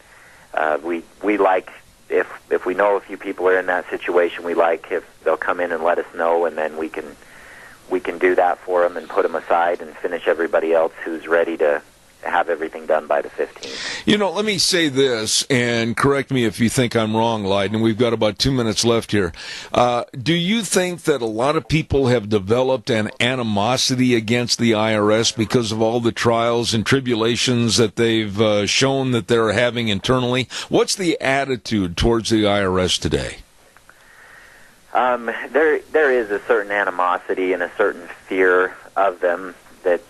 we like, if we know a few people are in that situation, we like if they'll come in and let us know, and then we can do that for them and put them aside and finish everybody else who's ready to have everything done by the 15th. Let me say this, and correct me if you think I'm wrong, Leiden. We've got about 2 minutes left here. Do you think that a lot of people have developed an animosity against the IRS because of all the trials and tribulations that they've shown that they're having internally? What's the attitude towards the IRS today? There is a certain animosity and a certain fear of them that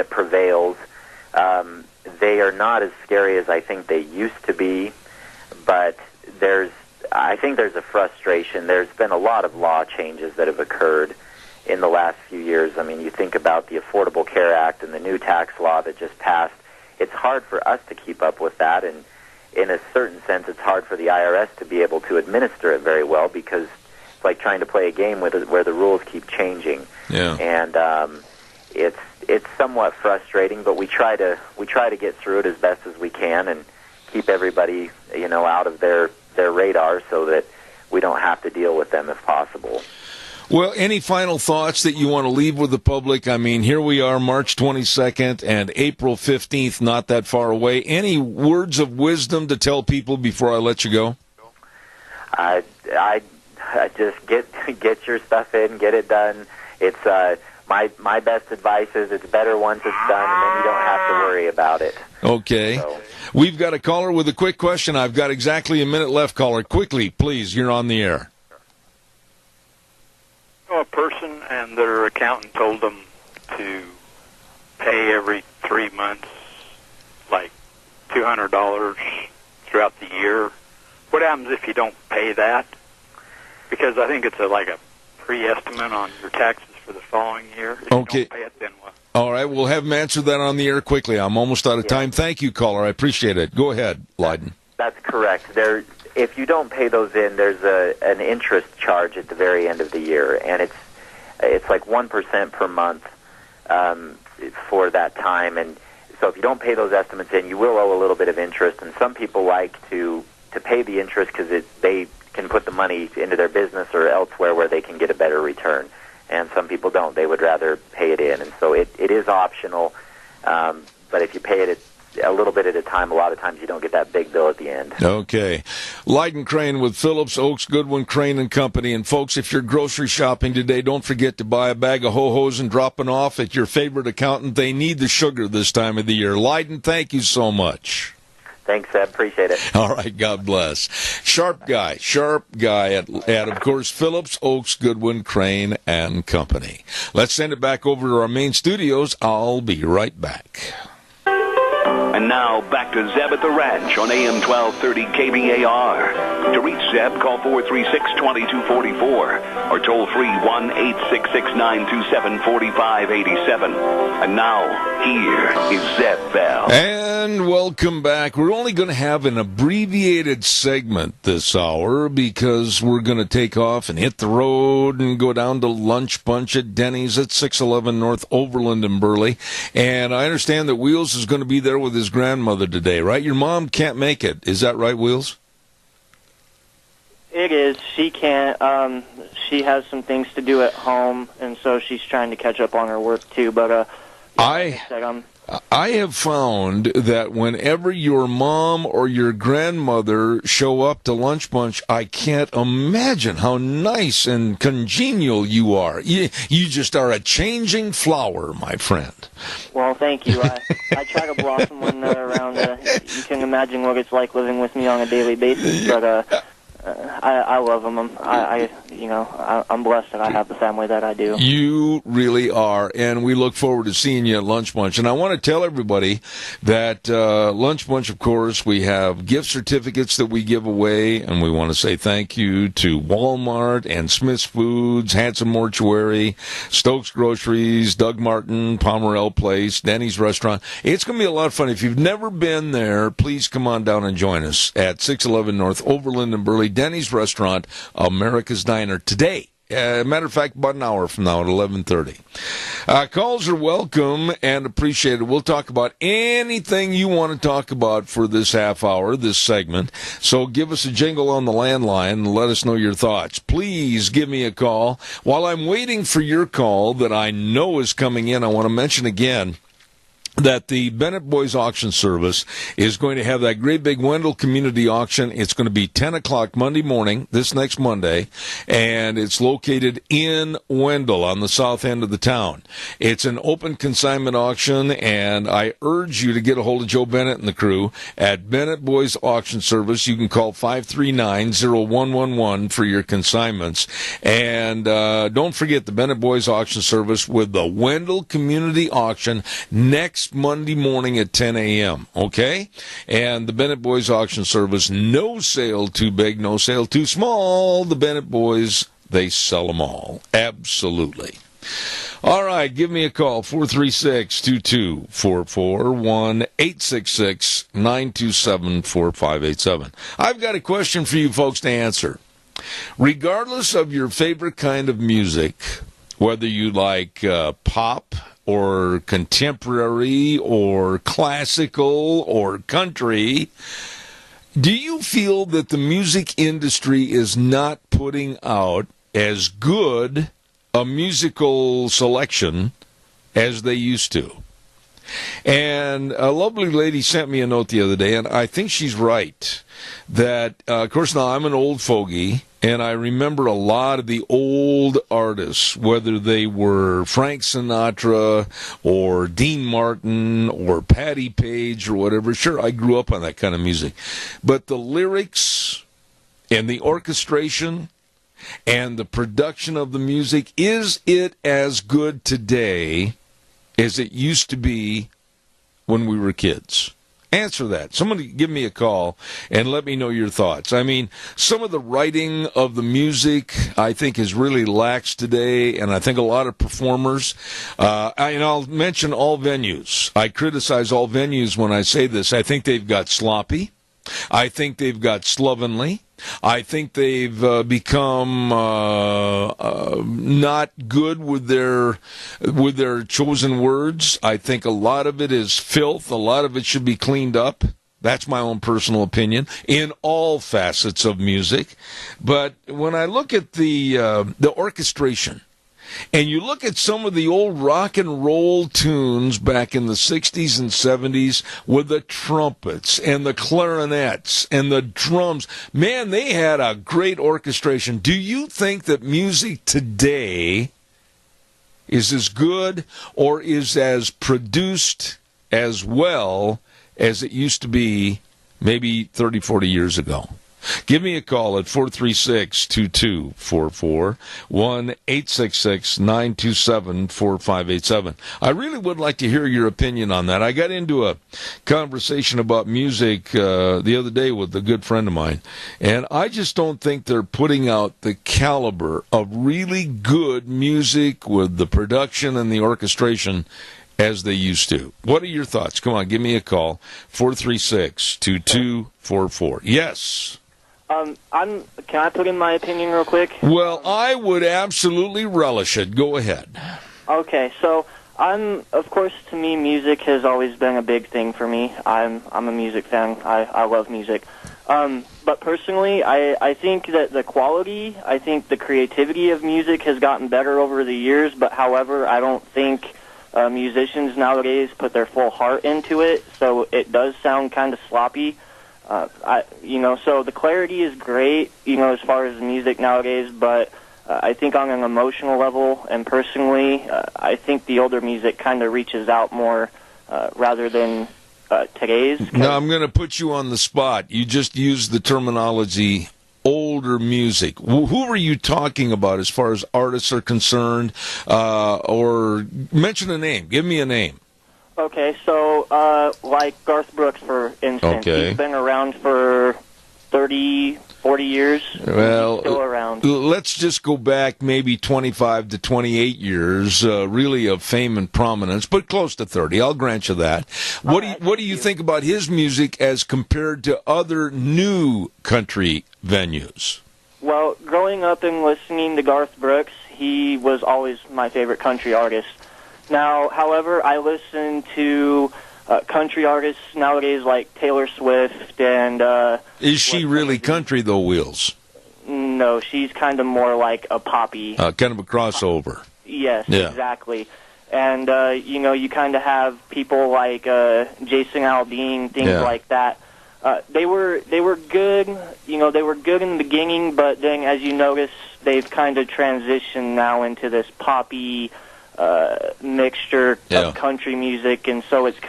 prevails. They are not as scary as I think they used to be, but I think there's a frustration. There's been a lot of law changes that have occurred in the last few years. I mean, you think about the Affordable Care Act and the new tax law that just passed. It's hard for us to keep up with that, and in a certain sense, it's hard for the IRS to be able to administer it very well, because it's like trying to play a game where the rules keep changing. Yeah. And it's somewhat frustrating, but we try to get through it as best as we can and keep everybody, out of their radar so that we don't have to deal with them if possible. Well, any final thoughts that you want to leave with the public? I mean, here we are, March 22nd and April 15th, not that far away. Any words of wisdom to tell people before I let you go? I just get your stuff in, get it done. It's my best advice is it's better once it's done, and then you don't have to worry about it. Okay. So. We've got a caller with a quick question. I've got exactly a minute left, caller. Quickly, please, you're on the air. A person and their accountant told them to pay every 3 months, like $200 throughout the year. What happens if you don't pay that? Because I think it's like a pre-estimate on your taxes for the following year. If okay. you don't pay it, then what? All right, we'll have him answer that on the air quickly. I'm almost out of time. Thank you, caller. I appreciate it. Go ahead, Leiden. That's correct. If you don't pay those in, there's an interest charge at the very end of the year, and it's like 1% per month for that time. And so if you don't pay those estimates in, you will owe a little bit of interest. And some people like to pay the interest because they can put the money into their business or elsewhere where they can get a better return. And some people don't. They would rather pay it in. And so it is optional. But if you pay it a little bit at a time, a lot of times you don't get that big bill at the end. Okay. Leiden Crane with Phillips, Oaks, Goodwin, Crane and Company. And folks, if you're grocery shopping today, don't forget to buy a bag of ho-hos and drop it off at your favorite accountant. They need the sugar this time of the year. Leiden, thank you so much. Thanks, Ed. Appreciate it. All right, God bless. Sharp guy at of course, Phillips, Oaks, Goodwin, Crane and Company. Let's send it back over to our main studios. I'll be right back. And now, back to Zeb at the Ranch on AM 1230 KBAR. To reach Zeb, call 436-2244 or toll free 1-866-927-4587. And now, here is Zeb Bell. And welcome back. We're only going to have an abbreviated segment this hour because we're going to take off and hit the road and go down to Lunch Bunch at Denny's at 611 North Overland in Burley. And I understand that Wheels is going to be there with his grandmother today, right? Your mom can't make it. Is that right, Wheels? It is. She can't. She has some things to do at home, and so she's trying to catch up on her work too. But I have found that whenever your mom or your grandmother show up to Lunch Bunch, I can't imagine how nice and congenial you are. You just are a changing flower, my friend. Well, thank you. I try to blossom when they're around. You can imagine what it's like living with me on a daily basis, but I love them. I'm blessed that I have the family that I do. You really are, and we look forward to seeing you at Lunch Bunch. And I want to tell everybody that Lunch Bunch, of course, we have gift certificates that we give away, and we want to say thank you to Walmart and Smith's Foods, Hanson Mortuary, Stokes Groceries, Doug Martin, Pomerell Place, Denny's Restaurant. It's going to be a lot of fun. If you've never been there, please come on down and join us at 611 North Overland in Burley. Denny's Restaurant, America's Diner, today. Matter of fact, about an hour from now at 11:30. Calls are welcome and appreciated. We'll talk about anything you want to talk about for this half hour, this segment. So give us a jingle on the landline and let us know your thoughts. Please give me a call. While I'm waiting for your call that I know is coming in, I want to mention again that the Bennett Boys Auction Service is going to have that great big Wendell Community Auction. It's going to be 10 o'clock Monday morning, this next Monday, and it's located in Wendell on the south end of the town. It's an open consignment auction, and I urge you to get a hold of Joe Bennett and the crew at Bennett Boys Auction Service. You can call 539-0111 for your consignments. And don't forget the Bennett Boys Auction Service with the Wendell Community Auction next Monday morning at 10 a.m., okay? And the Bennett Boys Auction Service, no sale too big, no sale too small. The Bennett Boys, they sell them all. Absolutely. All right, give me a call, 436-2244, 1-866-927-4587. I've got a question for you folks to answer. Regardless of your favorite kind of music, whether you like pop or contemporary or classical or country, do you feel that the music industry is not putting out as good a musical selection as they used to? And a lovely lady sent me a note the other day, and I think she's right, that, of course, now I'm an old fogey, and I remember a lot of the old artists, whether they were Frank Sinatra or Dean Martin or Patti Page or whatever. Sure, I grew up on that kind of music. But the lyrics and the orchestration and the production of the music, is it as good today as it used to be when we were kids? Answer that. Somebody give me a call and let me know your thoughts. I mean, some of the writing of the music, I think, is really lax today, and I think a lot of performers, and I'll mention all venues. I criticize all venues when I say this. I think they've got sloppy. I think they've got slovenly. I think they've become not good with their chosen words. I think a lot of it is filth. A lot of it should be cleaned up. That's my own personal opinion in all facets of music. But when I look at the orchestration, and you look at some of the old rock and roll tunes back in the 60s and 70s with the trumpets and the clarinets and the drums, man, they had a great orchestration. Do you think that music today is as good or is as produced as well as it used to be maybe 30, 40 years ago? Give me a call at 436-2244, 1-866-927-4587. I really would like to hear your opinion on that. I got into a conversation about music the other day with a good friend of mine, and I just don't think they're putting out the caliber of really good music with the production and the orchestration as they used to. What are your thoughts? Come on, give me a call, 436-2244. Yes. Can I put in my opinion real quick? Well, I would absolutely relish it. Go ahead. Okay, so of course, to me, music has always been a big thing for me. I'm a music fan. I love music. But personally, I think that the quality, I think the creativity of music has gotten better over the years, but however, I don't think musicians nowadays put their full heart into it, so it does sound kind of sloppy. So the clarity is great, as far as music nowadays, but I think on an emotional level and personally, I think the older music kind of reaches out more rather than today's. Now, I'm going to put you on the spot. You just used the terminology older music. Who were you talking about as far as artists are concerned? Or mention a name. Give me a name. Okay, so like Garth Brooks, for instance, okay. He's been around for 30, 40 years. Well, He's still around. Let's just go back maybe 25 to 28 years, really of fame and prominence, but close to 30. I'll grant you that. What do you think about his music as compared to other new country venues? Well, growing up and listening to Garth Brooks, he was always my favorite country artist. Now, however, I listen to country artists nowadays like Taylor Swift and... Is she really country, though, Wheels? No, she's kind of more like a poppy... kind of a crossover. Yes, yeah. Exactly. And, you kind of have people like Jason Aldean, things like that. They were good, they were good in the beginning, but then as you notice, they've kind of transitioned now into this poppy mixture of country music, and so it's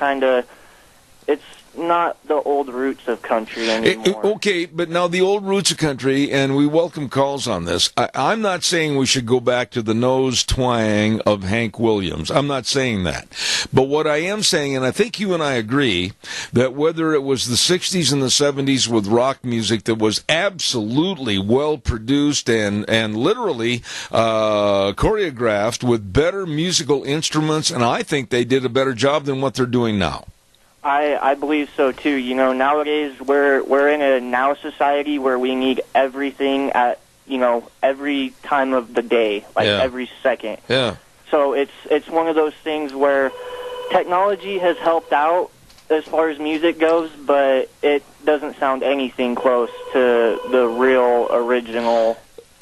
not the old roots of country anymore. Okay, but now the old roots of country, and we welcome calls on this. I'm not saying we should go back to the nose twang of Hank Williams. I'm not saying that. But what I am saying, and I think you and I agree, that whether it was the 60s and the 70s with rock music that was absolutely well produced and literally choreographed with better musical instruments, and I think they did a better job than what they're doing now. I believe so too. Nowadays we're in a now society where we need everything at every time of the day, every second. Yeah. So it's one of those things where technology has helped out as far as music goes, but it doesn't sound anything close to the real original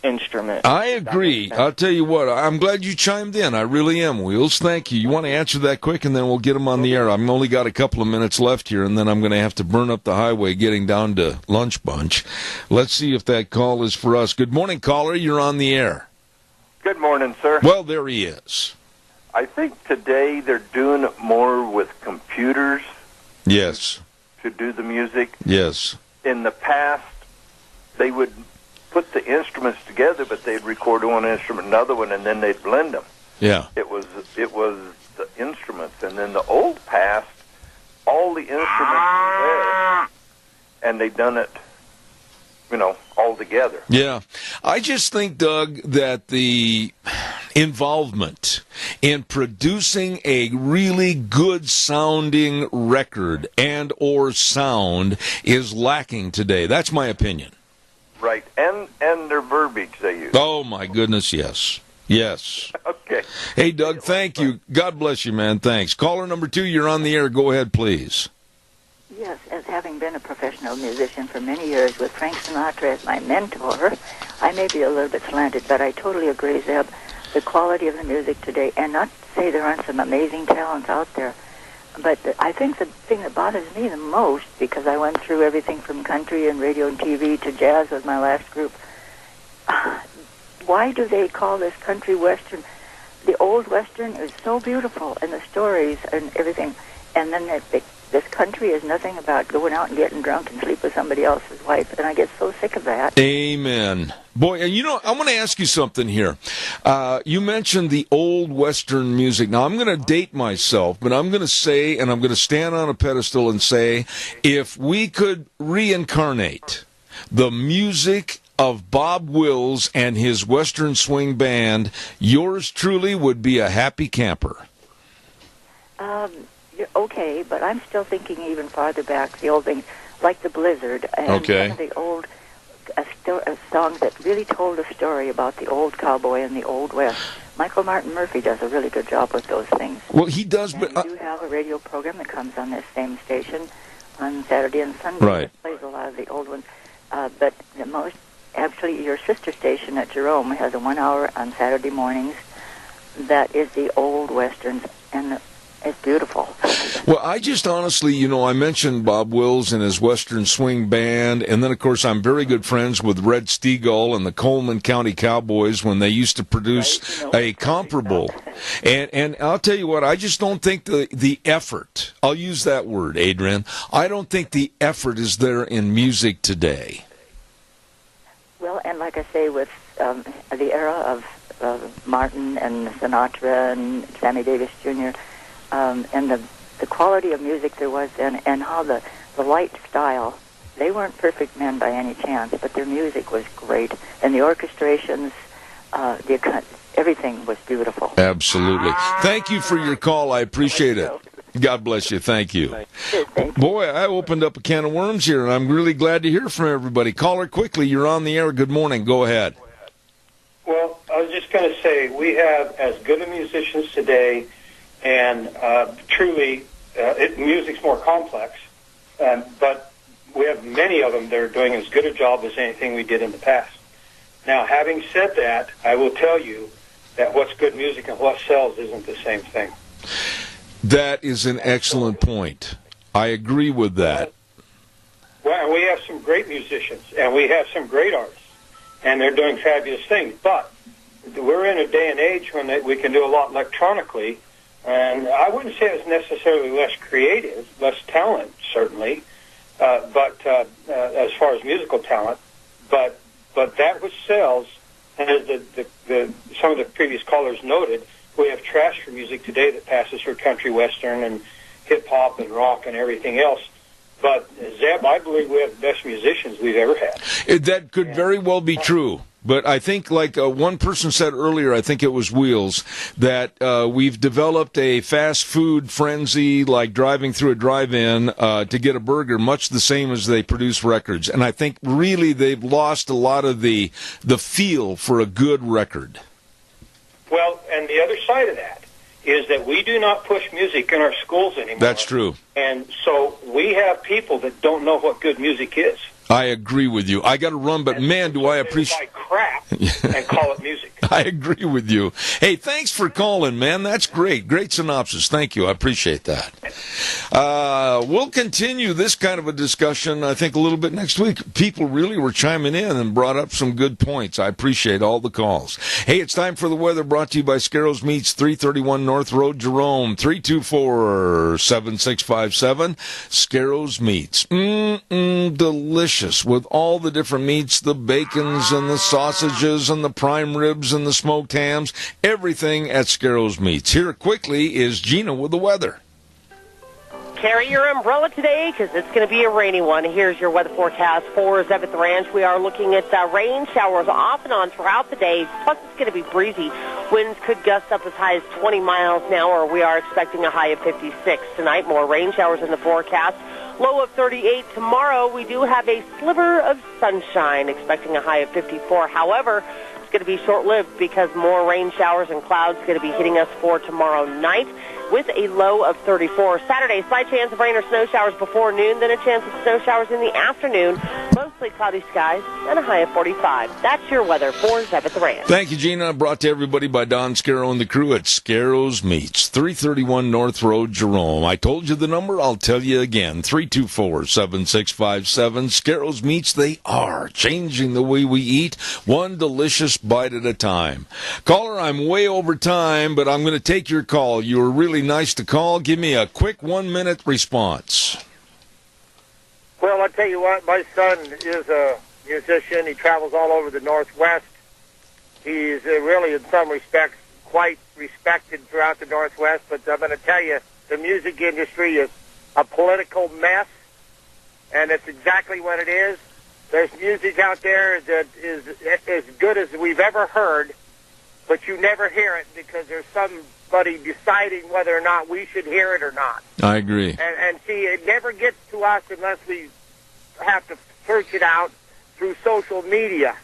instrument. I agree. I'll tell you what, I'm glad you chimed in. I really am, Wheels. Thank you. You want to answer that quick, and then we'll get them on the air. I've only got a couple of minutes left here, and then I'm going to have to burn up the highway getting down to Lunch Bunch. Let's see if that call is for us. Good morning, caller. You're on the air. Good morning, sir. Well, there he is. I think today they're doing it more with computers. Yes. To do the music. Yes. In the past, they would put the instruments together, but they'd record one instrument, another one, and then they'd blend them. Yeah. It was the instruments, and then the old past, all the instruments were there, and they'd done it, all together. Yeah. I just think, Doug, that the involvement in producing a really good sounding record and or sound is lacking today. That's my opinion. Right, and their verbiage they use. Oh, my goodness, yes. Yes. Okay. Hey, Doug, thank you. God bless you, man. Thanks. Caller number 2, you're on the air. Go ahead, please. Yes, as having been a professional musician for many years with Frank Sinatra as my mentor, I may be a little bit slanted, but I totally agree, Zeb. The quality of the music today, and not to say there aren't some amazing talents out there, but I think the thing that bothers me the most, because I went through everything from country and radio and TV to jazz with my last group, why do they call this country western? The old western is so beautiful, and the stories and everything, and then this country is nothing about going out and getting drunk and sleep with somebody else's wife, and I get so sick of that. Amen. Boy, and I'm going to ask you something here. You mentioned the old Western music. Now, I'm going to date myself, but I'm going to say, and I'm going to stand on a pedestal and say, if we could reincarnate the music of Bob Wills and his Western Swing Band, yours truly would be a happy camper. Okay, but I'm still thinking even farther back, the old things, like the Blizzard, and some of the old songs that really told a story about the old cowboy and the old West. Michael Martin Murphey does a really good job with those things. Well, he does, and but we do have a radio program that comes on this same station on Saturday and Sunday. Right. It plays a lot of the old ones. But the most, actually, your sister station at Jerome has a 1 hour on Saturday mornings that is the old Westerns, and it's beautiful. Well, I just honestly, I mentioned Bob Wills and his Western Swing Band, and then, of course, I'm very good friends with Red Steagall and the Coleman County Cowboys when they used to produce a comparable. And I'll tell you what, I just don't think the effort, I'll use that word, Adrian, I don't think the effort is there in music today. Well, and like I say, with the era of Martin and Sinatra and Sammy Davis Jr., and the quality of music there was then, and how the light style, they weren't perfect men by any chance, but their music was great, and the orchestrations, everything was beautiful. Absolutely. Thank you for your call. I appreciate it. God bless you. Thank you. Boy, I opened up a can of worms here, and I'm really glad to hear from everybody. Caller, quickly, you're on the air. Good morning. Go ahead. Well, I was just going to say, we have as good of musicians today, and truly, music's more complex, but we have many of them that are doing as good a job as anything we did in the past. Now, having said that, I will tell you that what's good music and what sells isn't the same thing. That is an excellent point. I agree with that. Well, we have some great musicians, and we have some great artists, and they're doing fabulous things. But we're in a day and age when we can do a lot electronically, and I wouldn't say it's necessarily less creative, less talent, certainly, but as far as musical talent, but that which sells, and as some of the previous callers noted, we have trash for music today that passes for country, western, and hip-hop and rock and everything else. But, Zeb, I believe we have the best musicians we've ever had. That could very well be true. But I think, like one person said earlier, I think it was Wheels, that we've developed a fast food frenzy, like driving through a drive-in to get a burger, much the same as they produce records. And I think really they've lost a lot of the feel for a good record. Well, and the other side of that is that we do not push music in our schools anymore. That's true. And so we have people that don't know what good music is. I agree with you. I got to run, but man, do I appreciate... Like crap and call it music. I agree with you. Hey, thanks for calling, man. That's great. Great synopsis. Thank you. I appreciate that. We'll continue this kind of a discussion, I think, a little bit next week. People really were chiming in and brought up some good points. I appreciate all the calls. Hey, it's time for the weather, brought to you by Scarrows Meats, 331 North Road, Jerome, 324-7657. Scarrows Meats. Delicious. With all the different meats, the bacons and the sausages and the prime ribs and the smoked hams, everything at Scarrows Meats. Here quickly is Gina with the weather. Carry your umbrella today because it's going to be a rainy one. Here's your weather forecast for Zebeth Ranch. We are looking at rain showers off and on throughout the day. Plus, it's going to be breezy. Winds could gust up as high as 20 miles an hour. We are expecting a high of 56 tonight. More rain showers in the forecast. Low of 38 tomorrow. We do have a sliver of sunshine, expecting a high of 54. However, it's going to be short-lived because more rain showers and clouds are going to be hitting us for tomorrow night with a low of 34. Saturday, slight chance of rain or snow showers before noon, then a chance of snow showers in the afternoon. Mostly cloudy skies and a high of 45. That's your weather for Zebeth Ranch. Thank you, Gina. Brought to everybody by Don Scarrow and the crew at Scarrows Meats, 331 North Road, Jerome. I told you the number. I'll tell you again, 324-7657. Scarrows Meats, they are changing the way we eat, one delicious bite at a time. Caller, I'm way over time, but I'm going to take your call. You were really nice to call. Give me a quick 1-minute response. Well, I'll tell you what, my son is a musician. He travels all over the Northwest. He's really, in some respects, quite respected throughout the Northwest, but I'm going to tell you, the music industry is a political mess, and it's exactly what it is. There's music out there that is as good as we've ever heard, but you never hear it because there's somebody deciding whether or not we should hear it or not. I agree. And see, it never gets to us unless we have to search it out through social media.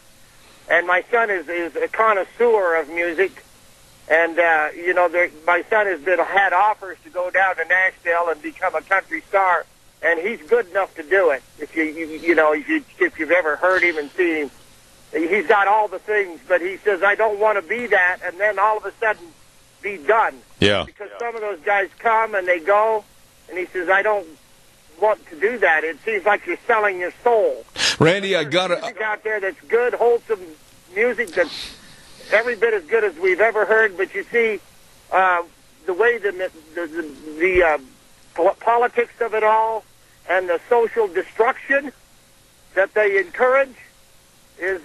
And my son is a connoisseur of music, and my son has had offers to go down to Nashville and become a country star, and he's good enough to do it. If you've ever heard him and seen him, he's got all the things, but he says, I don't want to be that, and then all of a sudden be done. Yeah. Because some of those guys come and they go, and he says, I don't want to do that. It seems like you're selling your soul. Randy, I got to... music out there that's good, wholesome music that's every bit as good as we've ever heard, but you see, the way the politics of it all and the social destruction that they encourage is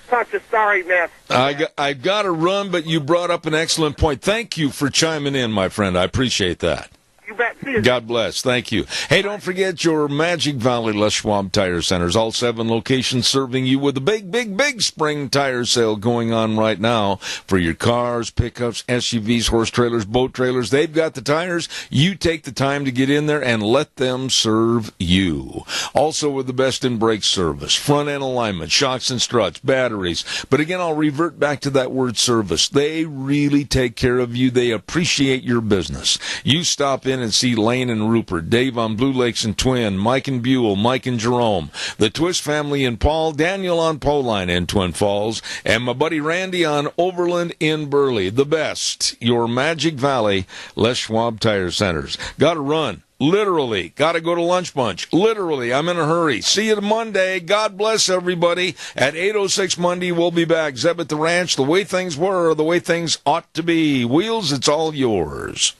such a sorry mess. I got to run, but you brought up an excellent point. Thank you for chiming in, my friend. I appreciate that. You bet. See you. God bless. Thank you. Hey, don't forget your Magic Valley Les Schwab Tire Centers. All 7 locations serving you with a big spring tire sale going on right now for your cars, pickups, SUVs, horse trailers, boat trailers. They've got the tires. You take the time to get in there and let them serve you. Also with the best in brake service, front end alignment, shocks and struts, batteries. But again, I'll revert back to that word service. They really take care of you. They appreciate your business. You stop in in and see Lane and Rupert, Dave on Blue Lakes and Twin, Mike and Buell, Mike and Jerome, the Twist family in Paul, Daniel on Poline in Twin Falls, and my buddy Randy on Overland in Burley. The best, your Magic Valley Les Schwab Tire Centers. Got to run. Literally. Got to go to lunch bunch. Literally. I'm in a hurry. See you Monday. God bless everybody. At 8:06 Monday, we'll be back. Zeb at the Ranch, the way things were, the way things ought to be. Wheels, it's all yours.